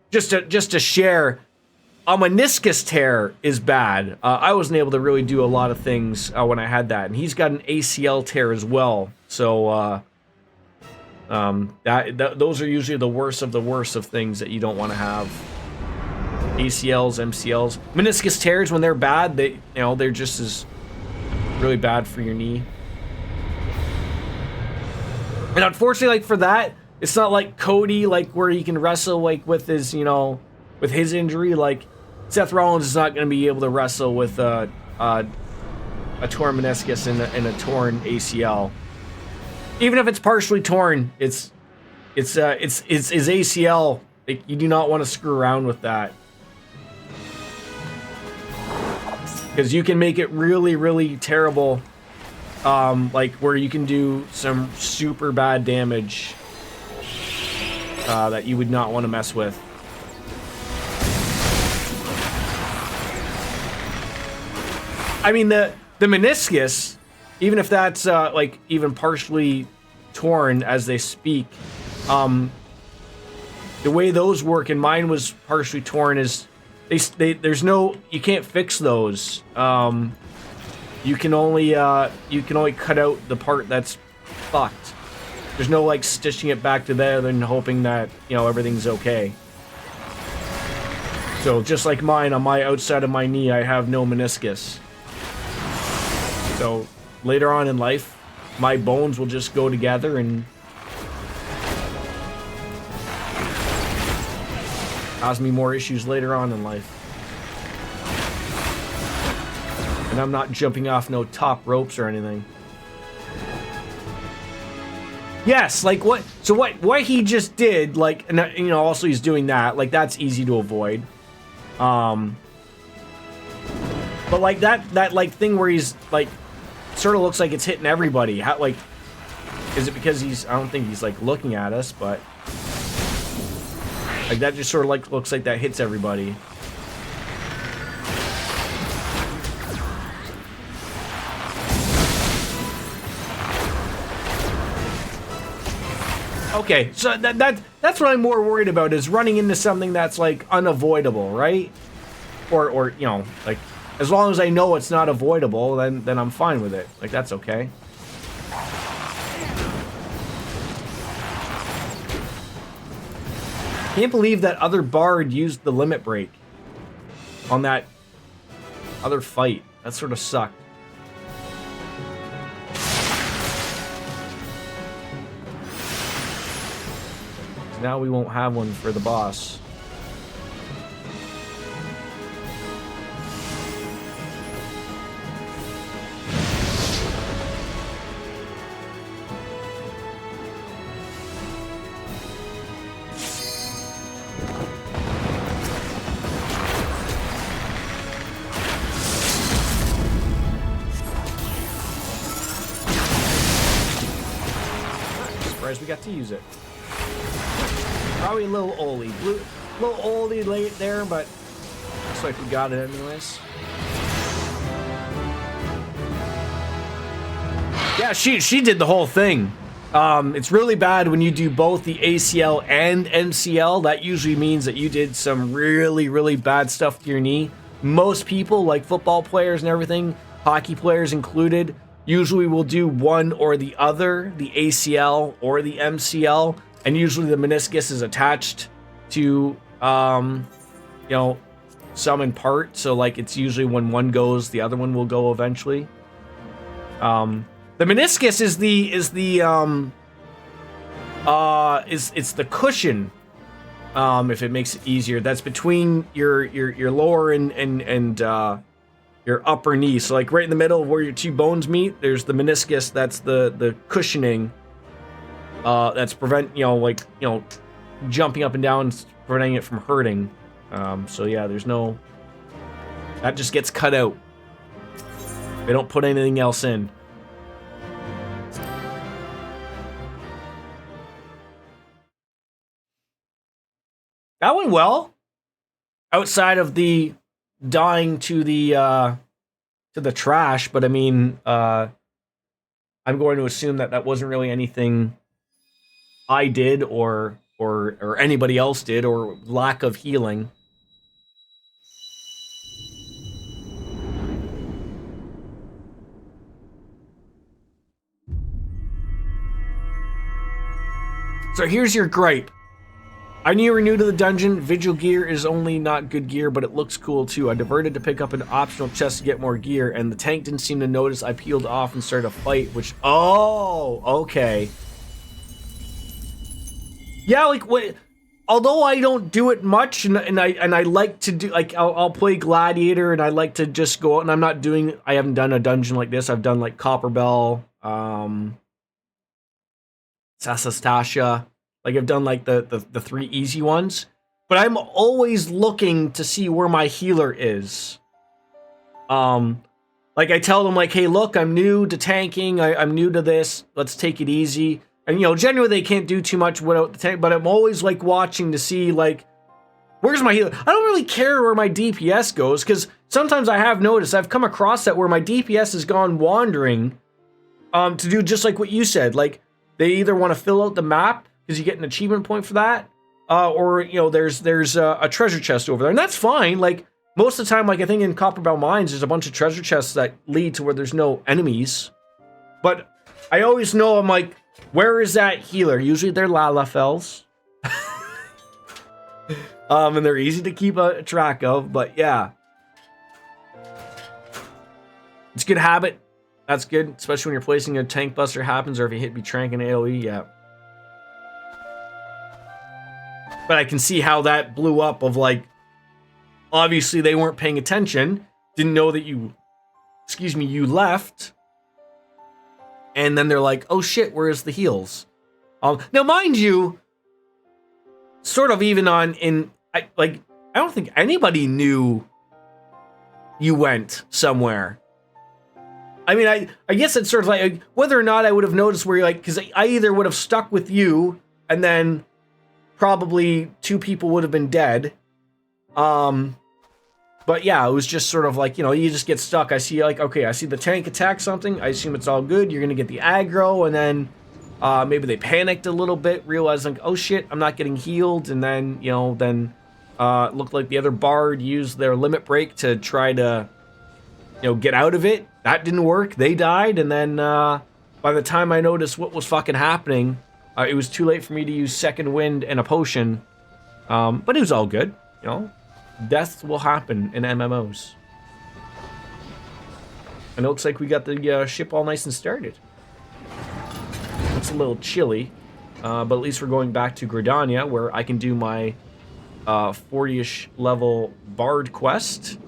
Just to share, a meniscus tear is bad. I wasn't able to really do a lot of things when I had that, and he's got an ACL tear as well. So. Those are usually the worst of things that you don't want to have. ACLs, MCLs, meniscus tears, when they're bad, they're just as really bad for your knee. And unfortunately, like for that, it's not like Cody, like where he can wrestle like with his, with his injury. Like Seth Rollins is not going to be able to wrestle with a torn meniscus and a torn ACL. Even if it's partially torn, it's his ACL. Like, you do not want to screw around with that, because you can make it really, really terrible. Like where you can do some super bad damage. that you would not want to mess with. I mean, the meniscus, even if that's like even partially torn as they speak, the way those work, and mine was partially torn, is there's no, you can't fix those. You can only cut out the part that's fucked. There's no like stitching it back to there and hoping that, you know, everything's okay. So just like mine, on my outside of my knee, I have no meniscus. So later on in life, my bones will just go together and cause me more issues later on in life. And I'm not jumping off no top ropes or anything. Yes, like what? So what he just did, like, and you know, also he's doing that. Like that's easy to avoid. But like that like thing where he's like, sort of looks like it's hitting everybody. How, like, is it because he's? I don't think he's like looking at us, but like that just sort of like looks like that hits everybody. Okay, so that's what I'm more worried about, is running into something that's like unavoidable, right? Or you know, like, as long as I know it's not avoidable, then I'm fine with it. Like, that's okay. Can't believe that other bard used the limit break on that other fight. That sort of sucked. Now we won't have one for the boss. Surprised we got to use it. Probably a little oldie. Little oldie late there, but looks like we got it anyways. Yeah, she did the whole thing. It's really bad when you do both the ACL and MCL. That usually means that you did some really, really bad stuff to your knee. Most people, like football players and everything, hockey players included, usually will do one or the other, the ACL or the MCL. And usually the meniscus is attached to, you know, some in part. So like it's usually when one goes, the other one will go eventually. The meniscus is the cushion. If it makes it easier, that's between your lower and your upper knee. So like right in the middle where your two bones meet, there's the meniscus. That's the cushioning. That's jumping up and down, preventing it from hurting. So yeah, there's no, that just gets cut out. They don't put anything else in. That went well. Outside of the dying to the trash, but I mean, I'm going to assume that wasn't really anything I did or anybody else did, or lack of healing. So here's your gripe. I knew you were new to the dungeon. Vigil gear is only not good gear, but it looks cool too. I diverted to pick up an optional chest to get more gear, and the tank didn't seem to notice. I peeled off and started a fight, which... Oh, okay. Yeah, like, what... Although I don't do it much, and I like to do... Like, I'll play Gladiator, and I like to just go out, and I'm not doing... I haven't done a dungeon like this. I've done, like, Copperbell, Sasastasia... Like, I've done, like, the three easy ones. But I'm always looking to see where my healer is. Like, I tell them, like, hey, look, I'm new to tanking. I'm new to this. Let's take it easy. And, you know, generally they can't do too much without the tank, but I'm always, like, watching to see, like, where's my healer? I don't really care where my DPS goes, because sometimes I have noticed, I've come across that where my DPS has gone wandering to do just like what you said. Like, they either want to fill out the map, because you get an achievement point for that, or, you know, there's a treasure chest over there, and that's fine. Like, most of the time, like, I think in Copperbell Mines, there's a bunch of treasure chests that lead to where there's no enemies. But I always know, I'm like, where is that healer? Usually they're Lalafels. And they're easy to keep a track of, but yeah. It's a good habit. That's good, especially when you're placing a tank buster happens, or if you hit Betrank in AoE, yeah. But I can see how that blew up of, like, obviously they weren't paying attention, didn't know that you, you left, and then they're like, oh shit, where's the heals? Now mind you, sort of even I don't think anybody knew you went somewhere. I mean, I guess it's sort of like whether or not I would have noticed where you're like, because I either would have stuck with you and then probably 2 people would have been dead. But yeah, it was just sort of like, you know, you just get stuck. I see, like, okay, I see the tank attack something. I assume it's all good. You're going to get the aggro, and then maybe they panicked a little bit, realized, like, oh shit, I'm not getting healed. And then, you know, it looked like the other bard used their limit break to try to, you know, get out of it. That didn't work. They died. And then by the time I noticed what was fucking happening, it was too late for me to use Second Wind and a potion. But it was all good, you know. Deaths will happen in MMOs. And it looks like we got the ship all nice and started. It's a little chilly, but at least we're going back to Gridania, where I can do my 40-ish level Bard quest.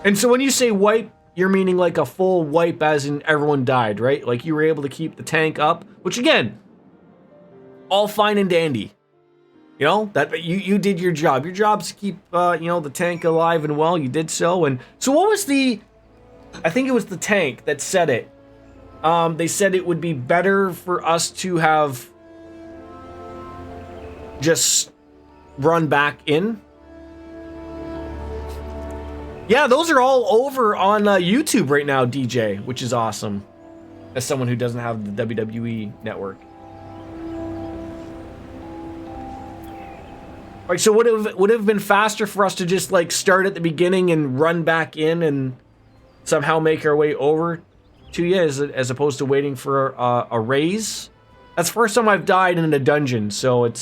And so when you say wipe, you're meaning like a full wipe as in everyone died, right? Like you were able to keep the tank up, which again, all fine and dandy. You know, that you did your job. Your job's to keep, you know, the tank alive and well. You did so. And so what was I think it was the tank that said it. They said it would be better for us to have just run back in. Yeah, those are all over on YouTube right now, DJ, which is awesome. As someone who doesn't have the WWE network. All right, so would it have been faster for us to just like start at the beginning and run back in and somehow make our way over to you as opposed to waiting for a raise? That's the first time I've died in a dungeon, so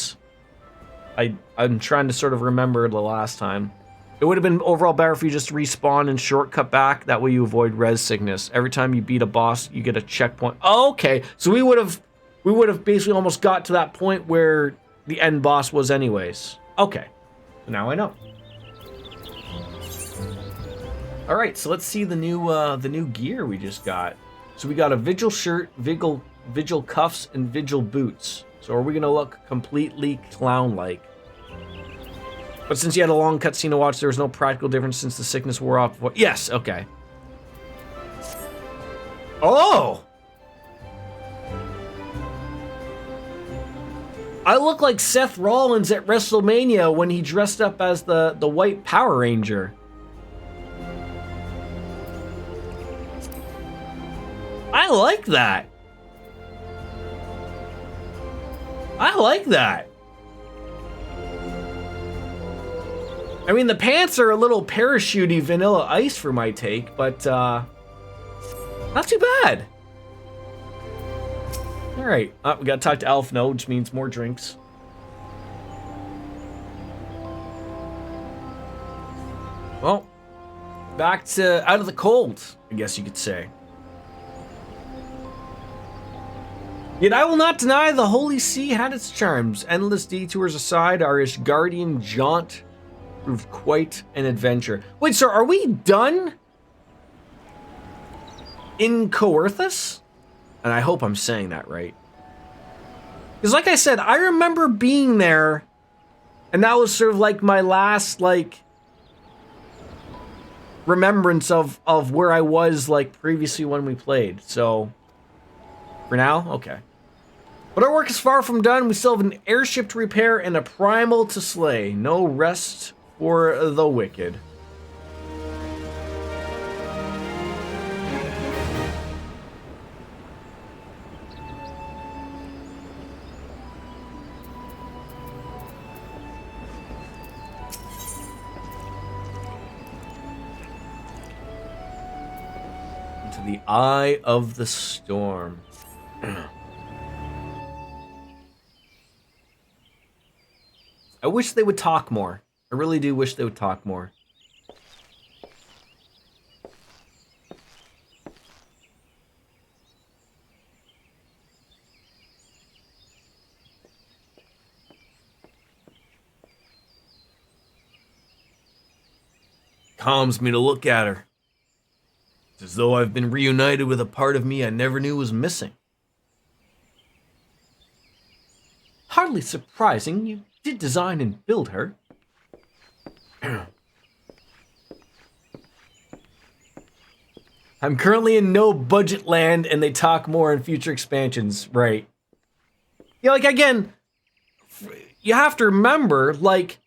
I'm trying to sort of remember the last time. It would have been overall better if you just respawn and shortcut back. That way you avoid res sickness. Every time you beat a boss, you get a checkpoint. Oh, okay, so we would have basically almost got to that point where the end boss was anyways. Okay, now I know. All right, so let's see the new gear we just got. So we got a Vigil shirt, Vigil cuffs, and Vigil boots. So are we gonna look completely clown-like? But since you had a long cutscene to watch, there was no practical difference since the sickness wore off before. Yes, okay. Oh! I look like Seth Rollins at WrestleMania when he dressed up as the White Power Ranger. I like that. I like that. I mean, the pants are a little parachutey Vanilla Ice for my take, but not too bad. All right, we gotta talk to Elf now, which means more drinks. Well, back to out of the cold, I guess you could say. Yet I will not deny the Holy See had its charms. Endless detours aside, our Ishgardian jaunt proved quite an adventure. Wait, so are we done in Coerthas? And I hope I'm saying that right. Because like I said, I remember being there, and that was sort of like my last, like, remembrance of where I was, like, previously when we played. So, For now? Okay. But our work is far from done. We still have an airship to repair and a primal to slay. No rest for the wicked. Into the eye of the storm. I wish they would talk more. I really do wish they would talk more. Calms me to look at her. It's as though I've been reunited with a part of me I never knew was missing. Hardly surprising, you did design and build her. I'm currently in no budget land and they talk more in future expansions, right? Yeah, like again, you have to remember, like,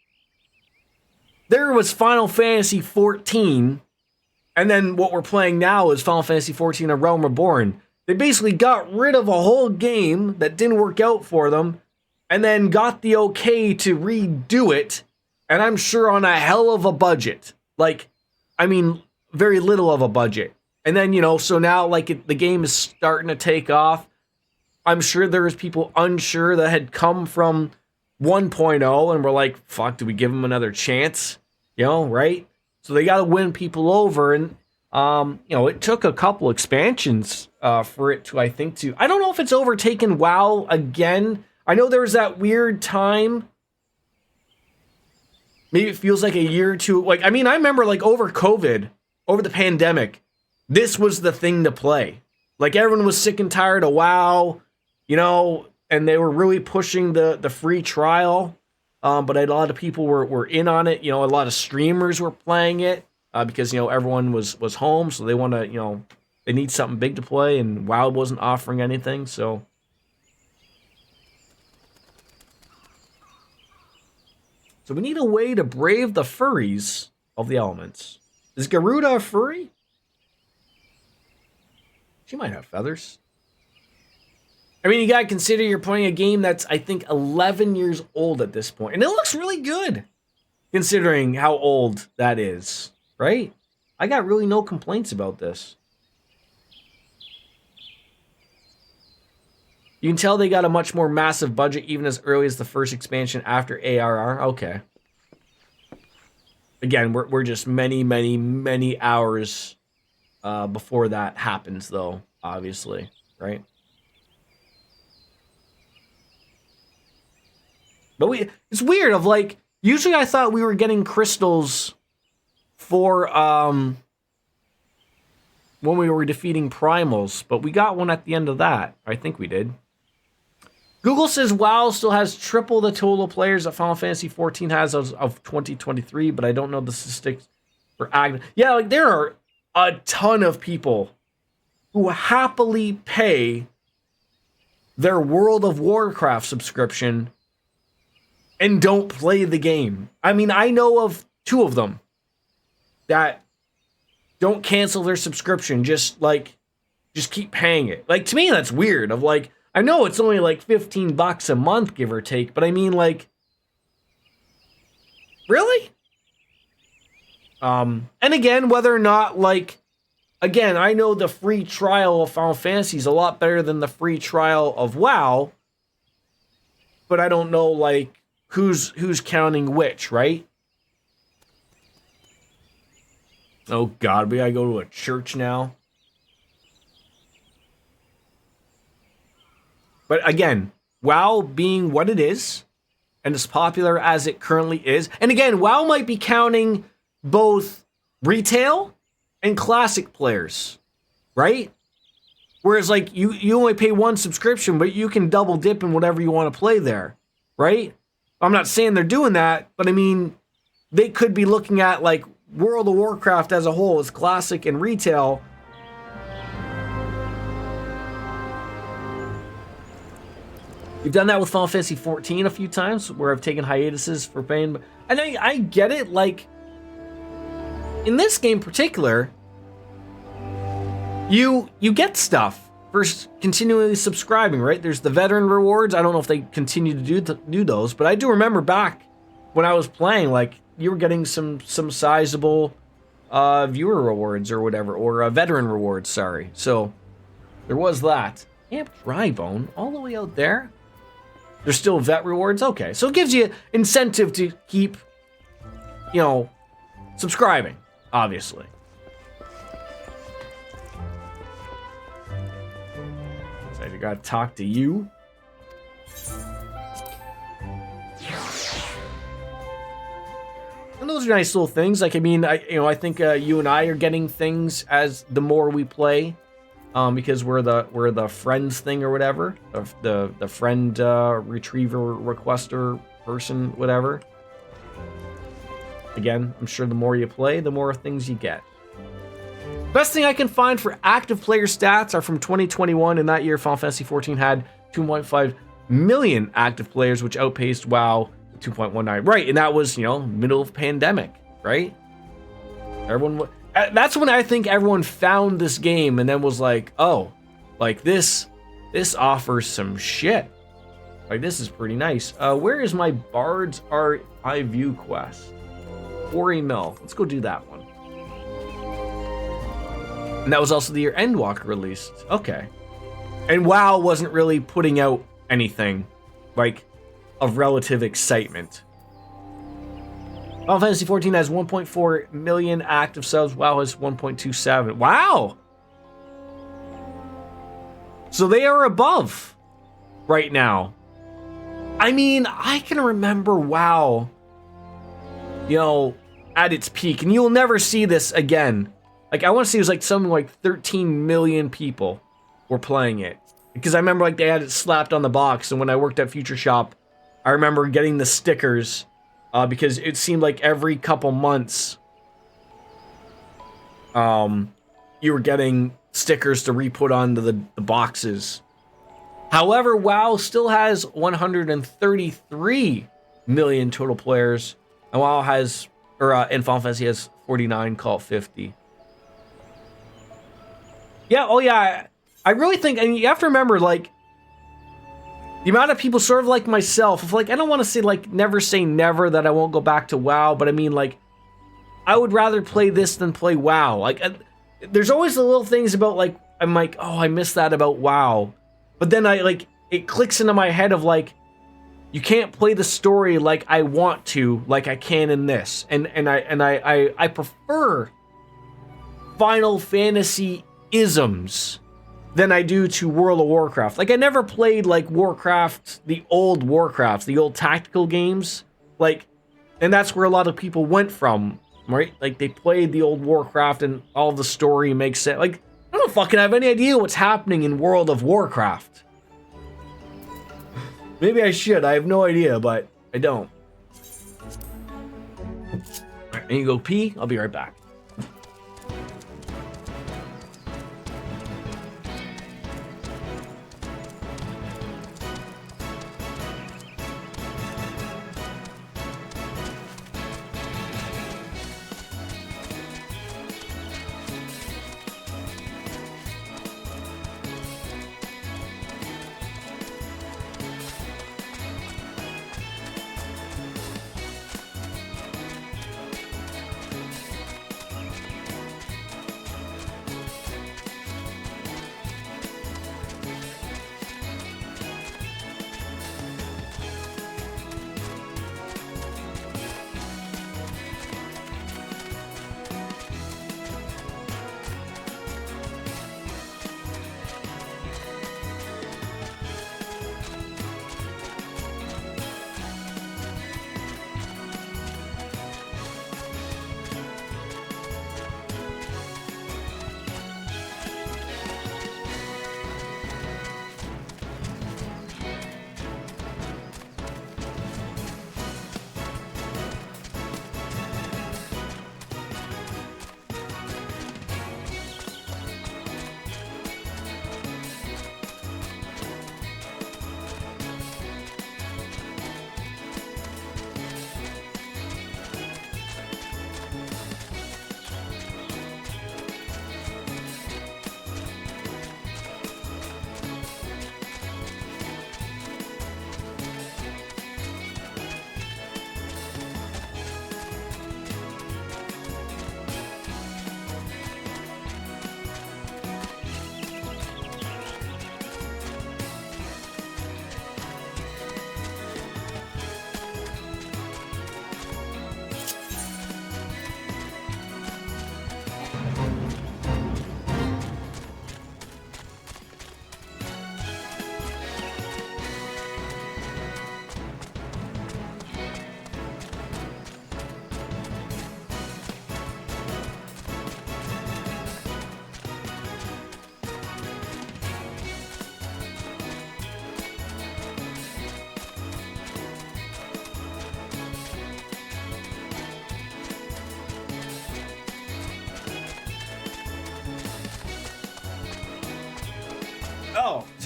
there was Final Fantasy XIV, and then what we're playing now is Final Fantasy XIV: A Realm Reborn. They basically got rid of a whole game that didn't work out for them, and then got the okay to redo it, and I'm sure on a hell of a budget. Like, I mean, very little of a budget. And then, you know, so now, like, the game is starting to take off. I'm sure there was people unsure that had come from 1.0 and were like, fuck, do we give them another chance? You know, right? So they got to win people over. And, you know, it took a couple expansions for it to, I think, I don't know if it's overtaken WoW again. I know there was that weird time. Maybe it feels like a year or two. Like, I mean, I remember, like, over COVID, over the pandemic, this was the thing to play. Like, everyone was sick and tired of WoW, you know, and they were really pushing the free trial. But a lot of people were in on it. You know, a lot of streamers were playing it because, you know, everyone was home. So they want to, you know, they need something big to play. And WoW wasn't offering anything. So we need a way to brave the furries of the elements. Is Garuda a furry? She might have feathers. I mean, you gotta consider you're playing a game that's, I think, 11 years old at this point. And it looks really good, considering how old that is, right? I got really no complaints about this. You can tell they got a much more massive budget even as early as the first expansion after ARR. Okay. Again, we're just many, many, many hours before that happens, though, obviously, right? But it's weird of like, usually I thought we were getting crystals for when we were defeating primals, but we got one at the end of that. I think we did. Google says WoW still has triple the total players that Final Fantasy XIV has of 2023, but I don't know the statistics for active. Yeah, like there are a ton of people who happily pay their World of Warcraft subscription and don't play the game. I mean, I know of 2 of them that don't cancel their subscription, just keep paying it. Like, to me, that's weird. Of like, I know it's only like $15 a month, give or take, but I mean, like, really? And again, whether or not, like, again, I know the free trial of Final Fantasy is a lot better than the free trial of WoW, but I don't know, like, who's counting which, right? Oh God, we gotta go to a church now. But again, WoW being what it is, and as popular as it currently is, and again, WoW might be counting both retail and classic players, right? Whereas, like, you only pay one subscription, but you can double dip in whatever you want to play there, right? I'm not saying they're doing that, but I mean, they could be looking at, like, World of Warcraft as a whole as classic and retail. We've done that with Final Fantasy 14 a few times, where I've taken hiatuses for paying. And I get it. Like in this game in particular, you get stuff for continually subscribing, right? There's the veteran rewards. I don't know if they continue to do those, but I do remember back when I was playing, like you were getting some sizable viewer rewards or whatever, or veteran rewards. Sorry. So there was that. Camp Drybone, all the way out there. There's still vet rewards. Okay, so it gives you incentive to keep, you know, subscribing. Obviously. So I gotta talk to you. And those are nice little things. Like, I mean, I think you and I are getting things as the more we play, because we're the friends thing or whatever, the friend retriever requester person, whatever. Again, I'm sure the more you play, the more things you get. Best thing I can find for active player stats are from 2021. In that year, Final Fantasy XIV had 2.5 million active players, which outpaced WoW 2.19. Right, and that was, you know, middle of pandemic, right? Everyone, that's when I think everyone found this game and then was like, oh, like this offers some shit. Like, this is pretty nice. Where is my Bard's Eye View quest? Quarry Mill. Let's go do that one. And that was also the year Endwalker released. Okay. And WoW wasn't really putting out anything like of relative excitement. Final Fantasy XIV has 1.4 million active subs. WoW has 1.27. Wow! So they are above right now. I mean, I can remember WoW, you know, at its peak, and you'll never see this again. Like, I want to say it was like something like 13 million people were playing it. Because I remember like they had it slapped on the box, and when I worked at Future Shop, I remember getting the stickers, because it seemed like every couple months, you were getting stickers to re-put onto the boxes. However, WoW still has 133 million total players, and WoW has, and Final Fantasy has 49, call it 50. Yeah, oh yeah, I really think, and you have to remember, like, the amount of people sort of like myself, if, like, I don't want to say, like, never say never that I won't go back to WoW, but I mean, like, I would rather play this than play WoW. Like, there's always the little things about, like, I'm like, oh, I miss that about WoW. But then it clicks into my head of, like, you can't play the story like I want to, like I can in this. And I prefer Final Fantasy isms than I do to World of Warcraft. Like, I never played, like, Warcraft, the old tactical games. Like, and that's where a lot of people went from, right? Like, they played the old Warcraft and all the story makes sense. Like, I don't fucking have any idea what's happening in World of Warcraft. Maybe I should. I have no idea, but I don't. Alright, I need to go pee. I'll be right back.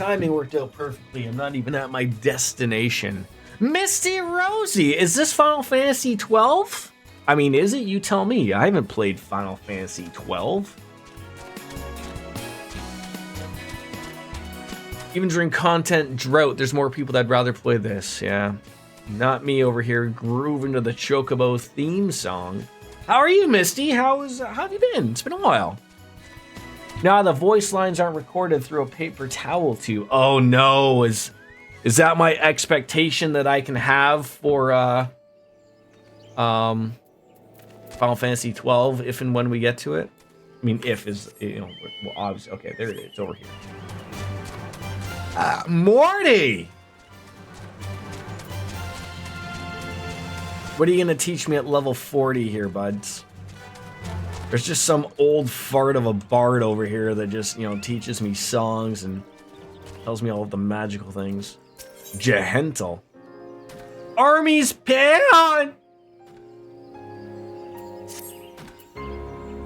timing worked out perfectly. I'm not even at my destination. Misty Rosie, is this Final Fantasy 12? I mean, is it? You tell me. I haven't played Final Fantasy 12. Even during content drought, there's more people that'd rather play this, yeah. Not me over here grooving to the Chocobo theme song. How are you, Misty? How have you been? It's been a while. Now the voice lines aren't recorded through a paper towel tube. Oh no, is that my expectation that I can have for Final Fantasy 12 if and when we get to it? I mean, if is, you know, well, obviously, okay, there it is, over here. Morty! What are you gonna teach me at level 40 here, buds? There's just some old fart of a bard over here that just, you know, teaches me songs and tells me all of the magical things. Jehentel. Army's pan!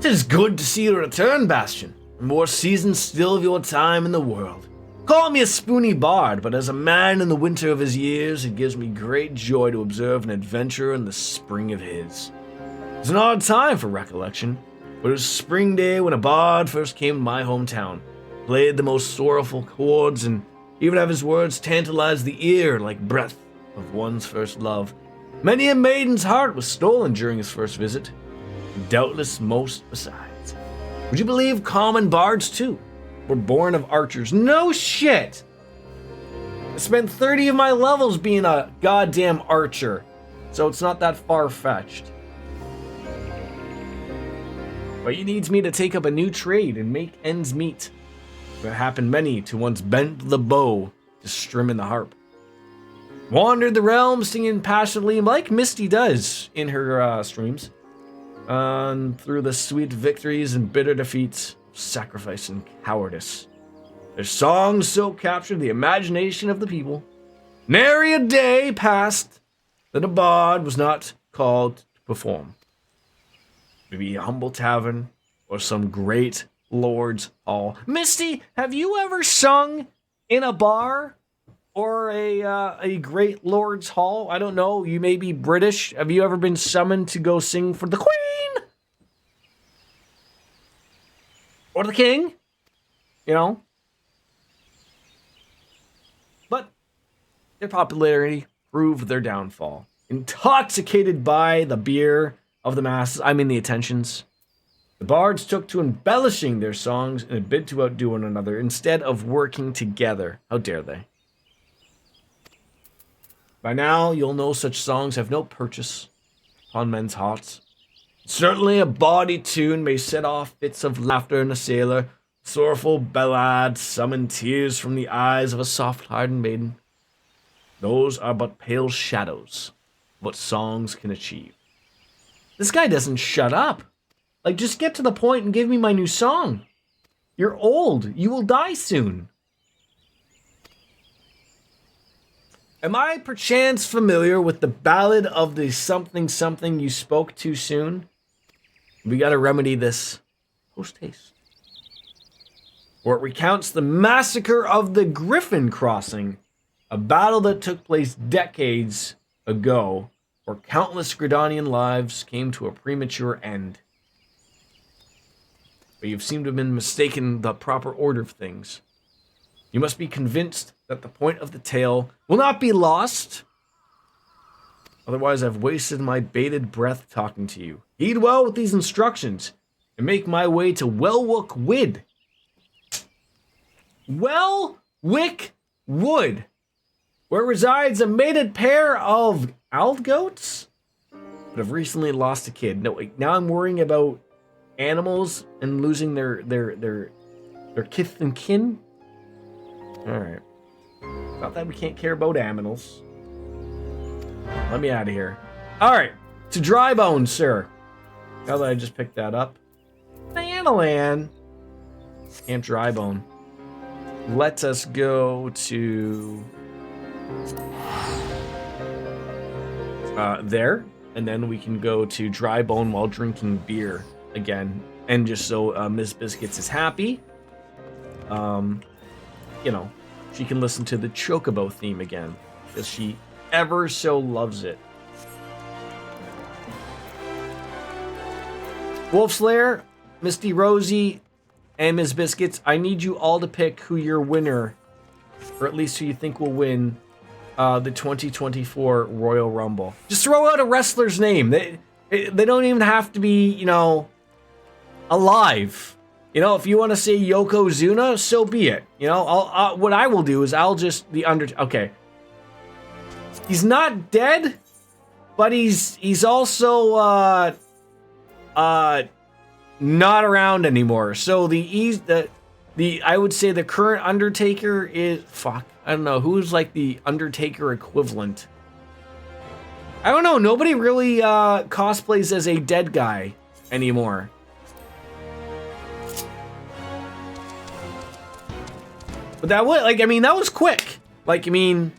Tis good to see you return, Bastion. More seasons still of your time in the world. Call me a spoony bard, but as a man in the winter of his years, it gives me great joy to observe an adventurer in the spring of his. It's an odd time for recollection, but it was spring day when a bard first came to my hometown, played the most sorrowful chords, and even have his words tantalize the ear like breath of one's first love. Many a maiden's heart was stolen during his first visit, and doubtless most besides. Would you believe common bards too were born of archers? No shit! I spent 30 of my levels being a goddamn archer, so it's not that far-fetched. But he needs me to take up a new trade and make ends meet. There happened many to once bent the bow to strum in the harp. Wandered the realm singing passionately like Misty does in her streams. Through the sweet victories and bitter defeats, sacrifice and cowardice. Their songs so captured the imagination of the people. Nary a day passed that a bard was not called to perform. Maybe a humble tavern or some great lord's hall. Misty, have you ever sung in a bar or a great lord's hall? I don't know. You may be British. Have you ever been summoned to go sing for the Queen? Or the king, you know? But their popularity proved their downfall. Intoxicated by the beer of the masses, I mean the attentions, the bards took to embellishing their songs in a bid to outdo one another instead of working together. How dare they? By now, you'll know such songs have no purchase upon men's hearts. Certainly a bawdy tune may set off fits of laughter in a sailor. Sorrowful ballads summon tears from the eyes of a soft-hearted maiden. Those are but pale shadows of what songs can achieve. This guy doesn't shut up. Like, just get to the point and give me my new song. You're old. You will die soon. Am I perchance familiar with the ballad of the something something you spoke too soon? We gotta remedy this post-haste. Where it recounts the massacre of the Griffin Crossing, a battle that took place decades ago, where countless Gridanian lives came to a premature end. But you seem to have been mistaken the proper order of things. You must be convinced that the point of the tale will not be lost. Otherwise, I've wasted my bated breath talking to you. Heed well with these instructions and make my way to Welwick Wood. Welwick Wood, where resides a mated pair of Aldgoats that have recently lost a kid. No, now I'm worrying about animals and losing their kith and kin. All right. Not that we can't care about animals. Let me out of here. All right. To Drybone, sir. Now that I just picked that up. Thanalan. Camp Drybone. Let us go to... there. And then we can go to Drybone while drinking beer again. And just so Miss Biscuits is happy. You know, she can listen to the Chocobo theme again, because she ever so loves it. Wolf Slayer, Misty Rosie, and Ms. Biscuits, I need you all to pick who your winner, or at least who you think will win, the 2024 Royal Rumble. Just throw out a wrestler's name. They don't even have to be, you know, alive. You know, if you want to say Yokozuna, so be it. You know, what I will do is I'll just okay. He's not dead, but he's also not around anymore. So the I would say the current Undertaker is I don't know who's like the Undertaker equivalent. I don't know. Nobody really cosplays as a dead guy anymore. But that was like, I mean, that was quick. Like, I mean,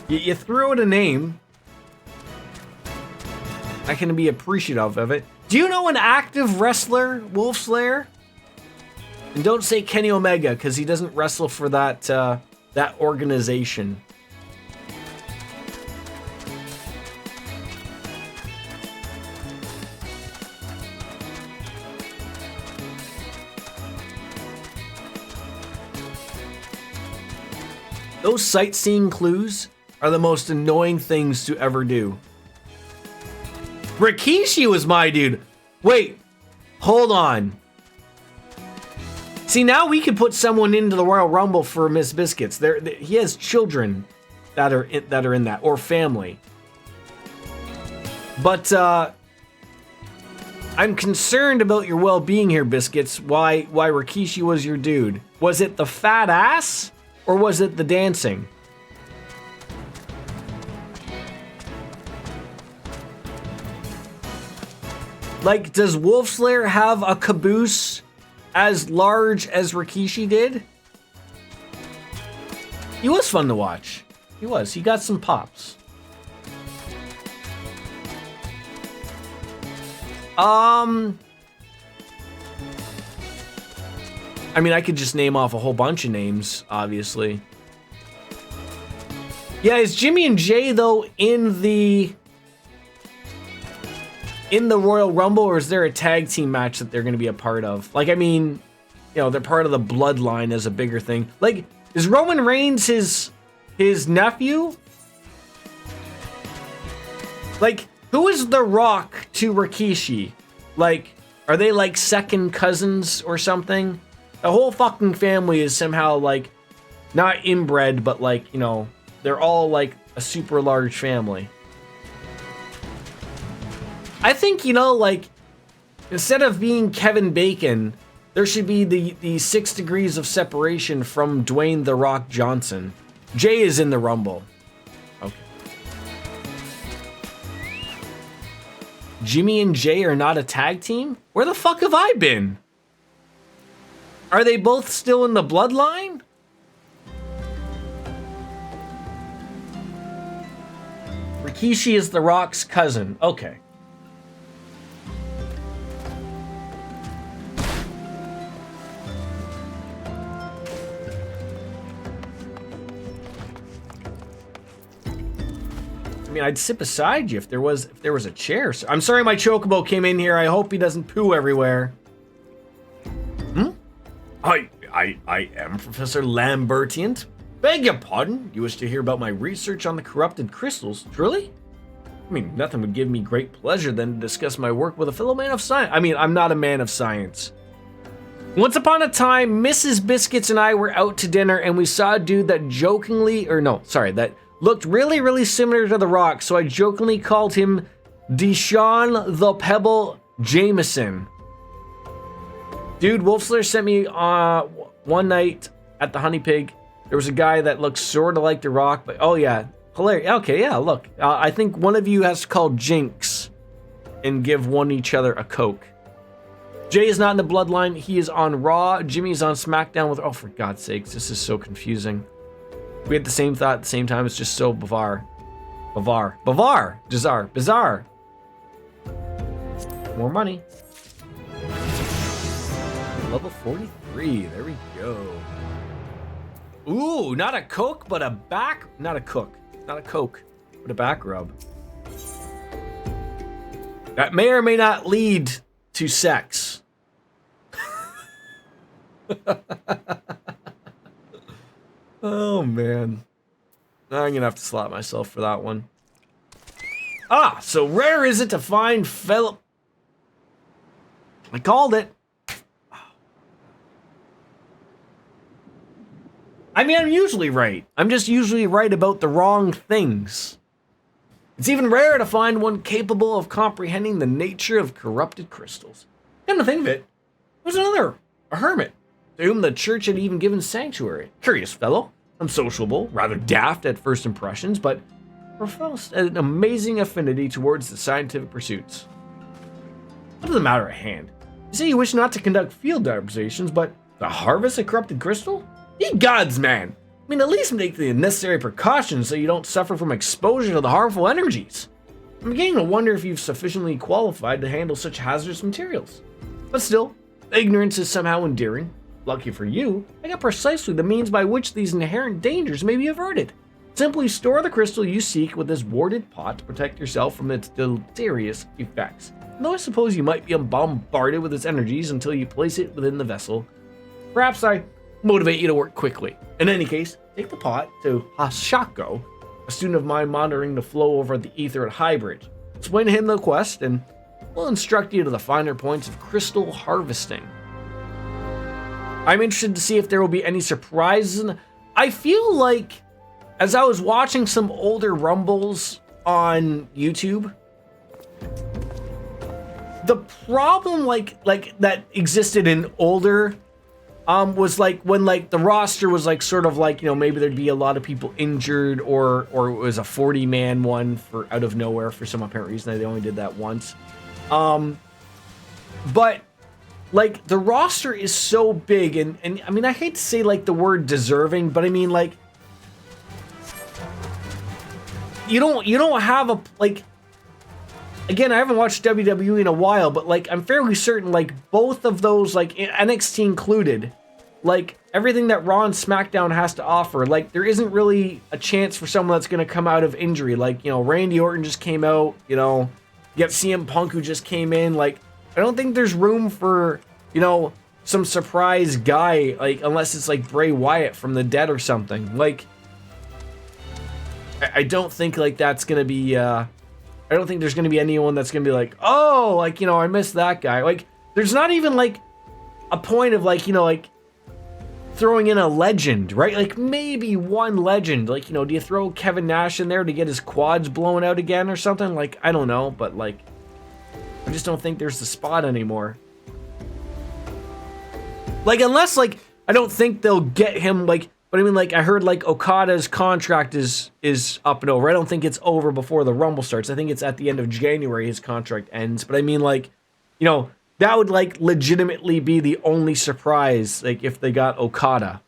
you threw out a name. I can be appreciative of it. Do you know an active wrestler, Wolf Slayer? And don't say Kenny Omega, because he doesn't wrestle for that that organization. Those sightseeing clues are the most annoying things to ever do. Rikishi was my dude. Wait, hold on. See, now we could put someone into the Royal Rumble for Miss Biscuits. He has children that are in that, or family. But I'm concerned about your well-being here, Biscuits. Why Rikishi was your dude? Was it the fat ass, or was it the dancing? Like, does Wolf Slayer have a caboose as large as Rikishi did? He was fun to watch. He was. He got some pops. I mean, I could just name off a whole bunch of names, obviously. Yeah, is Jimmy and Jay, though, in the Royal Rumble, or is there a tag team match that they're going to be a part of? Like, I mean, you know, they're part of the bloodline as a bigger thing. Like, is Roman Reigns his nephew? Like, who is The Rock to Rikishi? Like, are they like second cousins or something? The whole fucking family is somehow like not inbred, but like, you know, they're all like a super large family. I think, you know, like, instead of being Kevin Bacon, there should be the 6 degrees of separation from Dwayne The Rock Johnson. Jay is in the Rumble. Okay. Jimmy and Jay are not a tag team? Where the fuck have I been? Are they both still in the bloodline? Rikishi is The Rock's cousin. Okay. I mean, I'd sit beside you if there was a chair. I'm sorry my Chocobo came in here. I hope he doesn't poo everywhere. I am Professor Lambertian. Beg your pardon? You wish to hear about my research on the corrupted crystals, truly? I mean, nothing would give me great pleasure than to discuss my work with a fellow man of science. I mean, I'm not a man of science. Once upon a time, Mrs. Biscuits and I were out to dinner and we saw a dude that that looked really, really similar to The Rock, so I jokingly called him Deshaun the Pebble Jameson. Dude, Wolf Slayer sent me one night at the Honey Pig. There was a guy that looked sort of like The Rock, but oh yeah, hilarious. Okay, yeah, look. I think one of you has to call Jinx and give one each other a Coke. Jay is not in the bloodline. He is on Raw. Jimmy's on SmackDown with... Oh, for God's sakes, this is so confusing. We had the same thought at the same time. It's just so bizarre. Bizarre. More money. Level 43. There we go. Ooh, not a Coke, but a back... Not a cook. Not a Coke, but a back rub. That may or may not lead to sex. Oh, man. I'm going to have to slap myself for that one. Ah, so rare is it to find Philip... I called it. I mean, I'm usually right. I'm just usually right about the wrong things. It's even rare to find one capable of comprehending the nature of corrupted crystals. Come to think of it, there's a hermit, to whom the church had even given sanctuary. Curious fellow, unsociable, rather daft at first impressions, but professed an amazing affinity towards the scientific pursuits. What is the matter at hand? You say you wish not to conduct field observations, but to harvest a corrupted crystal? Ye gods, man! I mean, at least take the necessary precautions so you don't suffer from exposure to the harmful energies. I'm beginning to wonder if you've sufficiently qualified to handle such hazardous materials. But still, ignorance is somehow endearing. Lucky for you, I got precisely the means by which these inherent dangers may be averted. Simply store the crystal you seek with this warded pot to protect yourself from its deleterious effects. Though I suppose you might be bombarded with its energies until you place it within the vessel. Perhaps I motivate you to work quickly. In any case, take the pot to Hashako, a student of mine monitoring the flow over the ether at Highbridge. Explain to him the quest, and we'll instruct you to the finer points of crystal harvesting. I'm interested to see if there will be any surprises. I feel like, as I was watching some older Rumbles on YouTube, the problem like that existed in older was like when like the roster was like sort of like, you know, maybe there'd be a lot of people injured, or it was a 40-man one for out of nowhere for some apparent reason. They only did that once. But like the roster is so big, and I mean, I hate to say like the word deserving, but I mean like you don't have a like. Again, I haven't watched WWE in a while, but like I'm fairly certain like both of those, like NXT included, like everything that Raw and SmackDown has to offer, like there isn't really a chance for someone that's going to come out of injury. Like, you know, Randy Orton just came out, you know, you got CM Punk who just came in. Like, I don't think there's room for, you know, some surprise guy, like unless it's like Bray Wyatt from the dead or something. Like, I don't think like that's going to be, I don't think there's going to be anyone that's going to be like, oh, like, you know, I missed that guy. Like, there's not even like a point of like, you know, like throwing in a legend, right? Like maybe one legend, like, you know, do you throw Kevin Nash in there to get his quads blown out again or something? Like, I don't know, but like, I just don't think there's the spot anymore. Like, unless like, I don't think they'll get him like, but I mean, like, I heard, like, Okada's contract is up and over. I don't think it's over before the Rumble starts. I think it's at the end of January his contract ends. But I mean, like, you know, that would, like, legitimately be the only surprise, like, if they got Okada.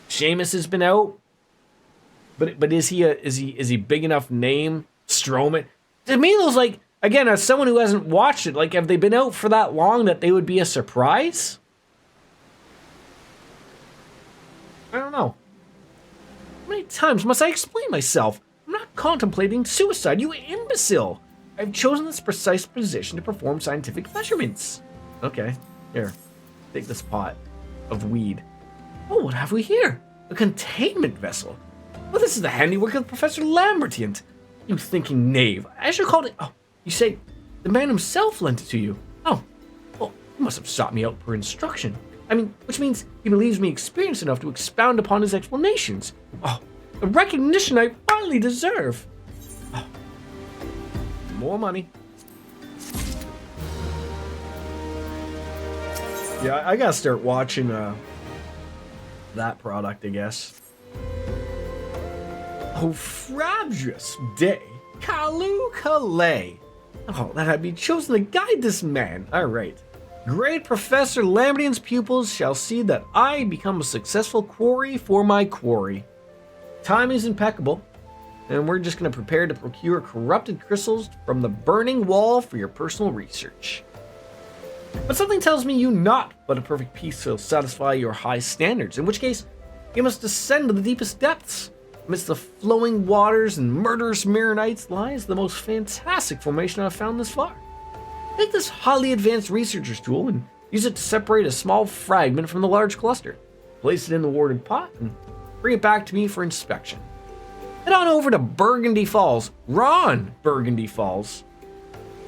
Sheamus has been out. But is he big enough name? Strowman? To me, those, like, again, as someone who hasn't watched it, like, have they been out for that long that they would be a surprise? I don't know. How many times must I explain myself? I'm not contemplating suicide, you imbecile. I've chosen this precise position to perform scientific measurements. Okay, here. Take this pot of weed. Oh, what have we here? A containment vessel. Well, this is the handiwork of Professor Lambertian. You thinking knave. I should call it... Oh, you say the man himself lent it to you. Oh, well, you must have sought me out for instruction. I mean, which means he believes me experienced enough to expound upon his explanations. Oh, a recognition I finally deserve. Oh, more money. Yeah, I gotta start watching that product, I guess. Oh, frabjous day, Kalu Kalay. Oh, that had been chosen to guide this man. All right. Great Professor Lambertian's pupils shall see that I become a successful quarry for my quarry. Time is impeccable, and we're just going to prepare to procure corrupted crystals from the burning wall for your personal research. But something tells me you not but a perfect piece will satisfy your high standards, in which case you must descend to the deepest depths. Amidst the flowing waters and murderous Mirrorites lies the most fantastic formation I've found this far. Take this highly advanced researcher's tool and use it to separate a small fragment from the large cluster. Place it in the warded pot and bring it back to me for inspection. Head on over to Burgundy Falls. Ron Burgundy Falls.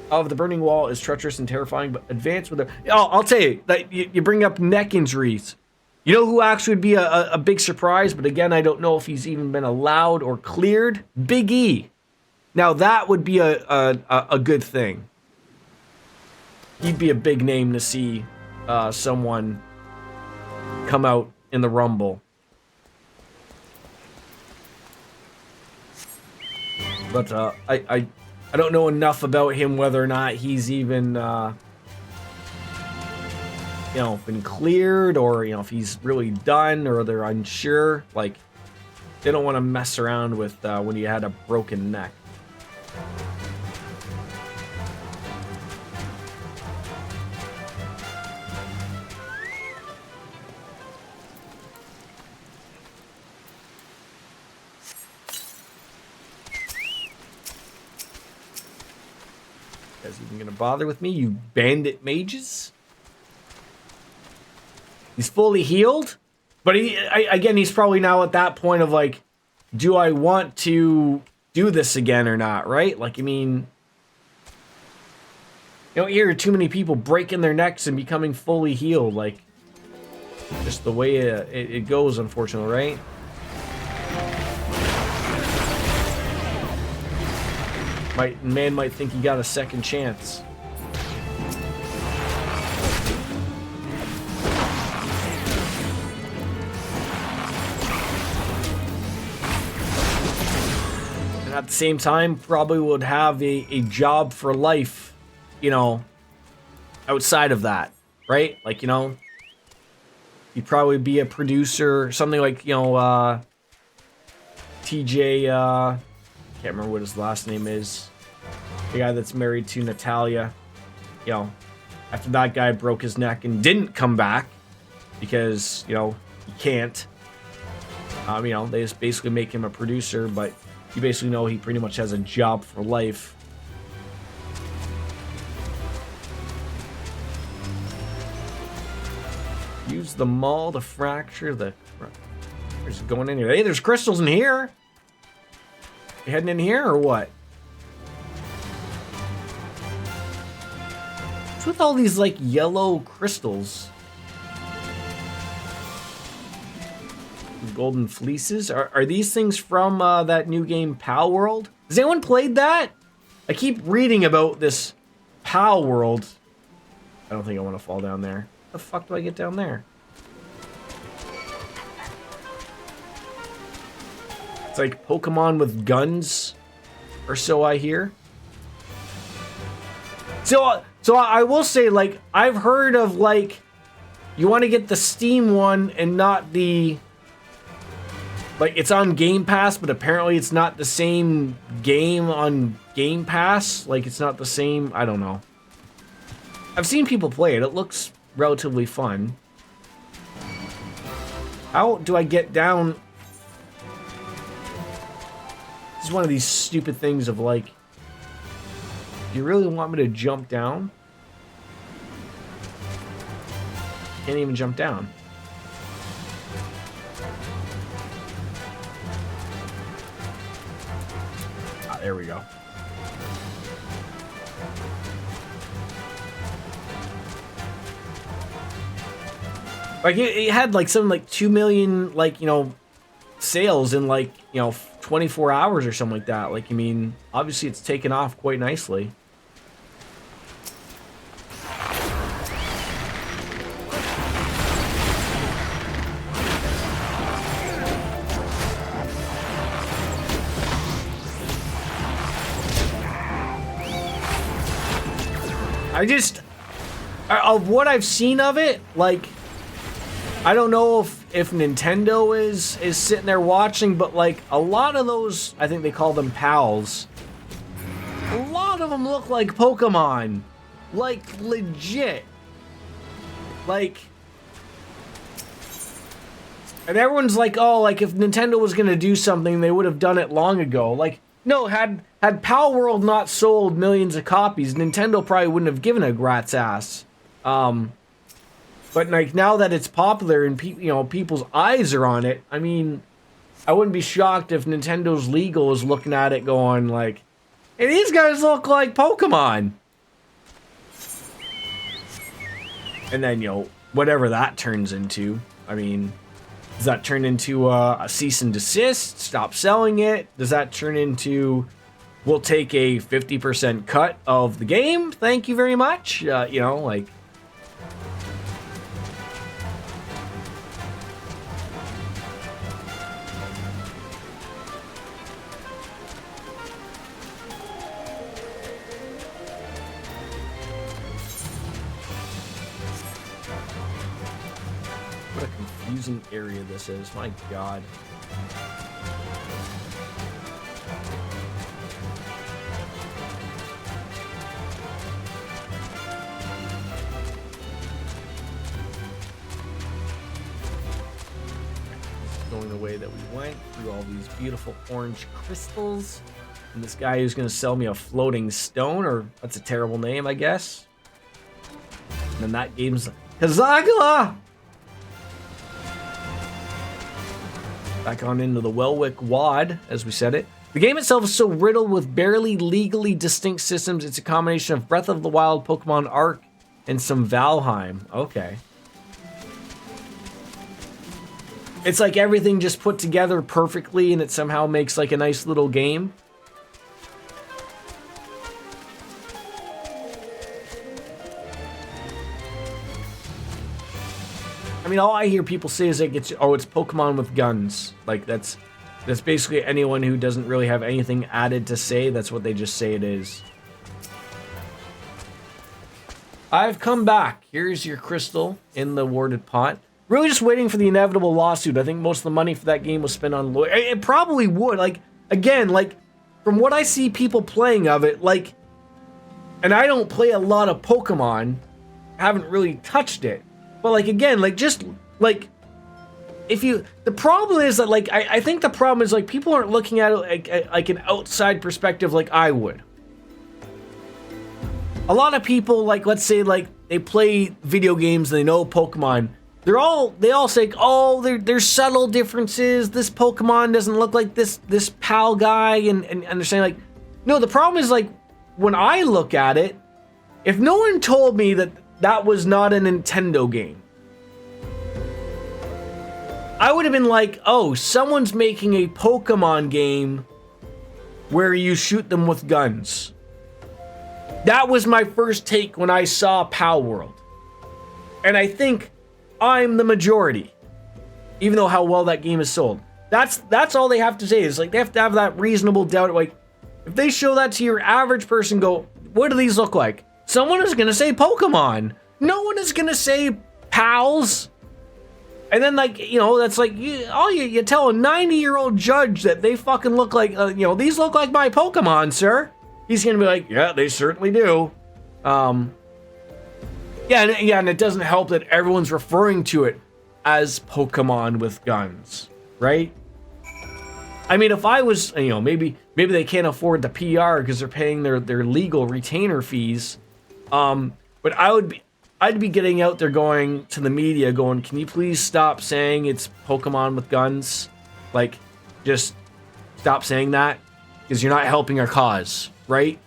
The Burning Wall is treacherous and terrifying, but advance with it. Oh, I'll tell you, that you bring up neck injuries. You know who actually would be a big surprise, but again, I don't know if he's even been allowed or cleared? Big E. Now that would be a good thing. He'd be a big name to see someone come out in the Rumble. But I don't know enough about him whether or not he's even been cleared, or if he's really done, or they're unsure. Like, they don't want to mess around with when you had a broken neck. You guys even gonna bother with me, you bandit mages? He's fully healed, but he's probably now at that point of like, do I want to do this again or not, right? Like, I mean, you don't hear too many people breaking their necks and becoming fully healed, like, just the way it goes, unfortunately, right? Man might think he got a second chance. At the same time, probably would have a job for life, outside of that, right? Like, he'd probably be a producer, something like, TJ, can't remember what his last name is. The guy that's married to Natalia, after that guy broke his neck and didn't come back because, he can't. They just basically make him a producer, but you basically know he pretty much has a job for life. Use the maul to fracture the... There's going in here. Hey, there's crystals in here. You heading in here or what? What's with all these, like, yellow crystals? Golden fleeces? Are these things from that new game, Pal World? Has anyone played that? I keep reading about this Pal World. I don't think I want to fall down there. How the fuck do I get down there? It's like Pokemon with guns, or so I hear. So I will say, like, I've heard of, like, you want to get the Steam one and not the... Like, it's on Game Pass, but apparently it's not the same game on Game Pass. Like, it's not the same... I don't know. I've seen people play it. It looks relatively fun. How do I get down... This is one of these stupid things of, like... Do you really want me to jump down? Can't even jump down. There we go. Like, it had like something like 2 million, like, sales in like, 24 hours or something like that. Like, I mean, obviously it's taken off quite nicely. Of what I've seen of it, like, I don't know if Nintendo is sitting there watching, but like a lot of those, I think they call them pals. A lot of them look like Pokemon, like legit. Like, and everyone's like, oh, like if Nintendo was gonna do something, they would have done it long ago. Like, no, had Pal World not sold millions of copies, Nintendo probably wouldn't have given a rat's ass. But like now that it's popular and people's eyes are on it, I mean, I wouldn't be shocked if Nintendo's legal is looking at it going like, hey, these guys look like Pokemon. And then, whatever that turns into, I mean, does that turn into a cease and desist? Stop selling it? Does that turn into, we'll take a 50% cut of the game? Thank you very much. Like. What a confusing area this is. My God. Going the way that we went through all these beautiful orange crystals. And this guy who's going to sell me a floating stone, or that's a terrible name, I guess. And then that game's Kazagla! Back on into the Welwick Wad, as we said it. The game itself is so riddled with barely legally distinct systems, it's a combination of Breath of the Wild, Pokemon Arc, and some Valheim. Okay. It's like everything just put together perfectly, and it somehow makes like a nice little game. I mean, all I hear people say is like it's Pokemon with guns. Like that's basically anyone who doesn't really have anything added to say. That's what they just say it is. I've come back. Here's your crystal in the warded pot. Really just waiting for the inevitable lawsuit. I think most of the money for that game was spent on lawyers. It probably would. Like, again, like, from what I see people playing of it, like, and I don't play a lot of Pokemon, haven't really touched it. But, like, again, like, just, like, the problem is that, like, I think the problem is, like, people aren't looking at it like an outside perspective like I would. A lot of people, like, let's say, like, they play video games and they know Pokemon. They all say, oh, there's subtle differences. This Pokemon doesn't look like this PAL guy, and they're saying like, no. The problem is like when I look at it, if no one told me that was not a Nintendo game, I would have been like, oh, someone's making a Pokemon game where you shoot them with guns. That was my first take when I saw PAL World, and I think I'm the majority, even though how well that game is sold. That's all they have to say is like they have to have that reasonable doubt. Like if they show that to your average person, go, what do these look like? Someone is gonna say Pokemon. No one is gonna say pals. And then like that's like you tell a 90-year-old judge that they fucking look like these look like my Pokemon, sir. He's gonna be like, yeah, they certainly do. Yeah, and it doesn't help that everyone's referring to it as Pokemon with guns, right? I mean, if I was, maybe they can't afford the PR because they're paying their legal retainer fees. But I'd be getting out there going to the media going, can you please stop saying it's Pokemon with guns? Like, just stop saying that because you're not helping our cause, right?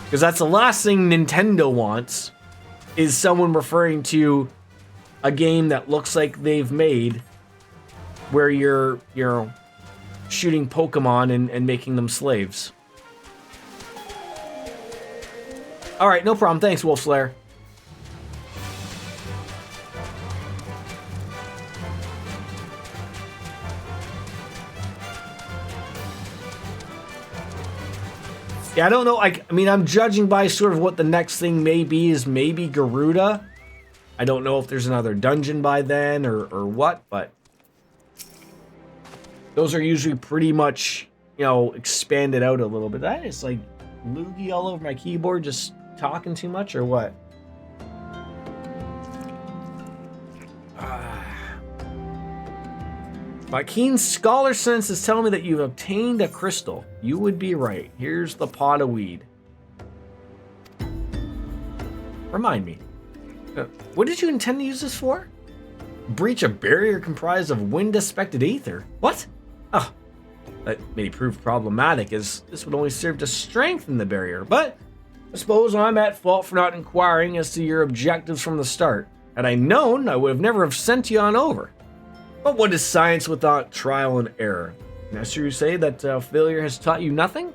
Because that's the last thing Nintendo wants, is someone referring to a game that looks like they've made where you're shooting Pokemon and making them slaves. Alright, no problem. Thanks, Wolf Slayer. Yeah, I don't know. I mean, I'm judging by sort of what the next thing may be is maybe Garuda. I don't know if there's another dungeon by then or what, but those are usually pretty much, expanded out a little bit. That is like loogie all over my keyboard, just talking too much or what? My keen scholar sense is telling me that you've obtained a crystal. You would be right. Here's the pot of weed. Remind me. What did you intend to use this for? Breach a barrier comprised of wind-aspected ether. What? Oh, that may prove problematic, as this would only serve to strengthen the barrier. But I suppose I'm at fault for not inquiring as to your objectives from the start. Had I known, I would have never have sent you on over. But what is science without trial and error? That's true you say that failure has taught you nothing?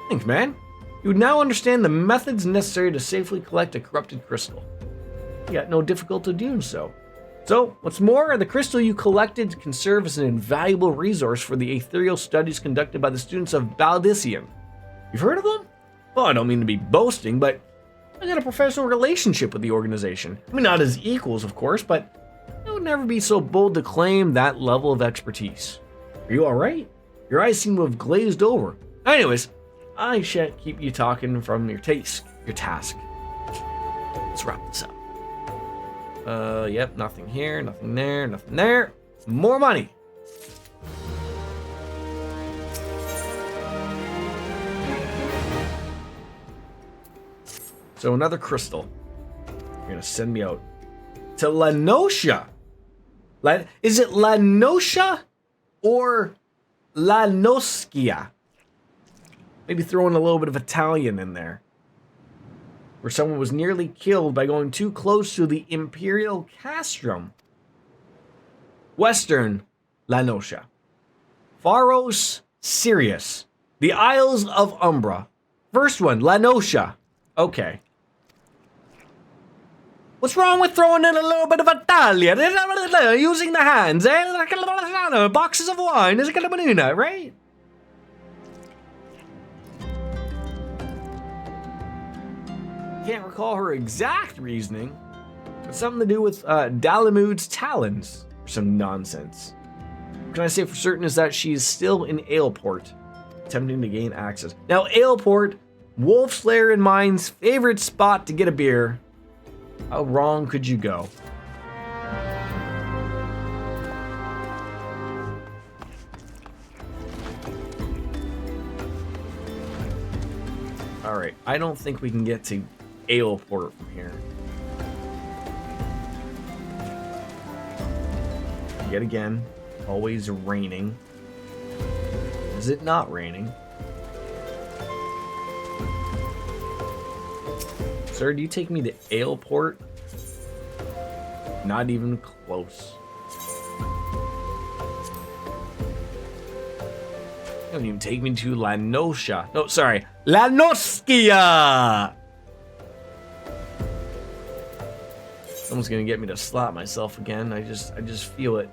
Thanks, man. You would now understand the methods necessary to safely collect a corrupted crystal. You got no difficulty doing so. So, what's more, the crystal you collected can serve as an invaluable resource for the ethereal studies conducted by the students of Baldician. You've heard of them? Well, I don't mean to be boasting, but I got a professional relationship with the organization. I mean, not as equals, of course, but I would never be so bold to claim that level of expertise. Are you alright? Your eyes seem to have glazed over. Anyways, I shan't keep you talking from your task. Let's wrap this up. Yep, nothing here, nothing there, nothing there. More money. So another crystal. You're gonna send me out to Lanosha. Is it Lanosha or Lanoskia? Maybe throw in a little bit of Italian in there. Where someone was nearly killed by going too close to the Imperial Castrum. Western Lanosha. Pharos Sirius. The Isles of Umbra. First one, Lanosha. Okay. What's wrong with throwing in a little bit of Italian? Using the hands, eh? Boxes of wine, is it gonna be right? Can't recall her exact reasoning. It's something to do with Dalamud's talons or some nonsense. What can I say for certain is that she's still in Aleport, attempting to gain access. Now, Aleport, Wolfslayer and mine's favorite spot to get a beer. How wrong could you go? Alright, I don't think we can get to Aleport from here. Yet again, always raining. Is it not raining? Sir, do you take me to Aleport? Not even close. You don't even take me to Lanosha. No, sorry. Lanoskia! Someone's gonna get me to slap myself again. I just feel it.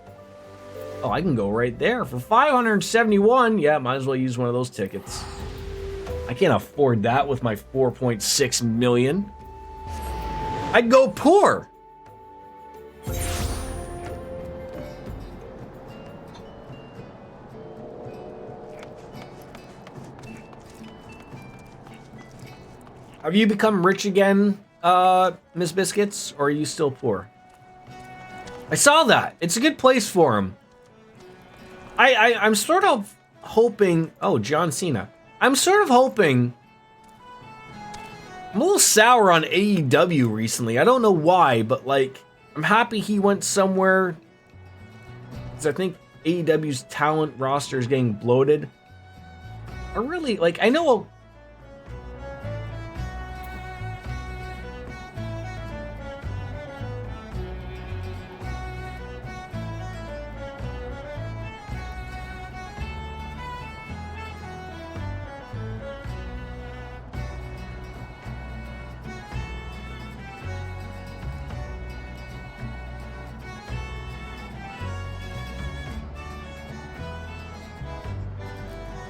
Oh, I can go right there for 571. Yeah, might as well use one of those tickets. I can't afford that with my 4.6 million. I'd go poor. Have you become rich again, Miss Biscuits, or are you still poor? I saw that. It's a good place for him. I'm sort of hoping. Oh, John Cena. I'm sort of hoping. I'm a little sour on AEW recently. I don't know why, but like, I'm happy he went somewhere. Because I think AEW's talent roster is getting bloated. I really, like, I know.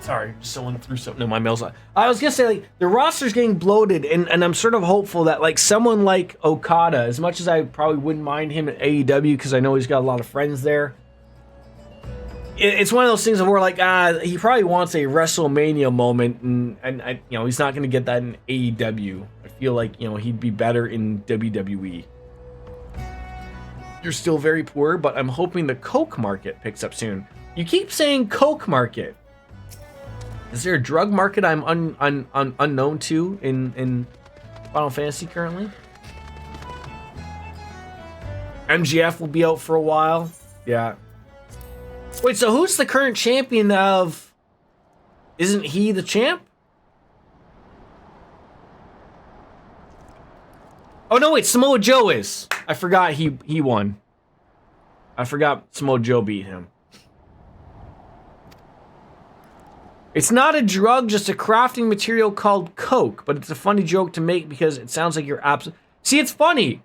Sorry, someone threw something in my mail's. I was gonna say, like, the roster's getting bloated, and I'm sort of hopeful that, like, someone like Okada, as much as I probably wouldn't mind him at AEW because I know he's got a lot of friends there, it's one of those things where, like, he probably wants a WrestleMania moment, and I, you know, he's not gonna get that in AEW. I feel like, you know, he'd be better in WWE. You're still very poor, but I'm hoping the Coke market picks up soon. You keep saying Coke market. Is there a drug market I'm unknown to in Final Fantasy currently? MGF will be out for a while. Yeah. Wait, so who's the current champion of... Isn't he the champ? Oh, no, wait, Samoa Joe is. I forgot he won. I forgot Samoa Joe beat him. It's not a drug, just a crafting material called Coke, but it's a funny joke to make because it sounds like you're absolute. See, it's funny.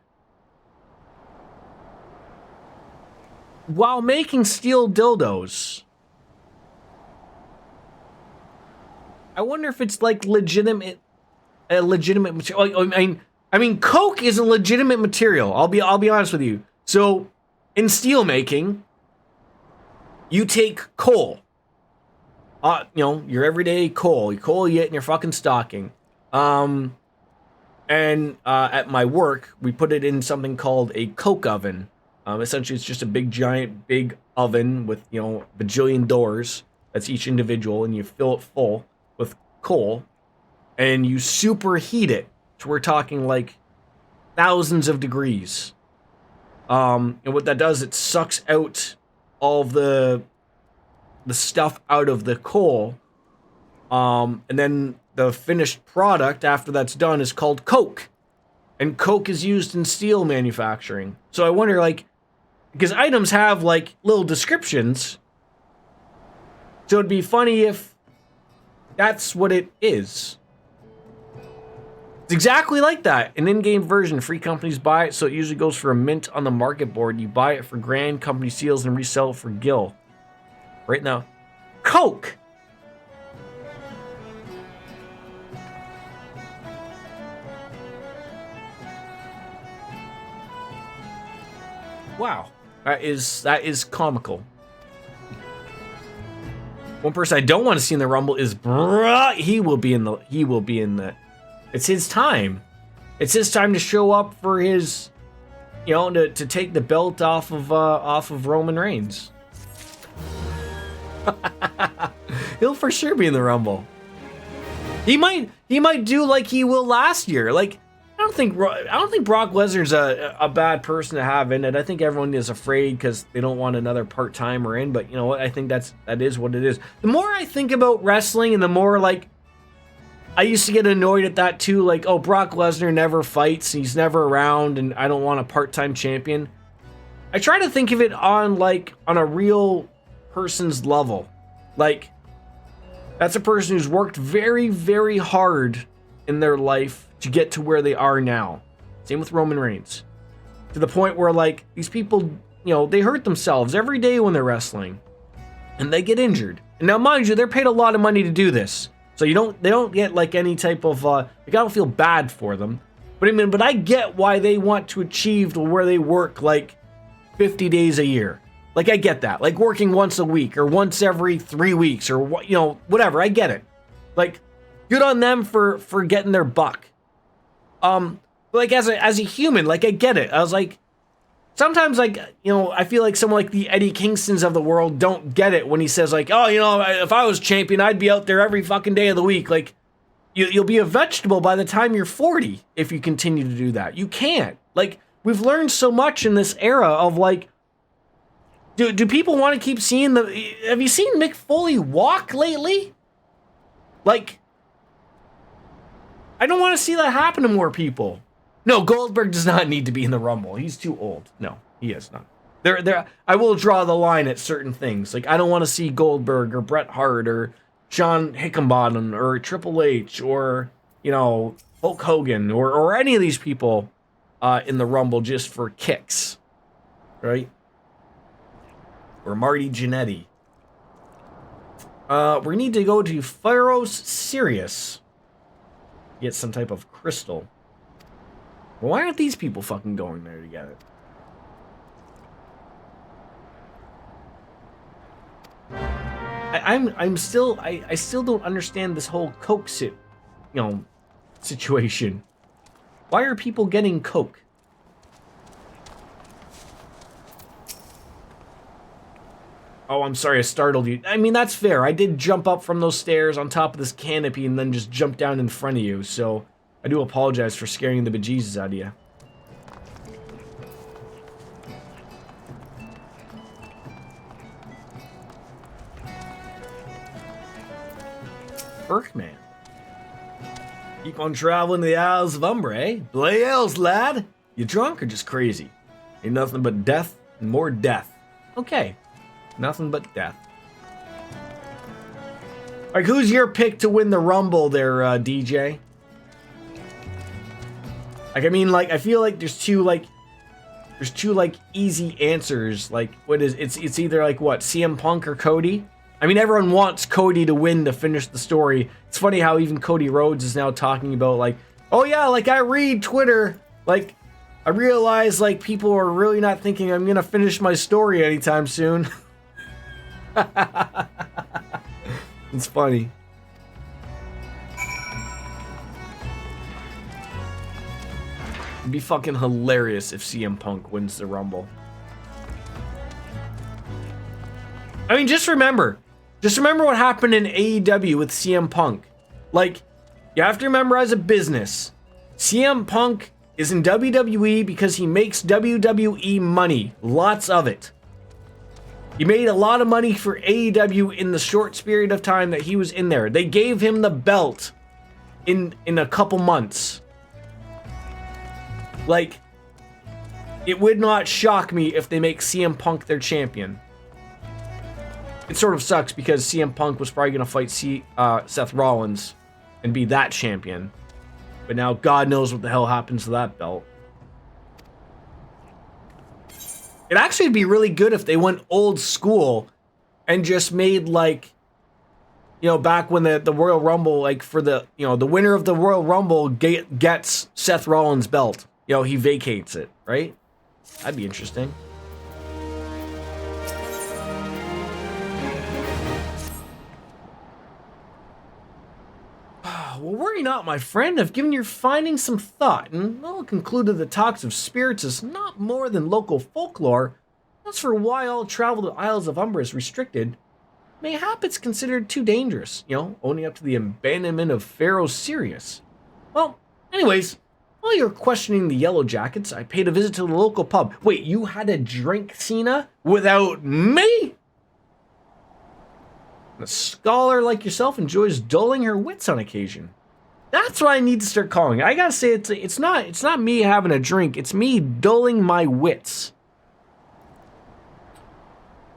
While making steel dildos, I wonder if it's like a legitimate material. I mean, Coke is a legitimate material. I'll be honest with you. So, in steel making, you take coal. You know, your everyday coal. You coal you get in your fucking stocking. And at my work, we put it in something called a Coke oven. Essentially, it's just a big oven with, you know, bajillion doors. That's each individual, and you fill it full with coal, and you superheat it. So we're talking like thousands of degrees. And what that does, it sucks out all of the stuff out of the coal. And then the finished product after that's done is called Coke. And Coke is used in steel manufacturing. So I wonder, like, because items have like little descriptions. So it'd be funny if that's what it is. It's exactly like that. An in-game version. Free companies buy it, so it usually goes for a mint on the market board. You buy it for grand, company seals, and resell it for gil. Right now. Coke! Wow. That is comical. One person I don't want to see in the Rumble is bruh. He will be in the. It's his time. It's his time to show up for his, you know, to take the belt off of Roman Reigns. He'll for sure be in the Rumble. He might do like he will last year. Like, I don't think Brock Lesnar's a bad person to have in it. I think everyone is afraid because they don't want another part-timer in, but you know what? I think that is what it is. The more I think about wrestling and the more, like, I used to get annoyed at that too, like, oh, Brock Lesnar never fights, he's never around, and I don't want a part-time champion. I try to think of it on a real person's level. Like, that's a person who's worked very, very hard in their life to get to where they are now. Same with Roman Reigns. To the point where, like, these people, you know, they hurt themselves every day when they're wrestling. And they get injured. And now, mind you, they're paid a lot of money to do this. So they don't get, like, any type of, like, I don't feel bad for them. But I get why they want to achieve to where they work, like, 50 days a year. Like, I get that. Like, working once a week or once every 3 weeks or, you know, whatever. I get it. Like, good on them for getting their buck. Like, as a human, like, I get it. I was like, sometimes, like, you know, I feel like someone like the Eddie Kingstons of the world don't get it when he says, like, oh, you know, if I was champion, I'd be out there every fucking day of the week. Like, you'll be a vegetable by the time you're 40 if you continue to do that. You can't. Like, we've learned so much in this era of, like, do people want to keep seeing have you seen Mick Foley walk lately? Like, I don't want to see that happen to more people. No, Goldberg does not need to be in the Rumble. He's too old. No, he is not. I will draw the line at certain things. Like, I don't want to see Goldberg or Bret Hart or John Hickenbottom or Triple H or, you know, Hulk Hogan or any of these people in the Rumble just for kicks, right? Or Marty Jannetty. We need to go to Pharos Sirius. Get some type of crystal. Why aren't these people fucking going there together? I still don't understand this whole Coke situation. Why are people getting Coke? Oh, I'm sorry, I startled you. I mean, that's fair. I did jump up from those stairs on top of this canopy and then just jump down in front of you, so I do apologize for scaring the bejesus out of you. Berkman. Keep on traveling to the Isles of Umbra, eh? Play else, lad. You drunk or just crazy? Ain't nothing but death and more death. Okay. Nothing but death. Like, who's your pick to win the Rumble there, DJ? Like, I mean, like, I feel like there's two easy answers. Like, what is it's either like what, CM Punk or Cody? I mean, everyone wants Cody to win to finish the story. It's funny how even Cody Rhodes is now talking about, like, oh yeah, like, I read Twitter, like, I realize, like, people are really not thinking I'm gonna finish my story anytime soon. It's funny. It'd be fucking hilarious if CM Punk wins the Rumble. I mean, just remember what happened in AEW with CM Punk. Like, you have to remember as a business, CM Punk is in WWE because he makes WWE money. Lots of it. He made a lot of money for AEW in the short period of time that he was in there. They gave him the belt in a couple months. Like, it would not shock me if they make CM Punk their champion. It sort of sucks because CM Punk was probably going to fight Seth Rollins and be that champion. But now God knows what the hell happens to that belt. It'd actually be really good if they went old school and just made, like, you know, back when the Royal Rumble, like, for the, you know, the winner of the Royal Rumble gets Seth Rollins' belt. You know, he vacates it, right? That'd be interesting. Well, worry not, my friend. I've given your findings some thought, and well, concluded the talks of spirits is not more than local folklore. As for why all travel to Isles of Umbra is restricted, mayhap it's considered too dangerous, you know, owning up to the abandonment of Pharaoh Sirius. Well, anyways, while you're questioning the Yellow Jackets, I paid a visit to the local pub. Wait, you had a drink, Cena, without me? A scholar like yourself enjoys dulling her wits on occasion. That's what I need to start calling it. I gotta say, it's not me having a drink. It's me dulling my wits.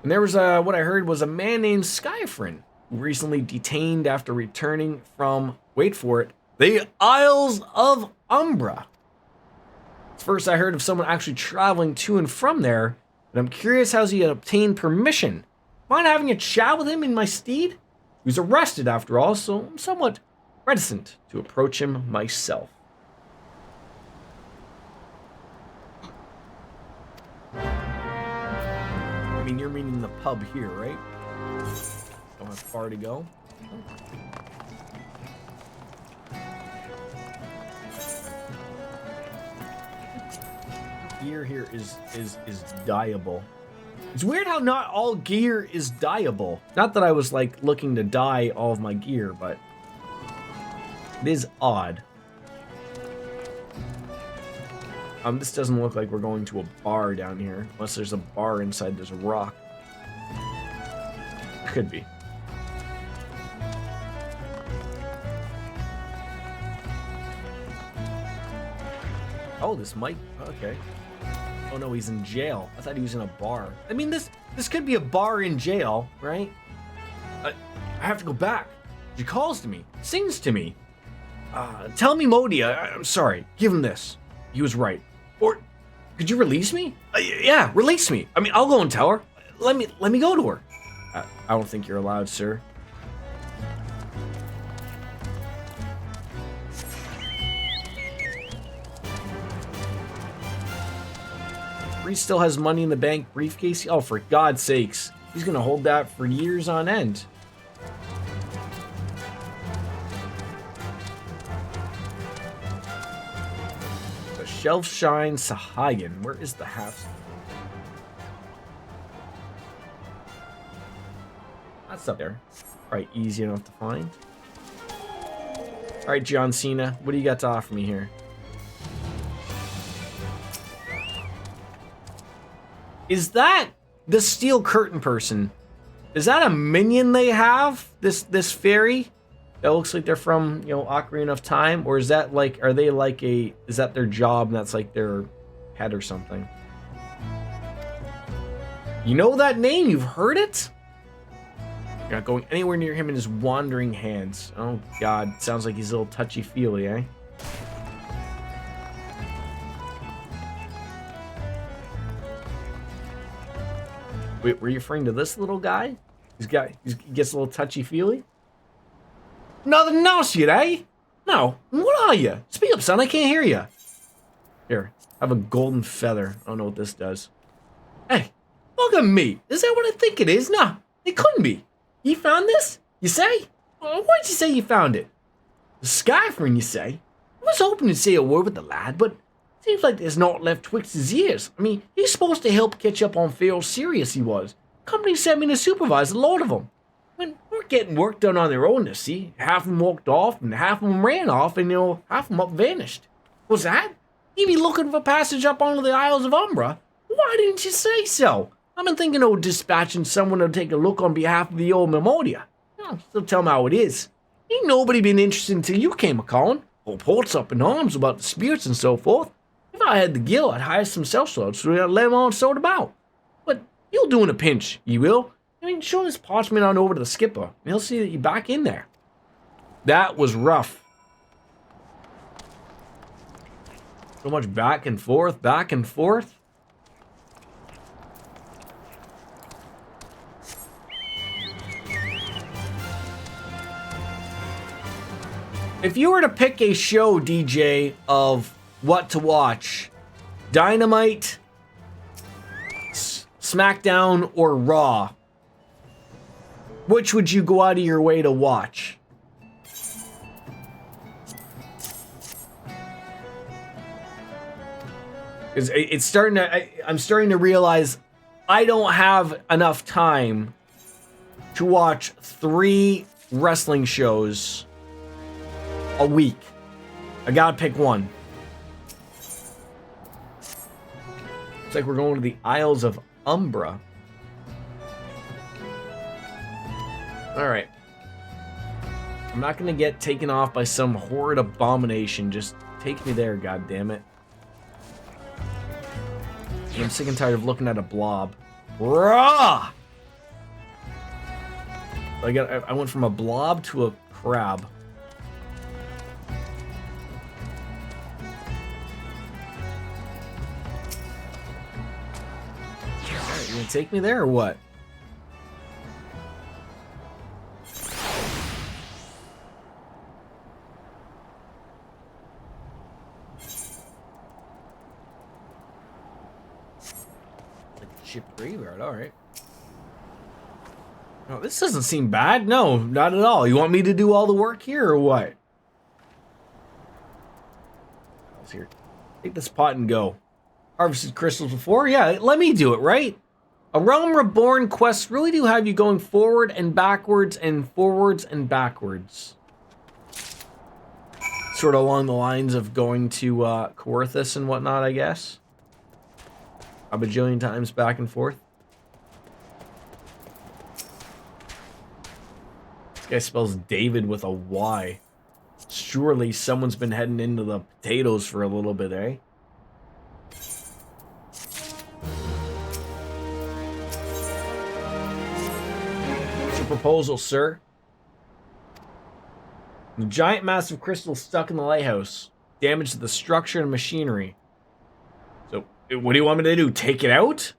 And there was what I heard was a man named Skyfrin who recently detained after returning from, wait for it, the Isles of Umbra. First, I heard of someone actually traveling to and from there, and I'm curious how he had obtained permission. Mind having a chat with him in my stead? He was arrested after all, so I'm somewhat reticent to approach him myself. I mean, you're meaning the pub here, right? Don't have far to go. Gear here is dyeable. It's weird how not all gear is dyeable. Not that I was, like, looking to dye all of my gear, but it is odd. This doesn't look like we're going to a bar down here. Unless there's a bar inside there's a rock. Could be. Oh, this might... Okay. Oh no, he's in jail. I thought he was in a bar. I mean, this could be a bar in jail, right? I have to go back. She calls to me, sings to me. Tell me, Modi, I'm sorry. Give him this. He was right. Or could you release me? Yeah, release me. I mean, I'll go and tell her. Let me go to her. I don't think you're allowed, sir. Priest still has money in the bank briefcase. Oh, for God's sakes. He's gonna hold that for years on end. Shelfshine Sahagan. Where is the half? That's up there. Probably easy enough to find. All right, John Cena, what do you got to offer me here? Is that the steel curtain person? Is that a minion they have? This fairy that looks like they're from, you know, Ocarina of Time, or is that like, are they like a, is that their job and that's like their head or something? You know that name? You've heard it? You're not going anywhere near him in his wandering hands. Oh God, sounds like he's a little touchy-feely, eh? Wait, were you referring to this little guy? He gets a little touchy-feely? Nothing else yet, eh? No. What are you? Speak up, son. I can't hear you. Here, have a golden feather. I don't know what this does. Hey, look at me. Is that what I think it is? No, it couldn't be. You found this? You say? Well, why'd you say you found it? The Skyfrin, you say? I was hoping to say a word with the lad, but seems like there's naught left twixt his ears. I mean, he's supposed to help catch up on Pharaoh Sirius, he was. Company sent me to supervise a lot of them. I mean, we're getting work done on their own, you see. Half of them walked off, and half of them ran off, and, you know, half of them up vanished. What's that? You be looking for passage up onto the Isles of Umbra? Why didn't you say so? I've been thinking of dispatching someone to take a look on behalf of the old Memoria. Still tell me how it is. Ain't nobody been interested until you came a-calling. Whole port's up in arms about the spirits and so forth. If I had the gill, I'd hire some sellswords so I'd let them all sort about. But you'll do in a pinch, you will. I mean, show this parchment on over to the skipper, and he'll see that you're back in there. That was rough. So much back and forth, back and forth. If you were to pick a show, DJ, of what to watch, Dynamite, SmackDown, or Raw, which would you go out of your way to watch? Because it's starting to, I'm starting to realize I don't have enough time to watch 3 wrestling shows a week. I gotta pick one. Looks like we're going to the Isles of Umbra. Alright. I'm not gonna get taken off by some horrid abomination. Just take me there, goddammit. I'm sick and tired of looking at a blob. Rah! I went from a blob to a crab. Alright, you gonna take me there or what? Ship graveyard, alright. No, this doesn't seem bad. No, not at all. You want me to do all the work here or what? Let's here. Take this pot and go. Harvested crystals before? Yeah, let me do it, right? A Realm Reborn quests really do have you going forward and backwards and forwards and backwards. Sort of along the lines of going to Coerthus and whatnot, I guess. A bajillion times back and forth. This guy spells David with a Y. Surely someone's been heading into the potatoes for a little bit, eh? What's your proposal, sir? The giant massive crystal stuck in the lighthouse. Damage to the structure and machinery. So, what do you want me to do? Take it out?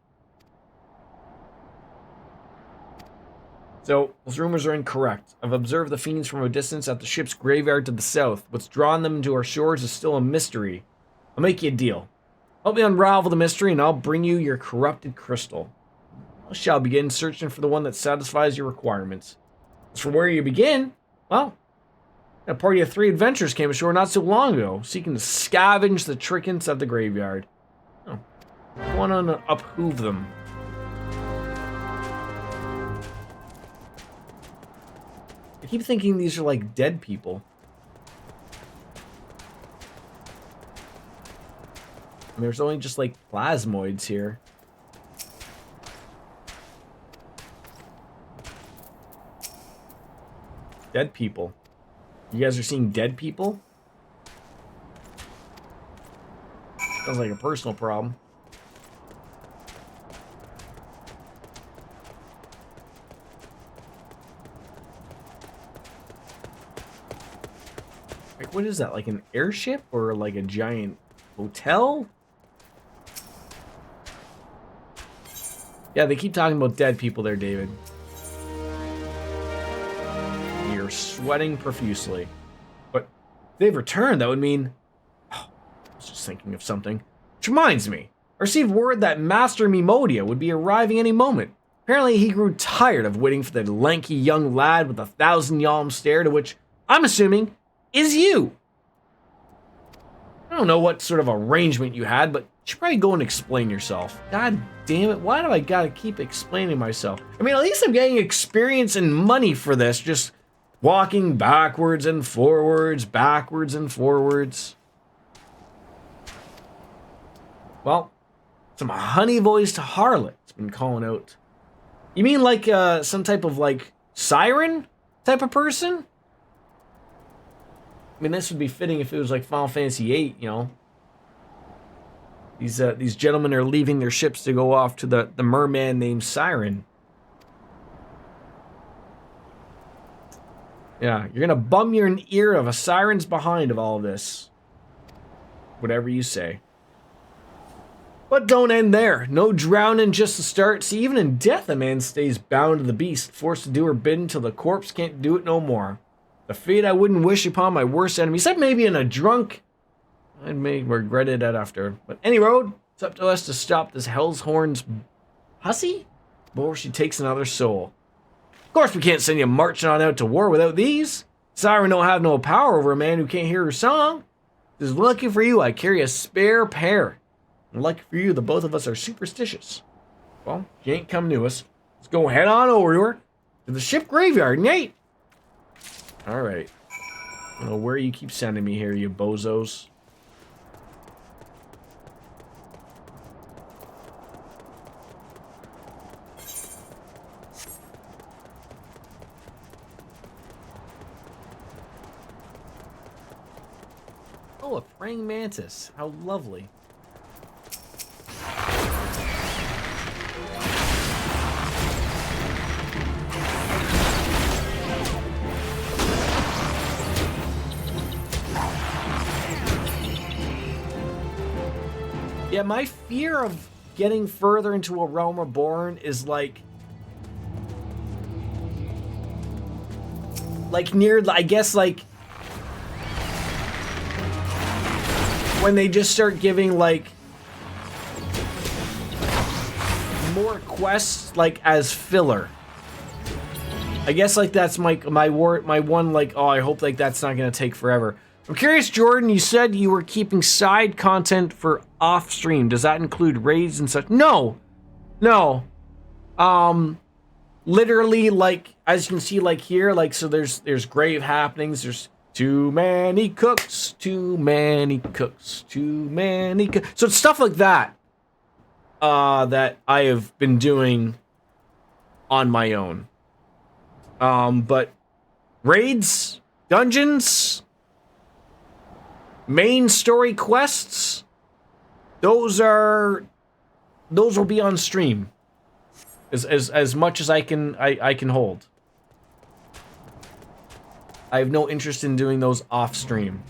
So, those rumors are incorrect. I've observed the fiends from a distance at the ship's graveyard to the south. What's drawn them to our shores is still a mystery. I'll make you a deal. Help me unravel the mystery and I'll bring you your corrupted crystal. I shall begin searching for the one that satisfies your requirements. As for where you begin, well, A party of 3 adventurers came ashore not so long ago, seeking to scavenge the trinkets of the graveyard. Oh, I want to uphoove them. I keep thinking these are like dead people. And there's only just like plasmoids here. Dead people. You guys are seeing dead people? Sounds like a personal problem. Like, what is that? Like an airship or like a giant hotel? Yeah, they keep talking about dead people there, David. You're sweating profusely. But if they've returned, that would mean... Oh, I was just thinking of something. Which reminds me, I received word that Master Mimodia would be arriving any moment. Apparently he grew tired of waiting for the lanky young lad with the 1,000-yalm stare, to which I'm assuming is you. I don't know what sort of arrangement you had, but you should probably go and explain yourself. God damn it, why do I gotta keep explaining myself? I mean, at least I'm getting experience and money for this, just walking backwards and forwards, backwards and forwards. Well, some honey-voiced harlot's been calling out. You mean like some type of like siren type of person? I mean, this would be fitting if it was like Final Fantasy VIII, you know. These gentlemen are leaving their ships to go off to the merman named Siren. Yeah, you're gonna bum your ear of a siren's behind of all of this. Whatever you say. But don't end there. No drowning just to start. See, even in death, a man stays bound to the beast, forced to do her bidding till the corpse can't do it no more. The fate I wouldn't wish upon my worst enemy, except maybe in a drunk. I may regret it after. But any road, it's up to us to stop this hell's horn's hussy before she takes another soul. Of course, we can't send you marching on out to war without these. Siren don't have no power over a man who can't hear her song. Just lucky for you, I carry a spare pair. And lucky for you, the both of us are superstitious. Well, she ain't come to us. Let's go head on over to her. To the ship graveyard, Nate. Alright. I don't know where you keep sending me here, you bozos. Oh, a praying mantis. How lovely. Yeah, my fear of getting further into a Realm Reborn is like near, I guess, like when they just start giving like more quests like as filler. I guess like that's my one like, oh, I hope like that's not gonna take forever. I'm curious, Jordan, you said you were keeping side content for off stream. Does that include raids and such? No. Literally, like, as you can see, like here, like, so there's grave happenings, there's too many cooks, too many cooks, too many cooks. So it's stuff like that, that I have been doing on my own. But raids, dungeons, main story quests, those will be on stream as much as I can hold. I have no interest in doing those off stream.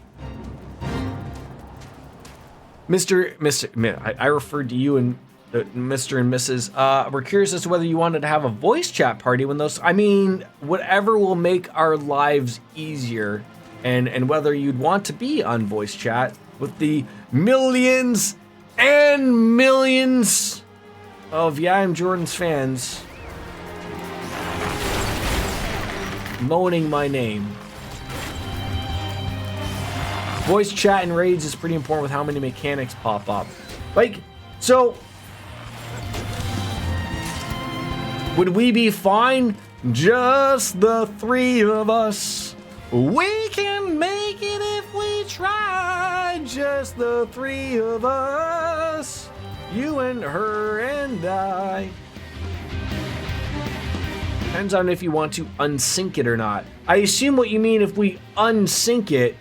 I referred to you and Mr. and Mrs. We're curious as to whether you wanted to have a voice chat party when those, I mean, whatever will make our lives easier. And whether you'd want to be on voice chat with the millions and millions of Yeah, I'm Jordan's fans moaning my name. Voice chat and raids is pretty important with how many mechanics pop up. Like, so... would we be fine? Just the three of us. We can make it if we try. Just the three of us. You and her and I. Depends on if you want to unsync it or not. I assume what you mean if we unsync it,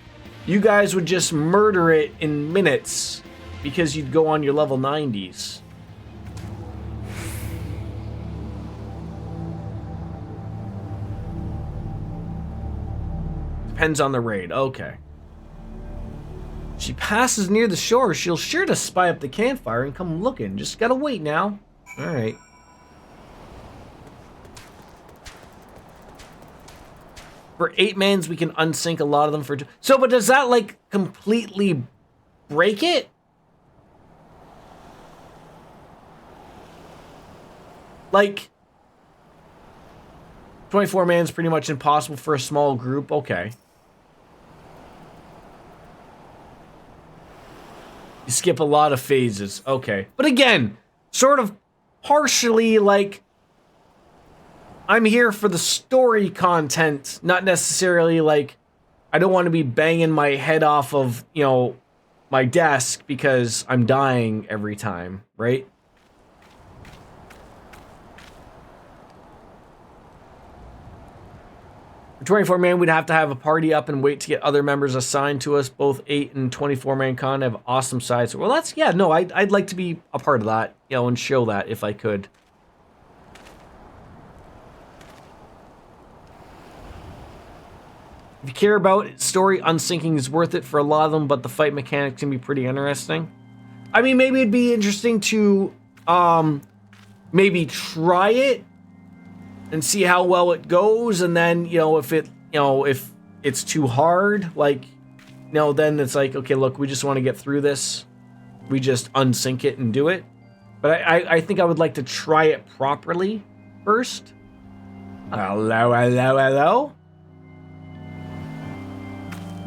you guys would just murder it in minutes because you'd go on your level 90s. Depends on the raid. Okay. She passes near the shore. She'll sure to spy up the campfire and come looking. Just gotta wait now. All right. For 8 mans, we can unsync a lot of them for... So, but does that, like, completely break it? Like... 24 man's pretty much impossible for a small group. Okay. You skip a lot of phases. Okay. But again, sort of partially, like... I'm here for the story content, not necessarily like I don't want to be banging my head off of, you know, my desk because I'm dying every time, right? For 24 man, we'd have to have a party up and wait to get other members assigned to us. Both 8 and 24 man con have awesome sides. Well, that's, yeah, no, I'd like to be a part of that, you know, and show that if I could. If you care about story, unsyncing is worth it for a lot of them, but the fight mechanics can be pretty interesting. I mean, maybe it'd be interesting to maybe try it and see how well it goes, and then, you know, if it's too hard, like, you know, then it's like, okay, look, we just want to get through this. We just unsync it and do it. But I think I would like to try it properly first. Hello, hello, hello.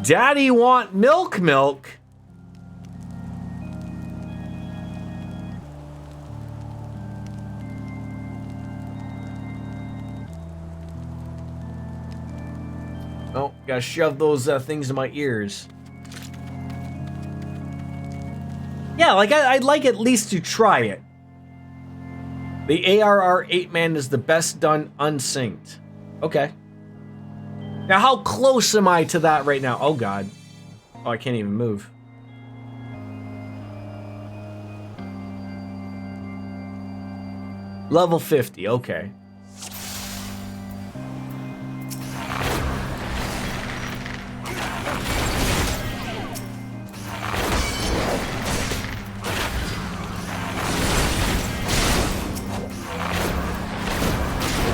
Daddy want milk. Oh, gotta shove those things in my ears. Yeah, like I'd like at least to try it. The ARR 8-man is the best done unsynced. Okay. Now, how close am I to that right now? Oh, God. Oh, I can't even move. Level 50, okay.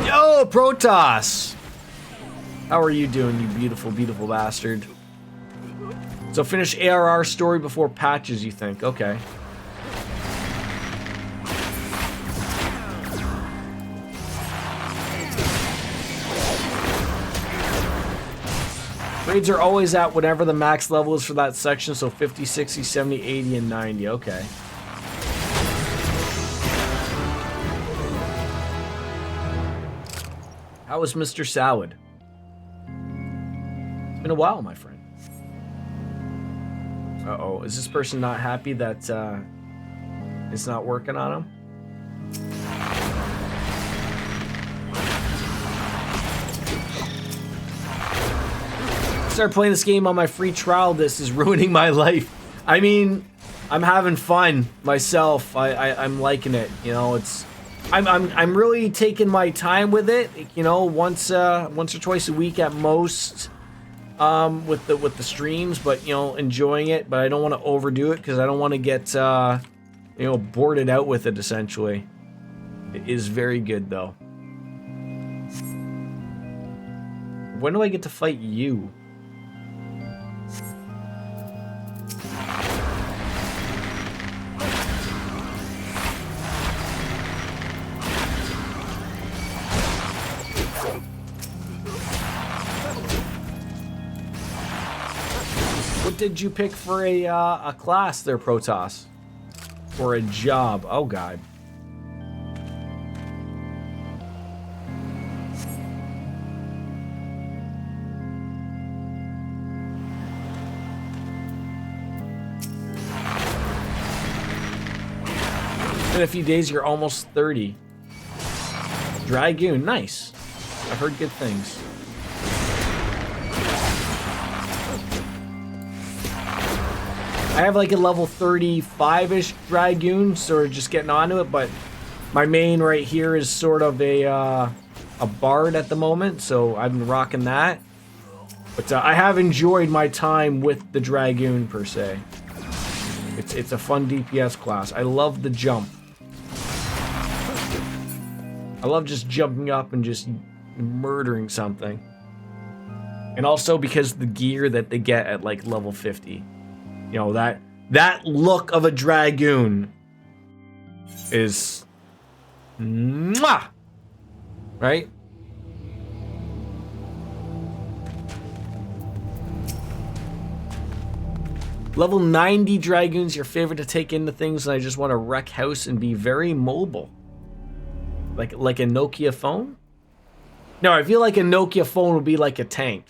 Yo, Protoss! How are you doing, you beautiful, beautiful bastard? So finish ARR story before patches, you think? Okay. Grades are always at whatever the max level is for that section, so 50, 60, 70, 80, and 90. Okay. How is Mr. Salad? It's been a while, my friend. Uh-oh, is this person not happy that it's not working on him? Start playing this game on my free trial. This is ruining my life. I mean, I'm having fun myself. I'm liking it. You know, it's I'm really taking my time with it. You know, once or twice a week at most. With the streams, but, you know, enjoying it, but I don't want to overdo it because I don't want to get, you know, boarded out with it, essentially. It is very good, though. When do I get to fight you? What did you pick for a class there, Protoss? Or a job? Oh god. In a few days, you're almost 30. Dragoon, nice. I've heard good things. I have like a level 35-ish Dragoon, sort of just getting onto it, but my main right here is sort of a Bard at the moment, so I've been rocking that. But I have enjoyed my time with the Dragoon, per se. It's a fun DPS class. I love the jump. I love just jumping up and just murdering something. And also because the gear that they get at like level 50. You know, that look of a Dragoon is mwah! Right? Level 90 Dragoon's your favorite to take into things, and I just want to wreck house and be very mobile. Like a Nokia phone? No, I feel like a Nokia phone would be like a tank.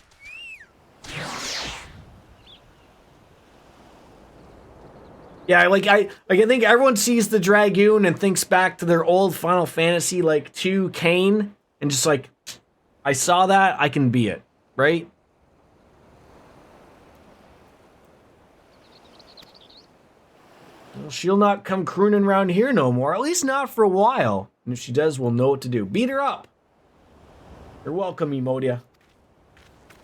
Yeah, I think everyone sees the Dragoon and thinks back to their old Final Fantasy like 2 Kain and just like, I saw that, I can be it, right? Well, she'll not come crooning around here no more, at least not for a while. And if she does, we'll know what to do. Beat her up! You're welcome, Emodia.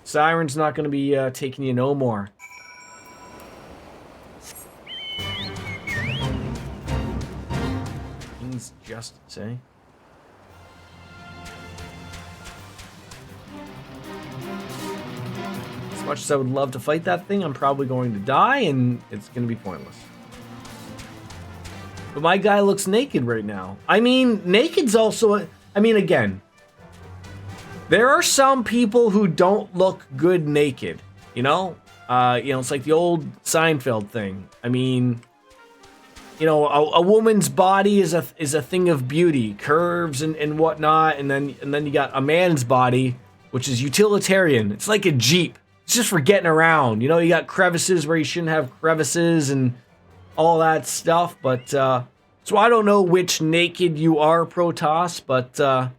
Siren's not going to be taking you no more. King's Justice, eh? As much as I would love to fight that thing, I'm probably going to die, and it's going to be pointless. But my guy looks naked right now. I mean, naked's also... I mean, again... There are some people who don't look good naked, you know? It's like the old Seinfeld thing. I mean, you know, a woman's body is a thing of beauty, curves and whatnot, and then you got a man's body, which is utilitarian. It's like a Jeep. It's just for getting around. You know, you got crevices where you shouldn't have crevices and all that stuff. But so I don't know which naked you are, Protoss, but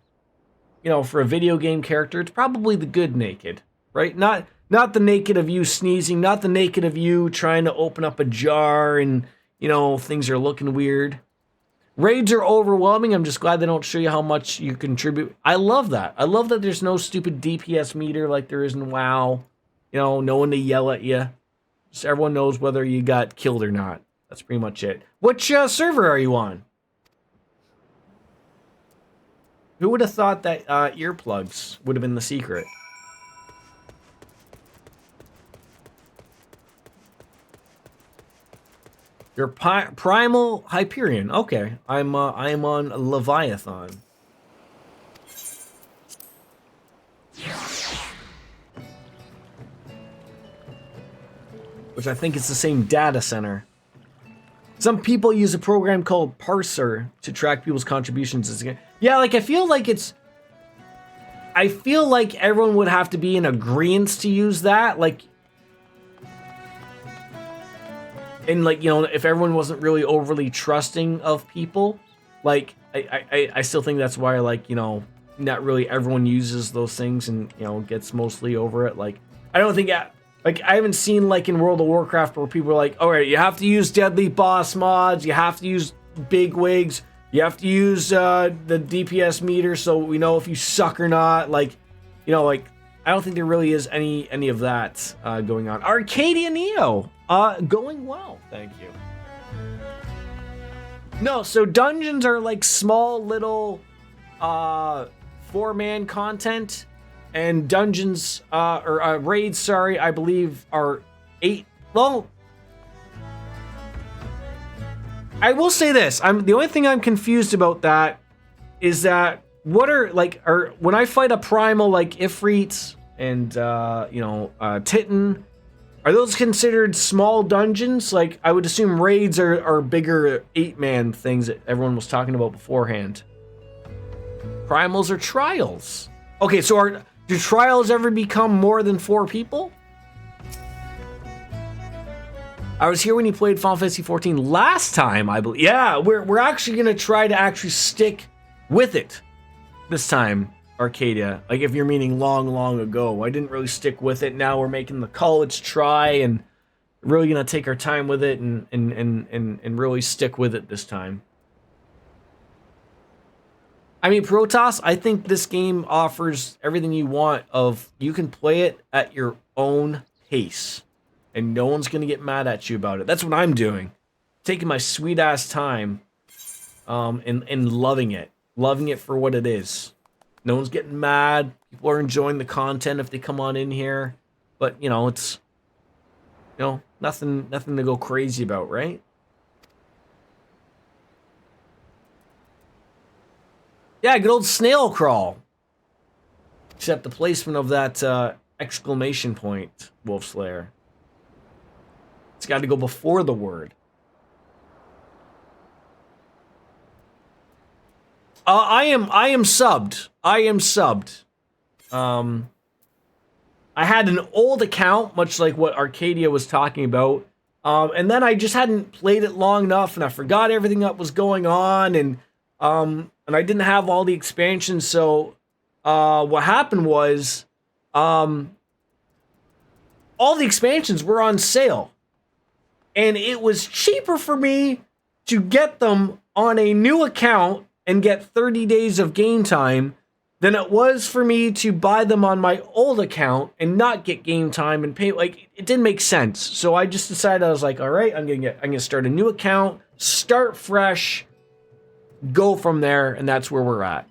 you know, for a video game character, it's probably the good naked, right? Not the naked of you sneezing, not the naked of you trying to open up a jar and, you know, things are looking weird. Raids are overwhelming. I'm just glad they don't show you how much you contribute. I love that. I love that there's no stupid DPS meter like there is in WoW. You know, no one to yell at you. Just everyone knows whether you got killed or not. That's pretty much it. Which server are you on? Who would have thought that earplugs would have been the secret? You're Primal Hyperion. Okay, I am on Leviathan. Which I think is the same data center. Some people use a program called Parser to track people's contributions. Yeah, like I feel like everyone would have to be in agreement to use that. Like, and like, you know, if everyone wasn't really overly trusting of people, like I still think that's why, like, you know, not really everyone uses those things and, you know, gets mostly over it. Like, I don't think like, I haven't seen, like, in World of Warcraft where people are like, all right, you have to use deadly boss mods, you have to use big wigs, you have to use the DPS meter so we know if you suck or not. Like, you know, like, I don't think there really is any of that going on. Arcadia Neo, going well, thank you. No, so dungeons are, like, small little 4-man content. And dungeons, or raids, sorry, I believe are 8. Well, I will say this. The only thing I'm confused about that is that what are, like, when I fight a primal like Ifrit and, you know, Titan, Are those considered small dungeons? Like, I would assume raids are bigger 8-man things that everyone was talking about beforehand. Primals or trials? Okay, so do trials ever become more than 4 people? I was here when you played Final Fantasy XIV last time, I believe. Yeah, we're actually gonna try to actually stick with it this time, Arcadia. Like, if you're meaning long ago. I didn't really stick with it. Now we're making the college try and really gonna take our time with it and really stick with it this time. I mean, Protoss, I think this game offers everything you want of you can play it at your own pace. And no one's gonna get mad at you about it. That's what I'm doing. Taking my sweet ass time and loving it. Loving it for what it is. No one's getting mad. People are enjoying the content if they come on in here. But, you know, it's, you know, nothing to go crazy about, right? Yeah, good old snail crawl. Except the placement of that exclamation point, Wolfslayer. It's got to go before the word. I am subbed. I am subbed. I had an old account, much like what Arcadia was talking about. And then I just hadn't played it long enough, and I forgot everything that was going on, and I didn't have all the expansions. So what happened was all the expansions were on sale. And it was cheaper for me to get them on a new account and get 30 days of game time than it was for me to buy them on my old account and not get game time and pay. Like, it didn't make sense. So I just decided, I was like, all right, I'm gonna start a new account, start fresh, go from there, and that's where we're at.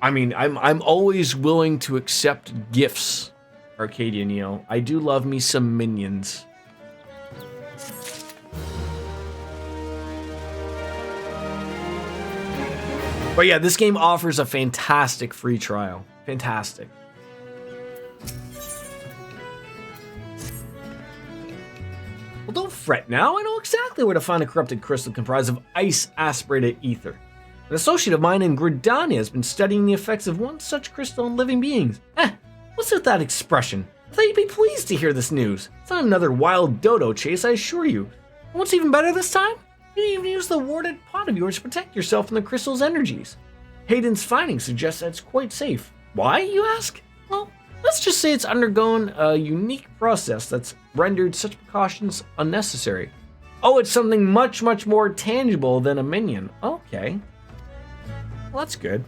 I mean, I'm always willing to accept gifts, Arcadia Neo. I do love me some minions. But yeah, this game offers a fantastic free trial. Fantastic. Well, don't fret now. I know exactly where to find a corrupted crystal comprised of ice-aspirated ether. An associate of mine in Gridania has been studying the effects of one such crystal on living beings. What's with that expression? I thought you'd be pleased to hear this news. It's not another wild dodo chase, I assure you. And what's even better this time? You didn't even use the warded pot of yours to protect yourself from the crystal's energies. Hayden's findings suggest that it's quite safe. Why, you ask? Well, let's just say it's undergone a unique process that's rendered such precautions unnecessary. Oh, it's something much more tangible than a minion. Okay. Well, that's good.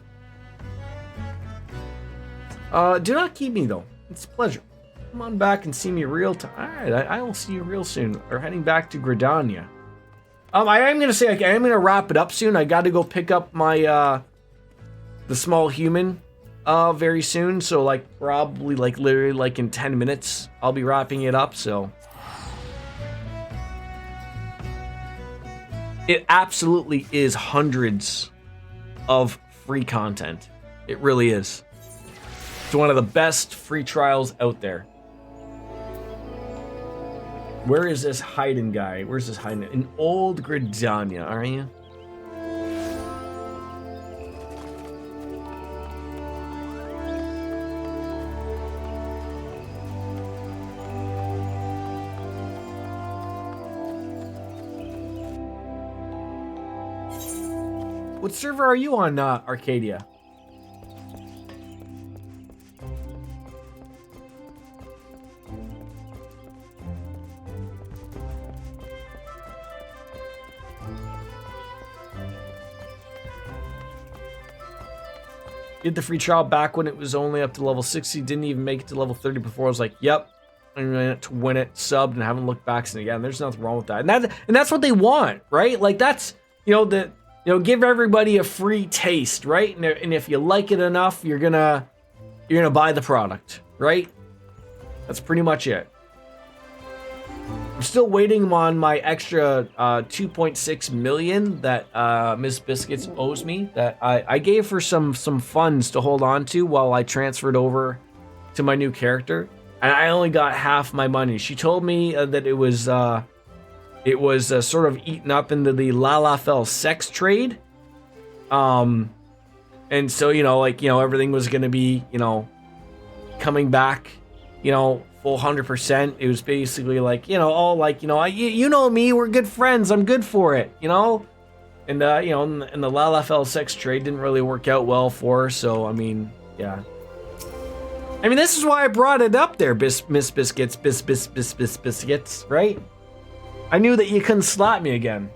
Do not keep me, though. It's a pleasure. Come on back and see me real time. Alright, I will see you real soon. We're heading back to Gridania. I am gonna say, I am gonna wrap it up soon. I gotta go pick up my, the small human, very soon. So, like, probably, like, literally, like, in 10 minutes, I'll be wrapping it up, so. It absolutely is hundreds of free content. It really is. It's one of the best free trials out there. Where is this Hayden guy? Where's this Hayden? In Old Gridania, are you? What server are you on, Arcadia? Did the free trial back when it was only up to level 60. Didn't even make it to level 30 before. I was like, yep. I'm going to win it, subbed, and haven't looked back since again. There's nothing wrong with that. And that's what they want, right? Like, that's, give everybody a free taste, right? And if you like it enough, you're gonna buy the product, right? That's pretty much it. I'm still waiting on my extra 2.6 million that Miss Biscuits owes me. That I gave her some funds to hold on to while I transferred over to my new character. and I only got half my money. She told me that it was sort of eaten up into the Lalafell sex trade. And so, everything was going to be, coming back, full 100%. It was basically like, all like, you know me, we're good friends. I'm good for it, And, and the Lalafell sex trade didn't really work out well for her. So, I mean, yeah. I mean, this is why I brought it up there, Miss Biscuits, Biscuits, right? I knew that you couldn't slap me again.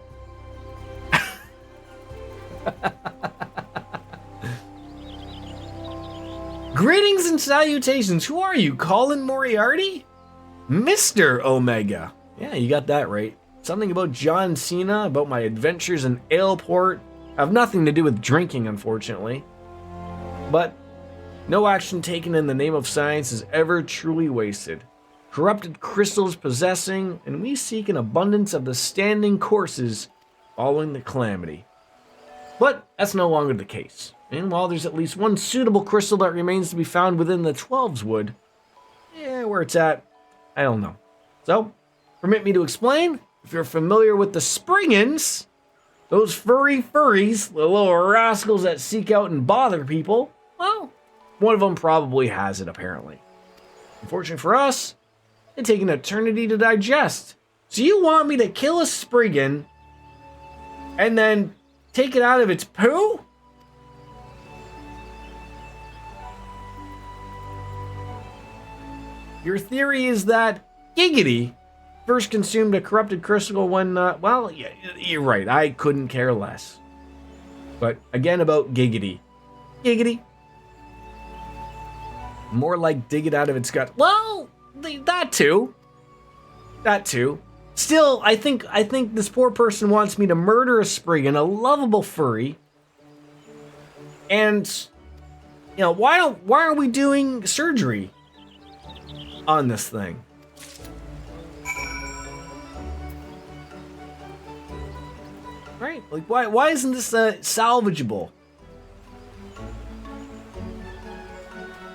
Greetings and salutations. Who are you, Colin Moriarty? Mr. Omega. Yeah, you got that right. Something about John Cena, about my adventures in Aleport. Have nothing to do with drinking, unfortunately. But no action taken in the name of science is ever truly wasted. Corrupted crystals possessing, and we seek an abundance of the standing courses following the calamity. But that's no longer the case. And while there's at least one suitable crystal that remains to be found within the 12's wood, where it's at, I don't know. So, permit me to explain. If you're familiar with the Springans, those furries, the little rascals that seek out and bother people, well, one of them probably has it, apparently. Unfortunately for us, it'd take an eternity to digest. So you want me to kill a Spriggan and then take it out of its poo? Your theory is that Giggity first consumed a corrupted crystal when, well, yeah, you're right, I couldn't care less. But again about Giggity. Giggity. More like dig it out of its gut. Well, that too. That too. Still, I think this poor person wants me to murder a Spriggan, a lovable furry. And, why aren't we doing surgery on this thing? Right? Like, why isn't this salvageable?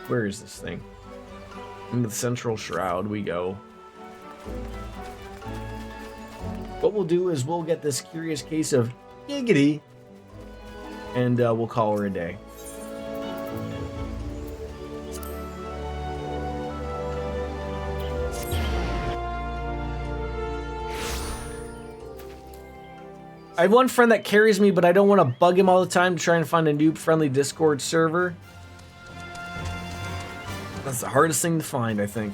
Where is this thing? Into the central shroud we go. What we'll do is we'll get this curious case of Giggity, and we'll call her a day. I have one friend that carries me, but I don't want to bug him all the time to try and find a noob-friendly Discord server. That's the hardest thing to find, I think.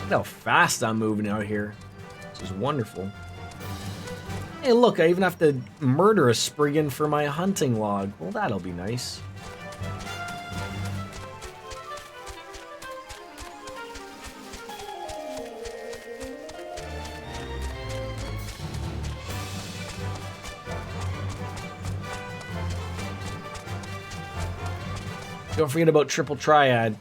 Look how fast I'm moving out here. This is wonderful. Hey, look, I even have to murder a Spriggan for my hunting log. Well, that'll be nice. Don't forget about Triple Triad.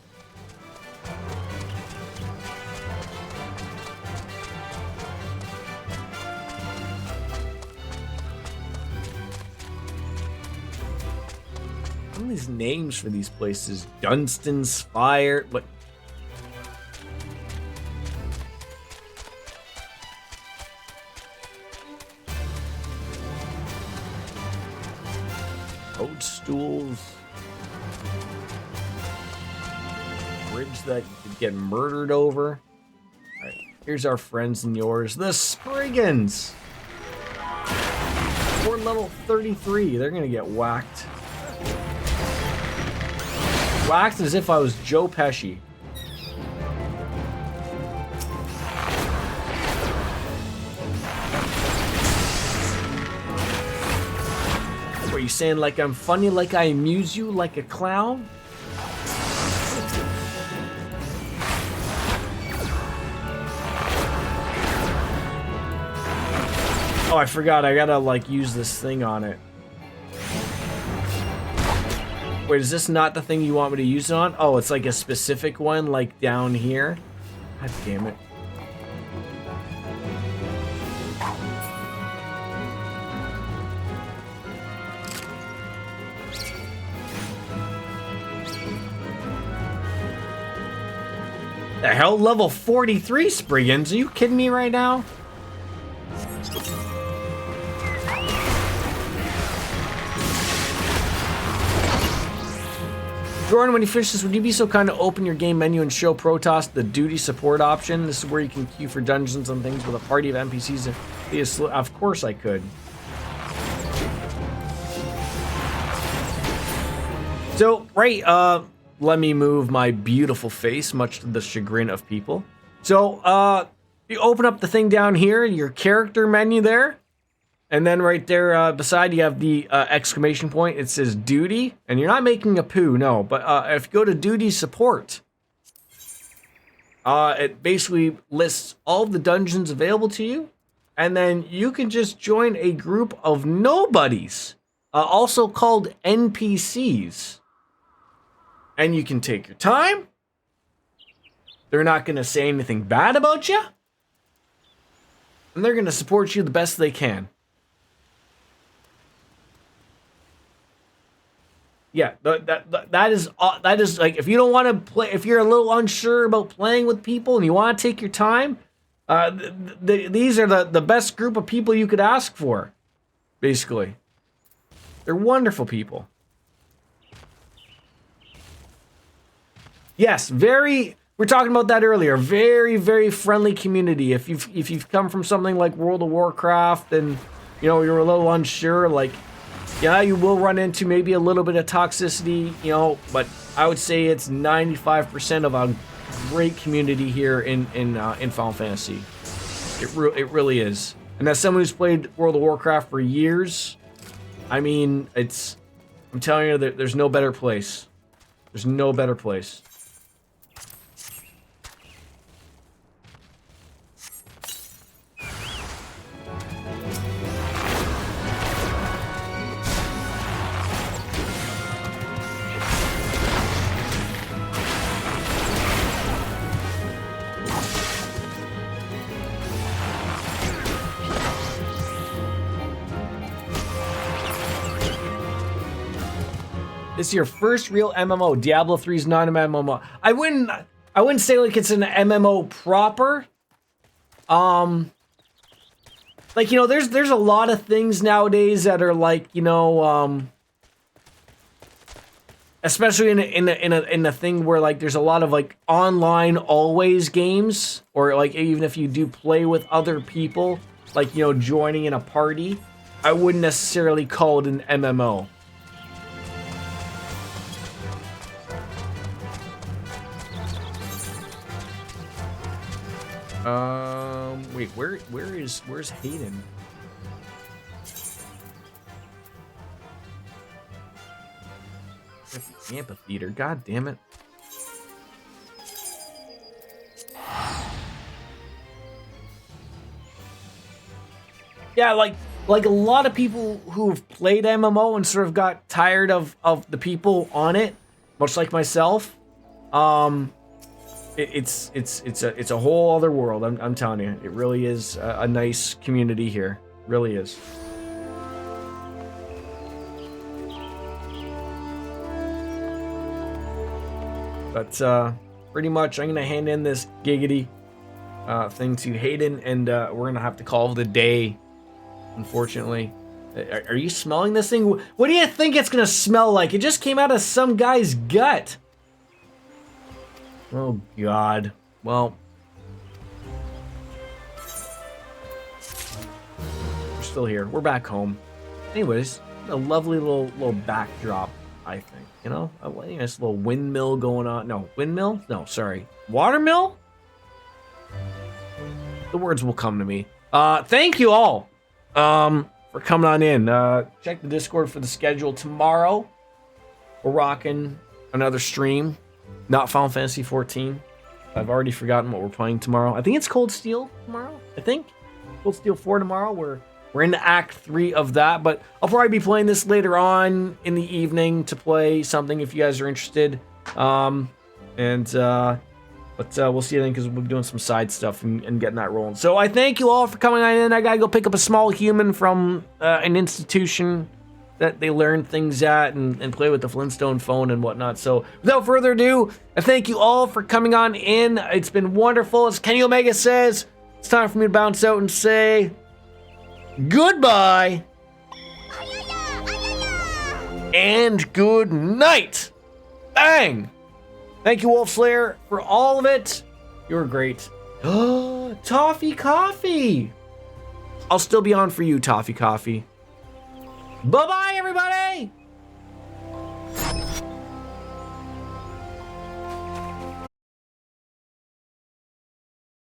What are these names for these places? Dunstan's Fire. What? Toadstools. Bridge that you could get murdered over. Alright, here's our friends and yours, the Spriggans. We're level 33. They're gonna get whacked. Whacked as if I was Joe Pesci. What are you saying? Like I'm funny? Like I amuse you? Like a clown? Oh, I forgot. I gotta, like, use this thing on it. Wait, is this not the thing you want me to use it on? Oh, it's like a specific one, like down here. God damn it. The hell, level 43 Spriggans? Are you kidding me right now? Jordan, when you finish this, would you be so kind to open your game menu and show Protoss the duty support option? This is where you can queue for dungeons and things with a party of NPCs. Of course I could. So, right, let me move my beautiful face, much to the chagrin of people. So, you open up the thing down here, your character menu there. And then right there beside you have the exclamation point. It says duty, and you're not making a poo, no. But if you go to duty support, it basically lists all the dungeons available to you, and then you can just join a group of nobodies, also called NPCs. And you can take your time. They're not going to say anything bad about you, and they're going to support you the best they can. Yeah, that is like, if you don't want to play, if you're a little unsure about playing with people and you want to take your time, these are the best group of people you could ask for, basically. They're wonderful people. Yes, we're talking about that earlier. Very, very friendly community. If you've come from something like World of Warcraft and, you know, you're a little unsure, like, yeah, you will run into maybe a little bit of toxicity, you know, but I would say it's 95% of a great community here in Final Fantasy. It really is. And as someone who's played World of Warcraft for years, I mean, I'm telling you that there's no better place. There's no better place. This is your first real MMO. Diablo 3 is not an MMO. I wouldn't say like it's an MMO proper. Like, you know, there's a lot of things nowadays that are like, you know, especially in a thing where like there's a lot of like online always games, or like even if you do play with other people, like, you know, joining in a party, I wouldn't necessarily call it an MMO. Wait, where's Hayden? Amphitheater, god damn it. Yeah, like a lot of people who've played MMO and sort of got tired of the people on it, much like myself. It's a whole other world. I'm telling you, it really is a nice community here. It really is. But pretty much, I'm gonna hand in this giggity thing to Hayden, and we're gonna have to call it a day. Unfortunately, are you smelling this thing? What do you think it's gonna smell like? It just came out of some guy's gut. Oh, God. Well, we're still here. We're back home. Anyways, a lovely little backdrop, I think. You know, a nice little windmill going on. No, windmill? No, sorry. Watermill? The words will come to me. Thank you all for coming on in. Check the Discord for the schedule tomorrow. We're rocking another stream. Not Final Fantasy 14. I've already forgotten what we're playing tomorrow. I think it's Cold Steel tomorrow. I think Cold Steel 4 tomorrow. We're into Act 3 of that, but I'll probably be playing this later on in the evening to play something if you guys are interested. But we'll see then, because we'll be doing some side stuff and getting that rolling. So I thank you all for coming on in. I gotta go pick up a small human from an institution that they learn things at and play with the Flintstone phone and whatnot. So without further ado, I thank you all for coming on in. It's been wonderful. As Kenny Omega says, it's time for me to bounce out and say goodbye and good night. Bang! Thank you, Wolf Slayer, for all of it. You were great. Toffee Coffee. I'll still be on for you, Toffee Coffee. Bye-bye, everybody!